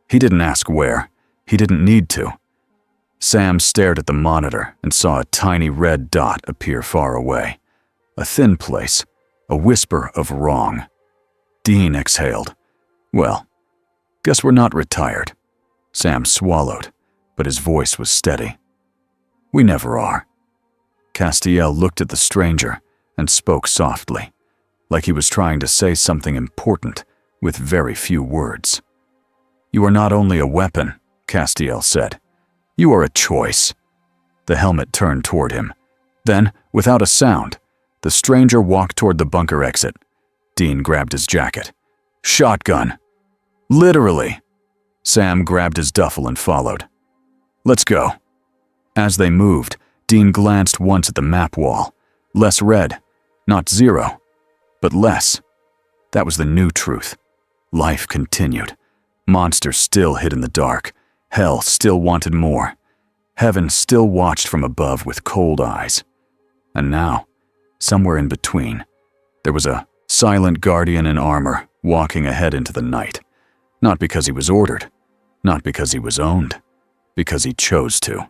S1: He didn't ask where. He didn't need to. Sam stared at the monitor and saw a tiny red dot appear far away. A thin place, a whisper of wrong. Dean exhaled. Well, guess we're not retired. Sam swallowed, but his voice was steady. We never are. Castiel looked at the stranger and spoke softly, like he was trying to say something important with very few words. You are not only a weapon, Castiel said. You are a choice. The helmet turned toward him. Then, without a sound, the stranger walked toward the bunker exit. Dean grabbed his jacket. Shotgun. Literally. Sam grabbed his duffel and followed. Let's go. As they moved, Dean glanced once at the map wall. Less red. Not zero. But less. That was the new truth. Life continued. Monsters still hid in the dark. Hell still wanted more. Heaven still watched from above with cold eyes. And now, somewhere in between, there was a silent guardian in armor walking ahead into the night. Not because he was ordered. Not because he was owned. Because he chose to.